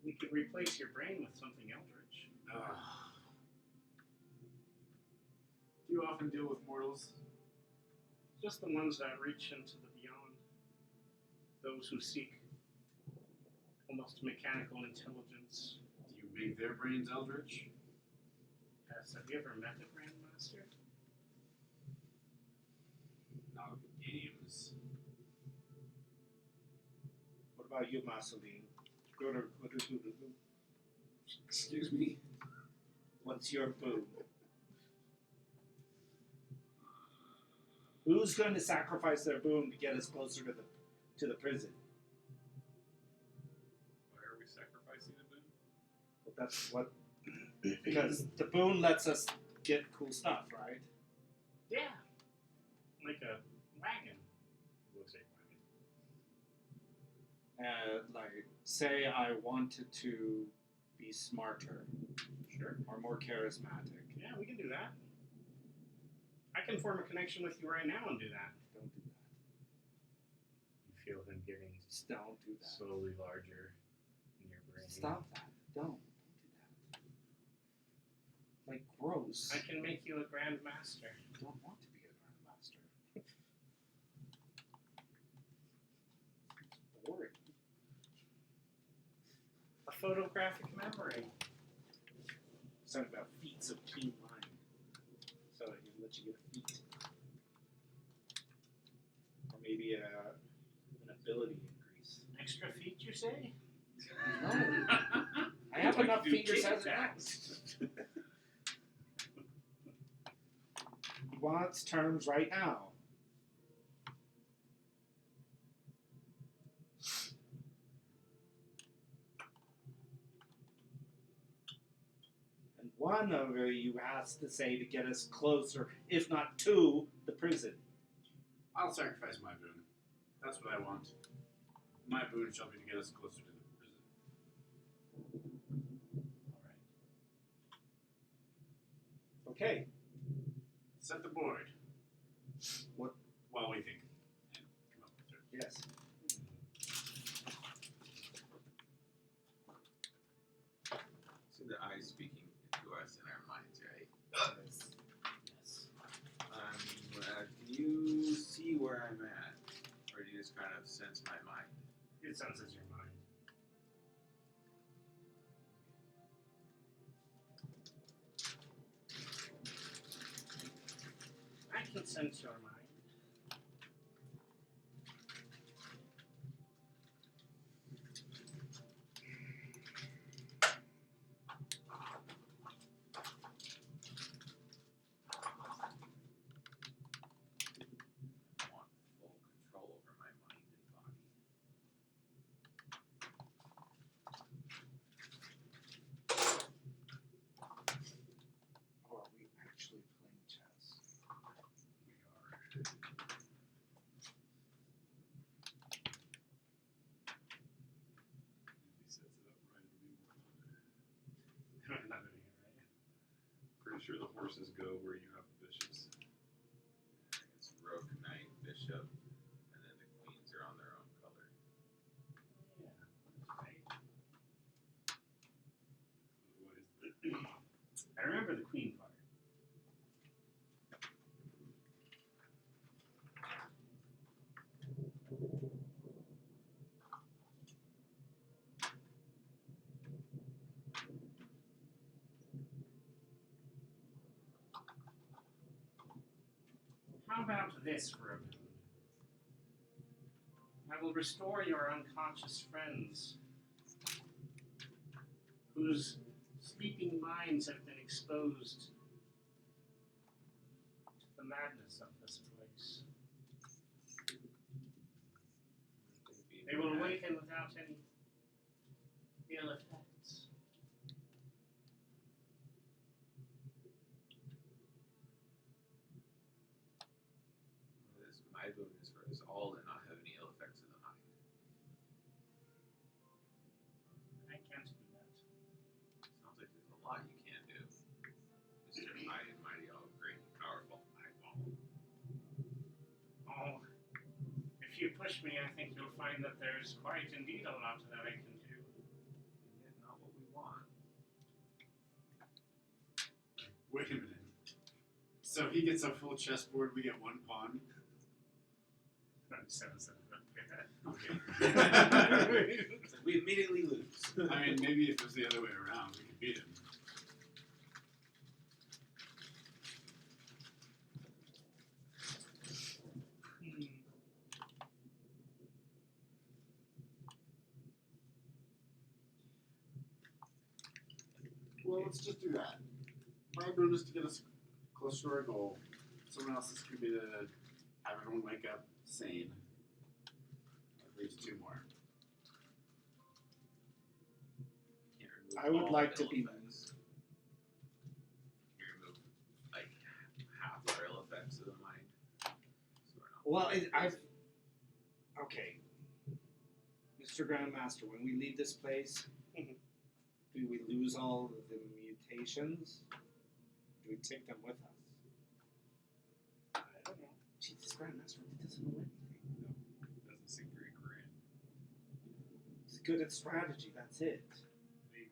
We could replace your brain with something eldritch. Do you often deal with mortals? Just the ones that reach into the beyond. Those who seek almost mechanical intelligence. Do you make their brains eldritch? Yes, have you ever met a Grandmaster? Not of games. What about you, Marceline? Excuse me? What's your boon? Who's going to sacrifice their boon to get us closer to the prison? Why are we sacrificing a boon? Well, that's what. Because the boon lets us get cool stuff, right? Yeah. Like a wagon. We'll say wagon. Like, say I wanted to be smarter Sure. or more charismatic. Yeah, we can do that. I can form a connection with you right now and do that. Don't do that. You feel him getting Just don't do that. slowly larger in your brain. Stop that. Don't do that. Like, gross. I can make you a Grandmaster. I don't want to be a grandmaster. It's boring. A photographic memory. Something about feats of keen mind. So I can let you get a feat. Or maybe an ability increase. Extra feet, you say? No. I have Like enough do fingers kick as it jacks. is. He wants terms right now. And one of you has to say to get us closer, if not to, the prison. I'll sacrifice my boon. That's what I want. My boon shall be to get us closer to the prison. Alright. Okay. Set the board. What? While we think. And come up with terms. Yes. So the eyes speaking to us in our minds, right? Yes. Can you see where I'm at? Or do you just kind of sense my mind? It senses your mind. I can sense your mind. I want full control over my mind and body. Or are we actually playing chess? We are. If he sets it up right, it'll be more fun. I'm not doing it right. Pretty sure the horses go where you have the bishops. It's rook, knight, bishop, and then the queens are on their own color. Yeah, that's right. Otherwise, I remember the queen part. How about this for a boon? I will restore your unconscious friends, whose sleeping minds have been exposed to the madness of this place. They will awaken without any ill effects. My boon is for us all to not have any ill effects of the mind. I can't do that. Sounds like there's a lot you can't do. Mr. High and Mighty, all great and powerful eyeball. Oh, if you push me, I think you'll find that there's quite indeed a lot that I can do. And yet not what we want. Wait a minute. So he gets a full chessboard, we get one pawn. Okay. So we immediately lose. I mean, maybe if it was the other way around, we could beat him. Well, let's just do that. My boon is to get us closer to our goal. Someone else's could be to have everyone wake up sane. At least two more. Can't remove I would all like the to ill be- effects. Can you remove like half our ill effects of the mind? So we're not Well, okay, Mr. Grandmaster. When we leave this place, do we lose all of the mutations? Do we take them with us? I don't know. Jesus, Grandmaster, he doesn't know anything. Doesn't seem very grand. He's good at strategy. That's it. Maybe.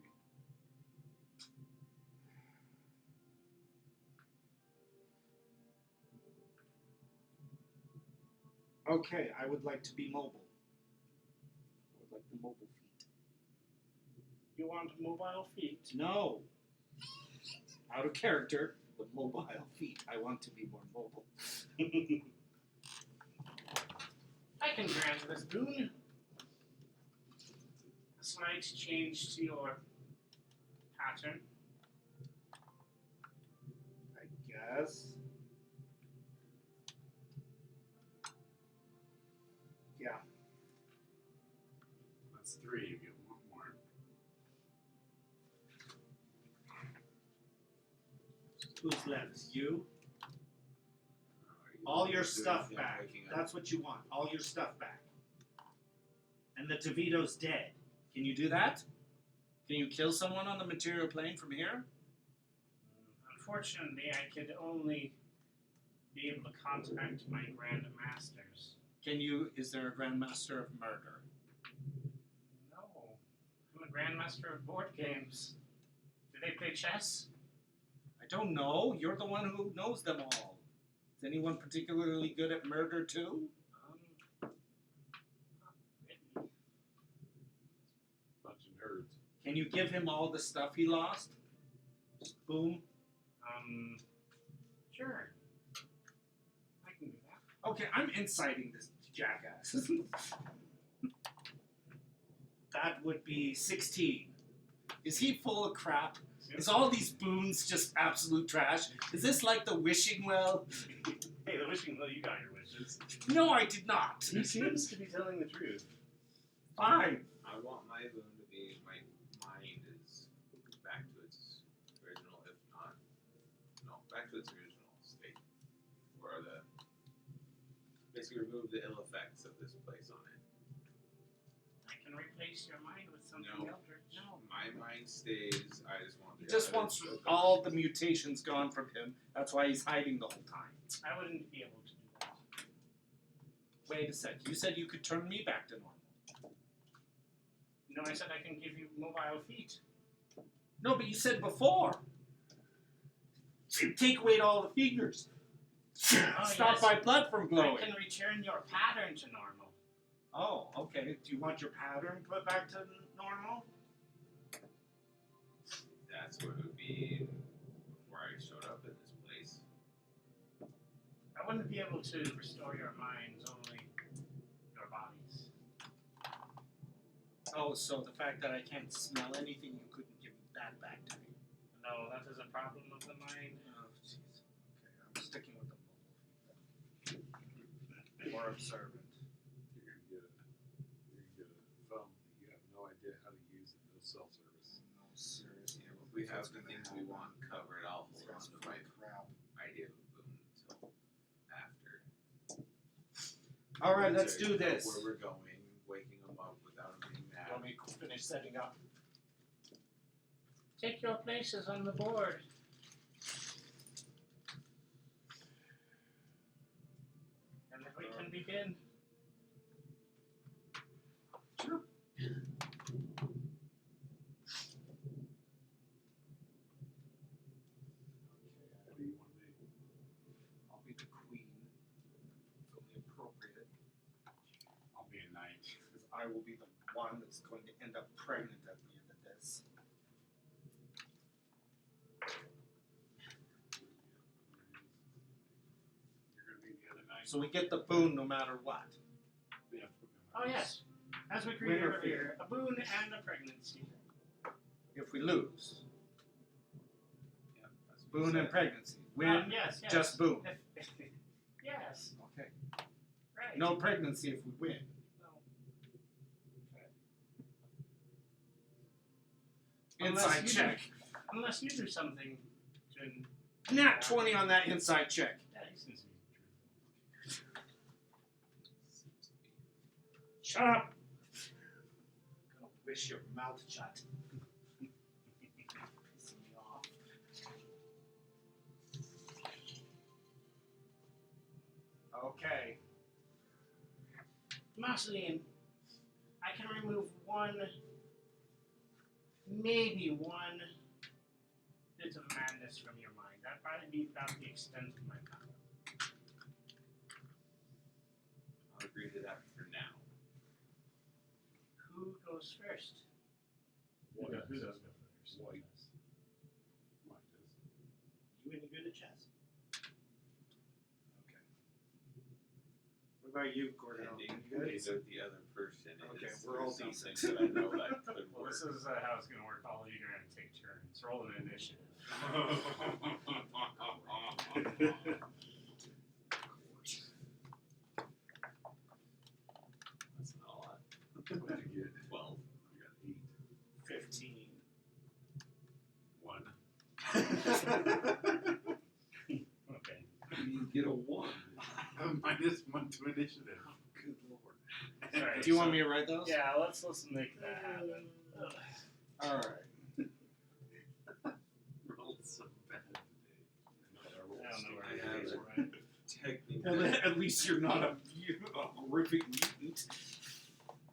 Okay, I would like to be mobile. I would like the mobile feet. You want mobile feet? No. Out of character, the mobile feet. I want to be more mobile. I can grant this boon. A slight change to your pattern. I guess. Yeah. That's three. You get one more. Who's left? You? Are you All your doing stuff the back. waking up? That's what you want. All your stuff back. And the DeVito's dead. Can you do that? Can you kill someone on the material plane from here? Unfortunately, I could only be able to contact my Grand Masters. Can you? Is there a Grandmaster of Murder? No. I'm a Grandmaster of board games. Do they play chess? I don't know. You're the one who knows them all. Is anyone particularly good at murder too? Not really. Bunch of nerds. Can you give him all the stuff he lost? Just boom. Sure. I can do that. Okay, I'm inciting this jackass. That would be 16. Is he full of crap? Is all these boons just absolute trash? Is this like the wishing well? Hey, the wishing well, you got your wishes. No, I did not. He seems to be telling the truth. Fine. I want my boon to be my mind is back to its original, if not, no, back to its original state. Or the basically remove the ill effects of this place on it. I can replace your mind with something No. eldritch. No. My mind stays. I just want. He The just other wants to go all the mutations gone from him. That's why he's hiding the whole time. I wouldn't be able to do that. Wait a sec. You said you could turn me back to normal. No, I said I can give you mobile feet. No, but you said before. Take away all the fingers. Stop yes. my blood from I glowing. can return your pattern to normal. Oh, okay. Do you want your pattern put back to normal? That's what it would be before I showed up in this place. I wouldn't be able to restore your minds, only your bodies. Oh, so the fact that I can't smell anything, you couldn't give that back to me. No, that is a problem of the mind. Oh, jeez. Okay, I'm sticking with the mobile feet then. Or observant. You're gonna get a phone that you have no idea how to use and no cell service. No, seriously. Yeah, if we have What's the gonna things we happen? want covered, I'll hold on to my Crap. idea of a boon until after. Alright, let's So do you know this. Where we're going, waking them up without them being mad. Let me finish setting up. Take your places on the board. And then we can begin. Sure. What do you want to be? I'll be the queen. It's only appropriate. I'll be a knight. Because I will be the one that's going to end up pregnant at the end of this. You're gonna be the other night. So we get the boon no matter what. You have to put me Oh on my yes, as we agreed Winner earlier, a boon and a pregnancy. If we lose, Yeah, that's what boon you and said. pregnancy. Win, Yes, yes. just boon. Yes, Okay. right. No pregnancy if we win. No. Inside you check. Unless you do something to. Nat 20 on that inside check. Yeah, he seems to be truthful. Seems to be. Shut up. Gonna wish your mouth shut. Pissing me off. Okay. Marceline, I can remove maybe one bit of madness from your mind. That'd probably be about the extent of my power. I'll agree to that for now. Who goes first? Who does go first? White. Mine does. You any good at chess? Okay. What about you, Gordon? Ending You good? ways of the other person Okay, is we're all something decent. that I know that could Well, work. this is how it's going to work. All of you are going to take turns. Roll an initiative. That's not a lot. What did you get? 12. I got 8. 15. 1. Okay. You get a 1. Minus 1 to initiative. Good lord. Sorry, Do you want me to write those? Yeah, let's make that happen. Alright. Rolled so bad today. I don't know where I it have is. it. Right? Technically, At least you're not a horrific mutant.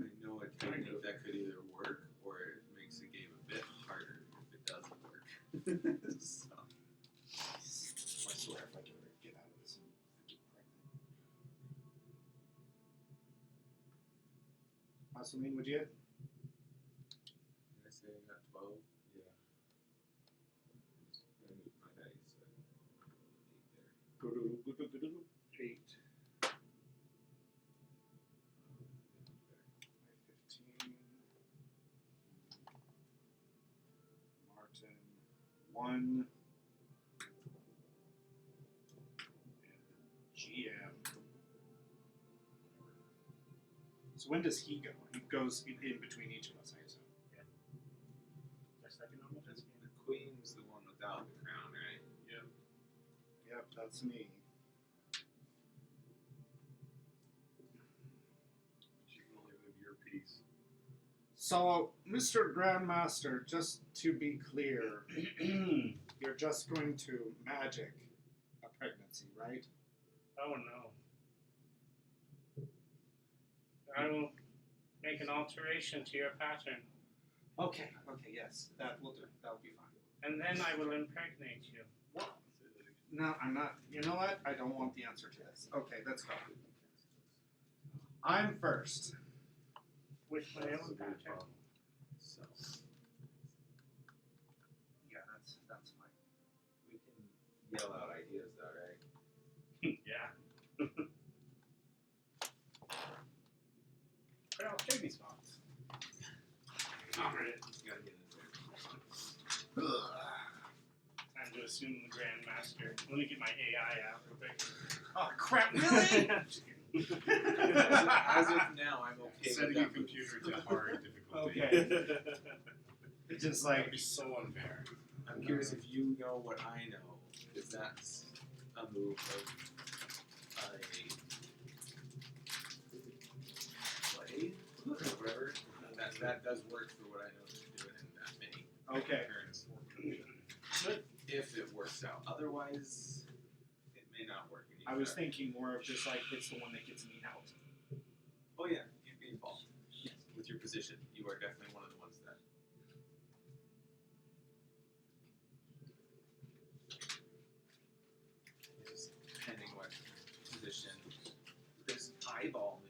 I know a technique that could either work or it makes the game a bit harder if it doesn't work. So, I swear if I can get out of this and get pregnant. Marceline, would you? did I say I got 12? Yeah. I moved my dice, so I rolled an 8 there. 8. 15. Martin. 1. And GM. So when does he go? He goes in between each of us, I assume. Just like a normal The chess game. queen's the one without the crown, right? Yep, that's me. But you can only move your piece. So, Mr. Grandmaster, just to be clear, you're just going to magic a pregnancy, right? Oh no. I will make an alteration to your pattern, Okay, yes, that will do. That will be fine. and then I will impregnate you. What? No, I'm not. You know what? I don't want the answer to this. Okay, let's go. I'm first. With my That's a own good pattern. problem. So, Yeah, that's fine. we can yell out ideas though, right? Yeah. Where else can these spots? Alright. You gotta get in there. Time to assume the Grandmaster. Let me get my AI out real quick. Oh crap! Really? As of now, I'm okay Setting with a that. computer to hard difficulty. Okay. It's just That'd like be so unfair. I'm curious if you know what I know, because that's a move of a play or whatever. That does work for what I know to do it in that many okay. turns. If it works out. Otherwise, it may not work. And you I was gotta- thinking more of just like it's the one that gets me out. Oh yeah, you'd be involved. With your position, you are definitely one of the ones that. It's just depending what position. This eyeball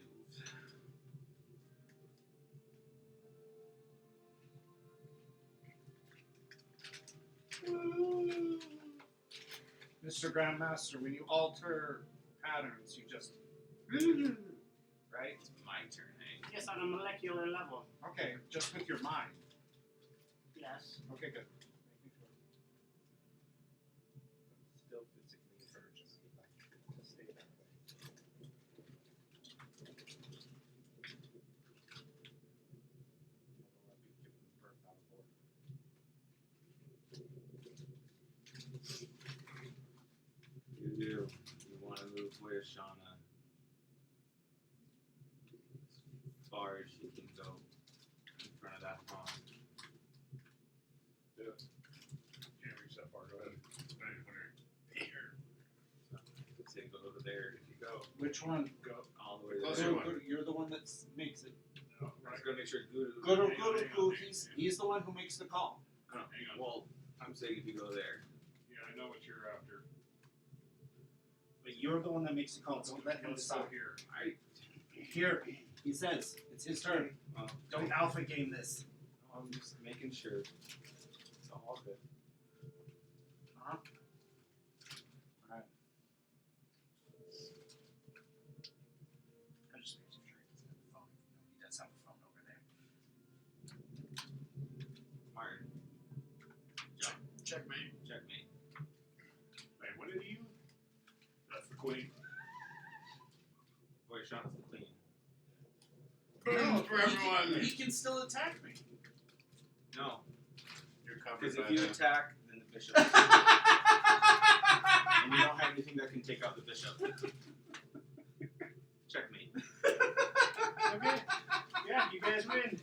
move. Mr. Grandmaster, when you alter patterns, you just right? It's my turn, eh? Yes, on a molecular level. Okay, just with your mind. Yes. Okay, good. Still physically virgin. Like to stay that way. Although I'd be giving birth out of order. You do. You want to move where Shauna as far as she can go in front of that pond. Do it. Can't reach that far. Go ahead. Say go over there if you go Which one? Go. all the way Closer there. one. You're the one that makes it. No, I was right. gonna make sure Guru. He's the one who makes the call. Hang on. Well, I'm saying if you go there. Yeah, I know what you're after. But you're the one that makes the call. Don't let him Let's go stop. here. Here, he says it's his turn. Oh. Don't alpha game this. I'm just making sure. It's all good. Uh-huh. Alright. I'm just making sure he doesn't have a phone. No, he does have a phone over there. Martin, Checkmate. checkmate. Wait, what did you? That's the queen. Wait, Shauna's the queen. Boom for everyone. He can still attack me. No, You're covered because by if you that. attack, then the bishop. And you don't have anything that can take out the bishop. Checkmate. Okay. Yeah, you guys win.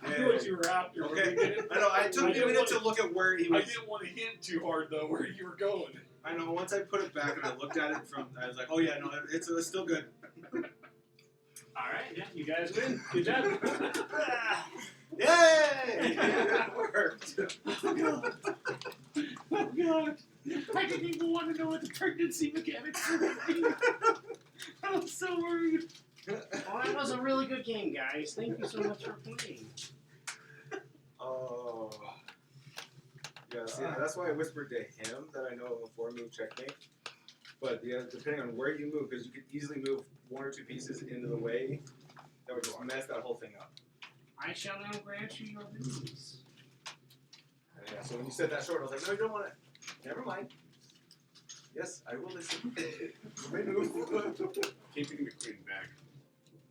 I knew what you were after. when Okay. you did it. I know. I took I me a didn't minute wanna- to look at where he I was. didn't want to hint too hard though where you were going. I know. Once I put it back and I looked at it from, I was like, oh yeah, no, it's still good. Alright, yeah, you guys win. Good job. Yay! That worked. Oh god. I didn't even want to know what the pregnancy mechanics were. I'm so worried. Well, that was a really good game, guys. Thank you so much for playing. Oh. Yeah, see, that's why I whispered to him that I know of a 4-move checkmate. But yeah, depending on where you move, because you could easily move 1 or 2 pieces into the way, that would just mess that whole thing up. I shall now grant you your release. Yeah, so when you said that short, I was like, no, you don't want it. Never mind. Yes, I will listen. You may move. Keeping the queen back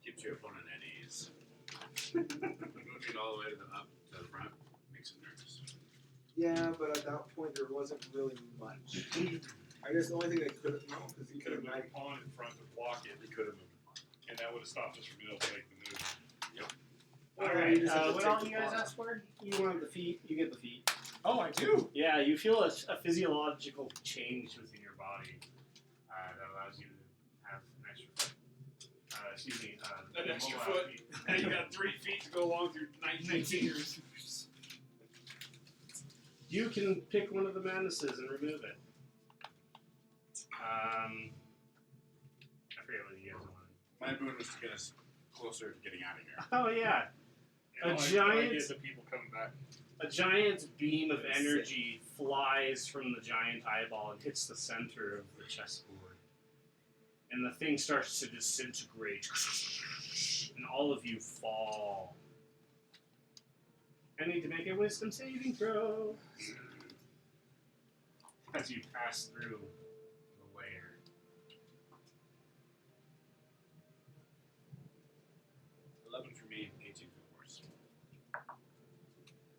keeps your opponent at ease. Moving all the way to the front makes it nervous. Yeah, but at that point, there wasn't really much. I guess the only thing they could have, no, because he You could have could moved a pawn in front to block it, He could have moved the and that would have stopped us from being able to make the move. Alright, just have to what take all the you guys pawn. asked for? You wanted the feet, you get the feet. Oh, I do. Yeah, you feel a physiological change within your body that allows you to have an extra foot. Excuse me, An extra mobile foot. feet. Now you got 3 feet to go along through 19 fingers. You can pick one of the madnesses and remove it. I forget what you guys wanted. My boon was to get us closer to getting out of here. Oh yeah, And A I like giant- the people coming back. A giant beam of energy flies from the giant eyeball and hits the center of the chessboard. And the thing starts to disintegrate. And all of you fall. I need to make a wisdom saving throw. As you pass through the layer. For me, 18 for the horse.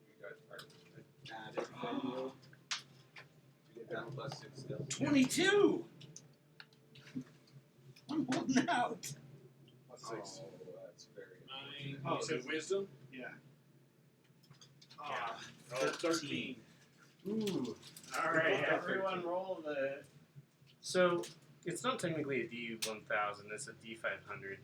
You got part of it. Added value. You get down +6 still. 22! I'm holding out. +6. Oh, that's very. 9. Oh, You said wisdom? Yeah. Yeah. 13. Ooh. Alright, everyone roll the. So, it's not technically a D1000, it's a D500.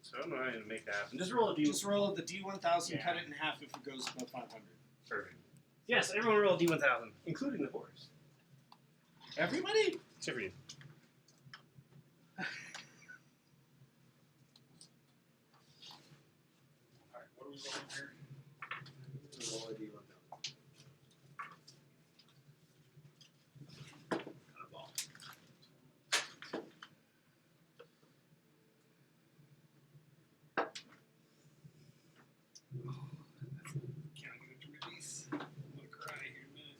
So I don't know how to make that happen. Just roll a D. Just roll the D1000, Yeah. cut it in half if it goes above 500. Perfect. Yes, everyone roll a D1000, including the horse. Everybody? Except for you. Alright, what are we rolling here? Roll a D1000. On a ball. Can't get it to release. I'm gonna cry here in a minute.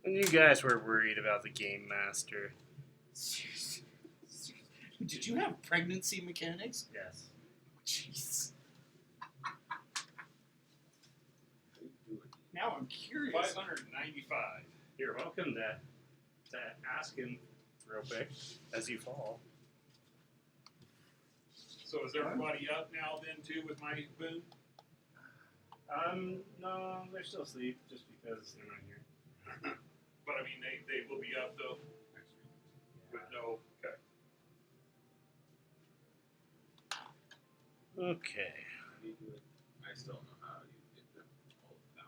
And you guys were worried about the game master. Did you have pregnancy mechanics? Yes. Jeez. How do you do it? Now I'm curious. 595. You're welcome to ask him real quick as you fall. So is everybody up now then too with my boon? No, they're still asleep just because they're not here. But I mean they will be up though. With no Okay. How do you do it? I still don't know how you get the whole 1,000 or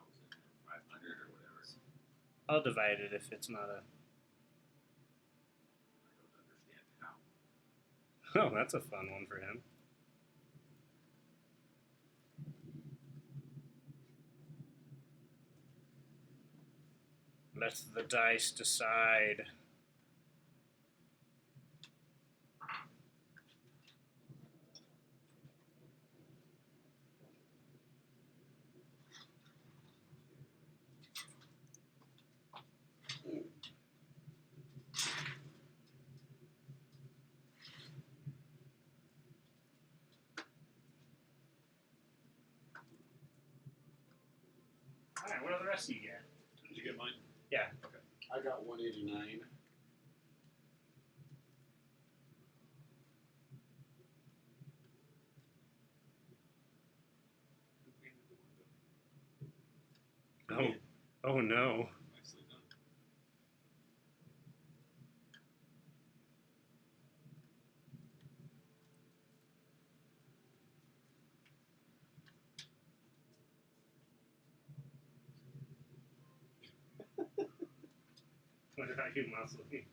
500 or whatever. I'll divide it if it's not a. I don't understand how. Oh, that's a fun one for him. Let the dice decide. Alright, what do the rest of you get? Did you get mine? Yeah. I got 189. Who painted the window? Oh no. Nicely done. What about you, Muscle? Still trying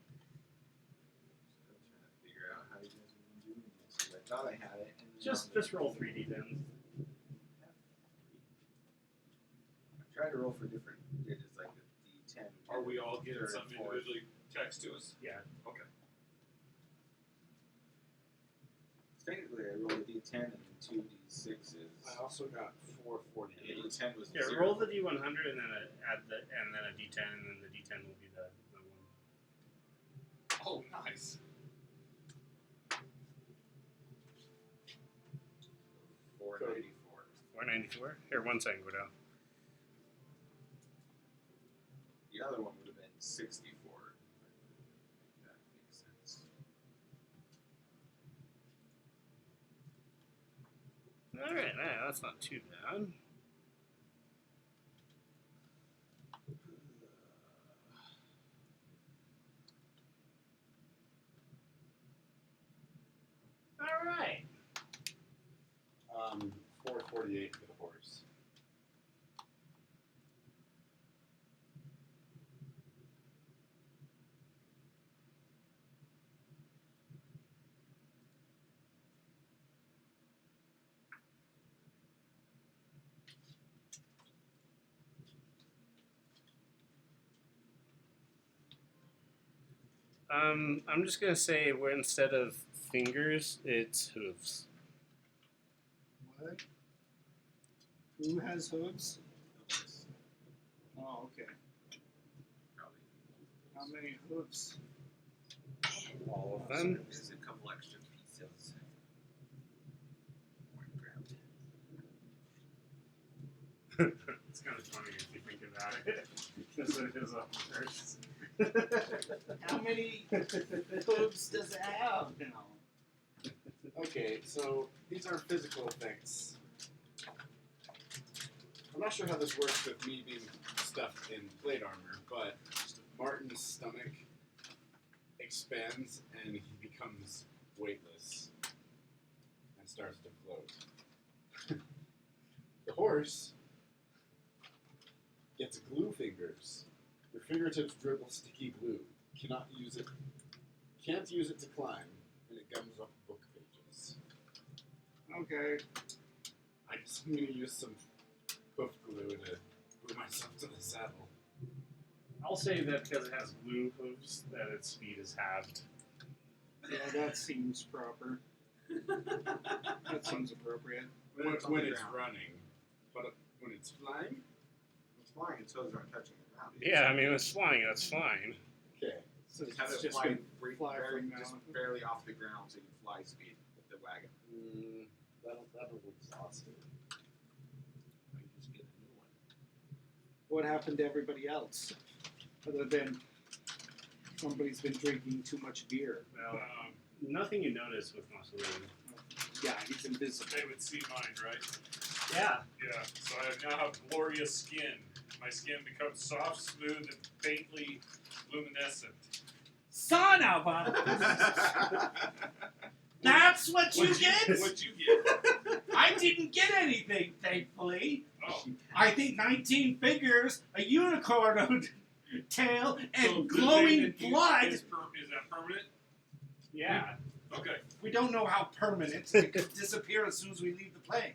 to figure out how you guys are doing this. 'Cause I thought I had it. And then Just roll 3d10. I tried to roll for different digits, like the D10. Are we all getting third and something fourth. individually text to us? Yeah. Okay. Technically, I rolled a D10 and then 2 D6s. I also got The 448. D10 was Yeah, 0. roll the d100 and then add the and then a d10 and then the d10 will be the one. Oh, nice. 494. 494. Here, 1 second, go down. The other one would have been 64. If that makes sense. All right, that's not too bad. All right. 448 for the horse. I'm just gonna say where instead of fingers, it's hooves. What? Who has hooves? Oh, okay. Probably. How many hooves? All of them. There's a couple extra pieces. More grabbed. It's kind of funny if you think about it. Because it is a horse. How many hooves does it have now? Okay, so these are physical effects. I'm not sure how this works with me being stuffed in plate armor, but Martin's stomach expands and he becomes weightless and starts to float. The horse gets glue fingers. Your fingertips dribble sticky glue. Can't use it to climb, and it gums up book pages. Okay. I'm going to use some hoof glue to glue myself to the saddle. I'll say that because it has glue hooves, that its speed is halved. Yeah, that seems proper. That seems appropriate. When it's on the it's ground. running, but when it's flying, It's flying, its toes aren't touching the ground. Yeah, I mean, it's flying, that's fine. okay. So Just have it's it just fly, gonna very, fly from now. just barely off the ground so you can fly speed with the wagon. That'll exhaust it. Or you just get a new one. What happened to everybody else? Other than somebody's been drinking too much beer. Well, nothing you notice with Mussolini. Yeah, he's invisible. They would see mine, right? Yeah. Yeah. So I now have glorious skin. My skin becomes soft, smooth, and faintly luminescent. Son of a... That's what you get? What'd you get? I didn't get anything, thankfully. Oh. I think 19 figures, a unicorn tail, and So the thing glowing that you- blood. Is that permanent? Yeah. Okay. We don't know how permanent. It could disappear as soon as we leave the plane.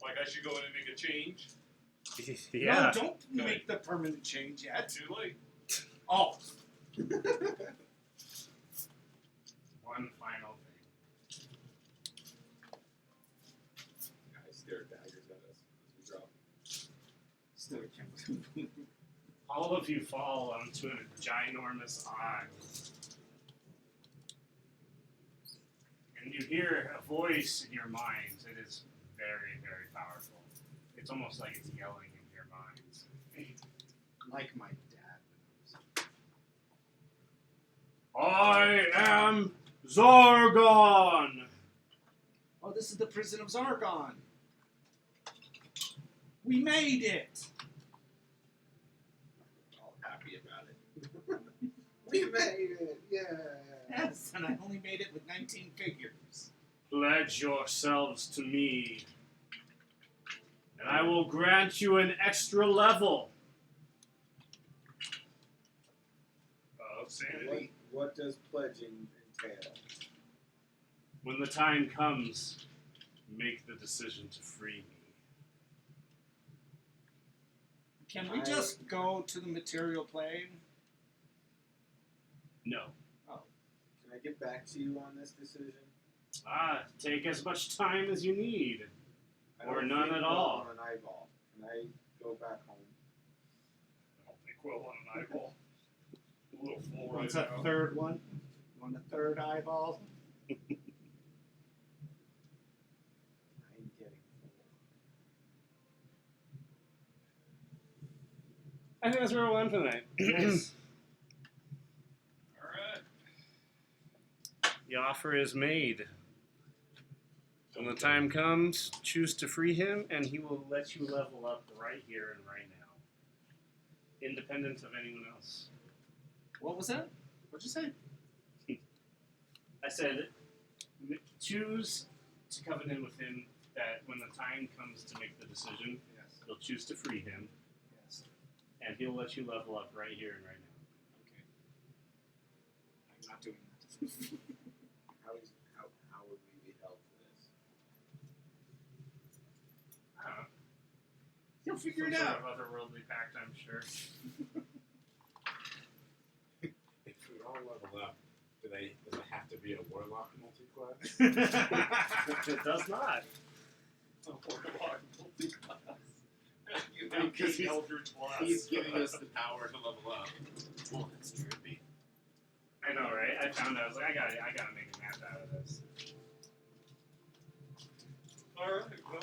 Like I should go in and make a change? Yeah. No, don't make the permanent change yet. Too late. Oh. One final thing. Guys stare daggers at us as we drop. Still can't. All of you fall onto a ginormous eye. And you hear a voice in your minds. It is very, very powerful. It's almost like it's yelling in your minds. Like my dad. I am Zargon! Oh, this is the prison of Zargon. We made it. All happy about it. We made it! Yeah! Yes, and I only made it with 19 figures. Pledge yourselves to me, and I will grant you an extra level. Of sanity. What does pledging entail? When the time comes, make the decision to free me. Can we just go to the material plane? No. Can I get back to you on this decision? Take as much time as you need. I Or don't none think at well all. On an eyeball. Can I go back home? I don't think well on an eyeball. A little full right What's that now. third one? You want a third eyeball? I'm getting full. I think that's where we'll end for the night. Yes. Alright. The offer is made. When the time comes, choose to free him, and he will let you level up right here and right now, independent of anyone else. What was that? What'd you say? I said, choose to covenant with him that when the time comes to make the decision, Yes. you'll choose to free him, Yes. and he'll let you level up right here and right now. Okay. I'm not doing that. How would we be held to this? I don't know. You'll figure Some it sort out. of otherworldly pact, I'm sure. If we all level up, does it have to be a warlock multi-class? It does not. A warlock multi-class. You I mean, have 'cause eight Eldritch Blast. He's giving us the power to level up. Well, that's trippy. I know, right? I found out. I was like, I gotta make a map out of this. Alright, well.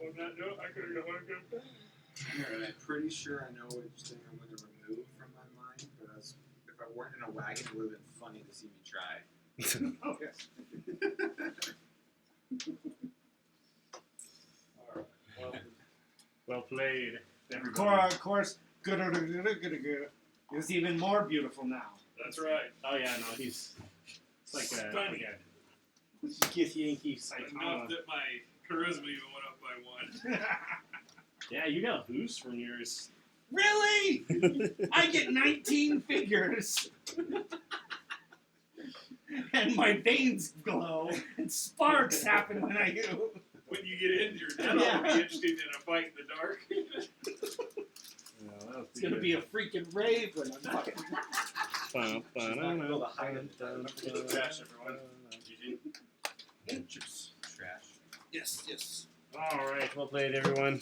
On that note, I could go and go back. Alright, I'm pretty sure I know which thing I'm going to remove from my mind, but if I weren't in a wagon, it would have been funny to see me try. Oh, yes. Alright, well, Well played, everybody. Cora, of course, good. Is even more beautiful now. that's right. Oh yeah, no, he's it's like a Stunning. Gith Yankee Enough Saitama. that my charisma even went up by 1. Yeah, you got a boost from yours. Really? I get 19 figures. And my veins glow, and sparks happen when I do. When you get injured, then I'll be interested in a fight in the dark. It's gonna be a freaking rave when I'm fucking. Trash, everyone. Trash. Yes, yes. All right, well played, everyone.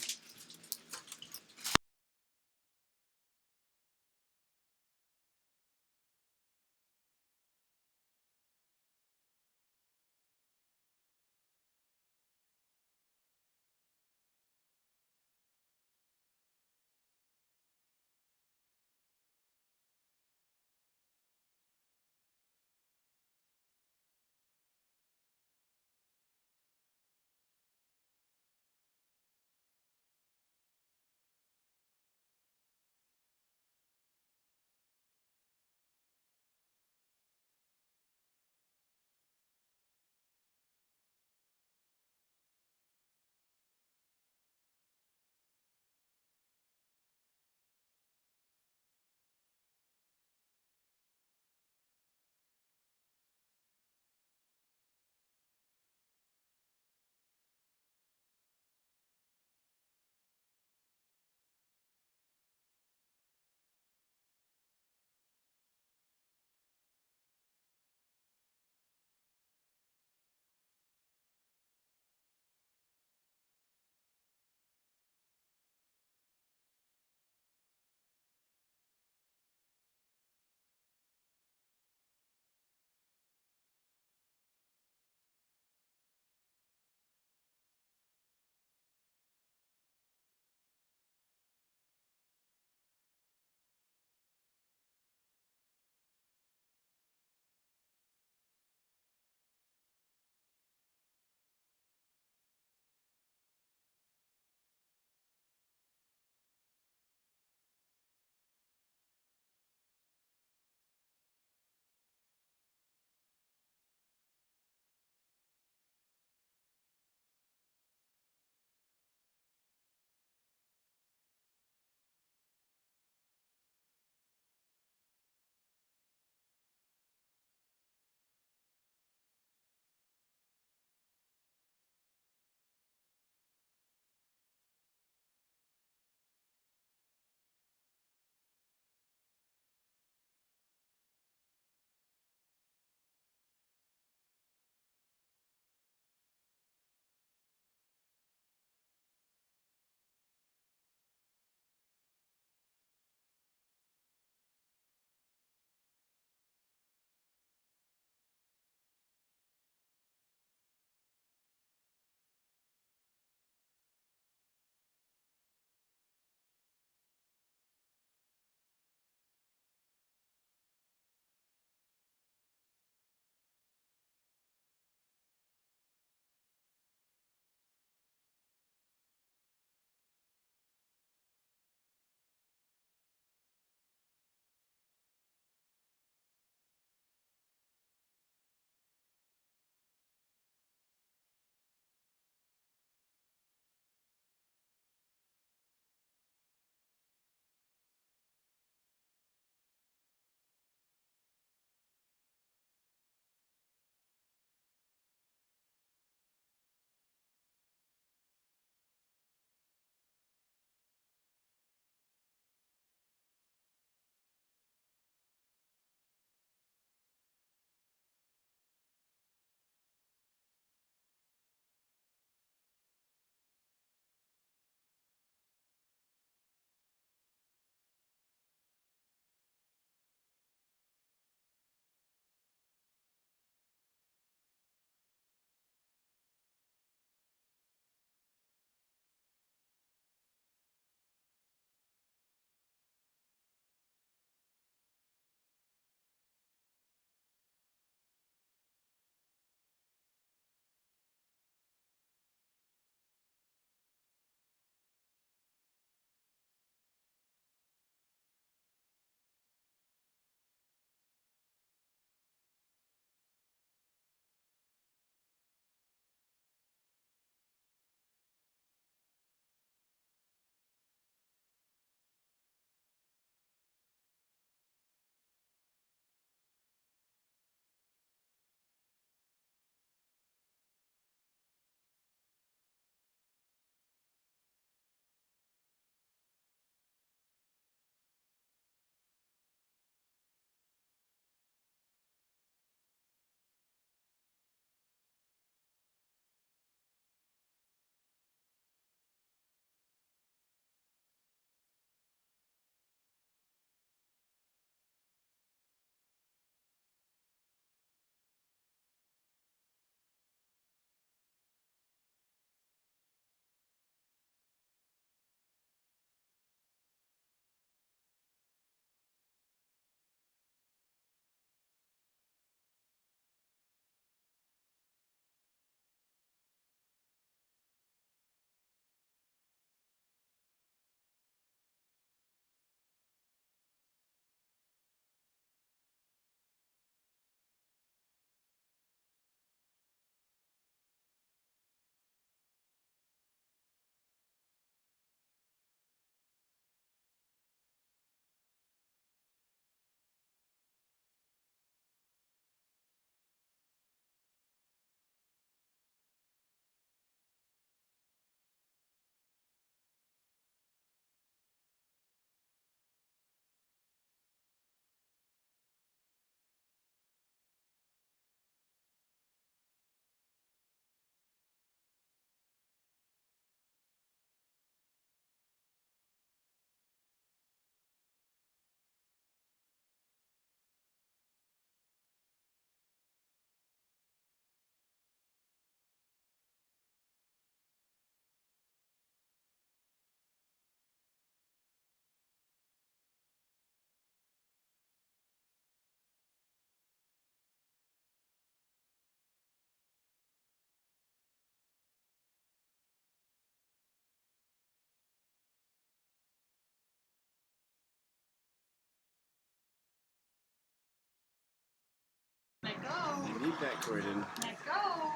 go. You need that, Croydon. Let go.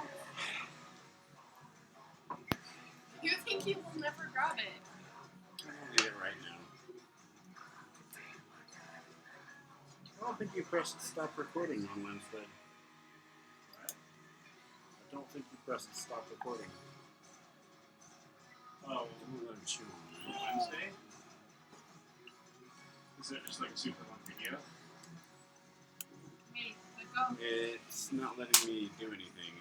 You think he will never grab it? I don't need it right now. I don't think you pressed stop recording on Wednesday. What? I don't think you pressed stop recording. Oh, I'm gonna chew on that. Wednesday? Is that just like a super long video? Hey, let go. It's not letting me do anything.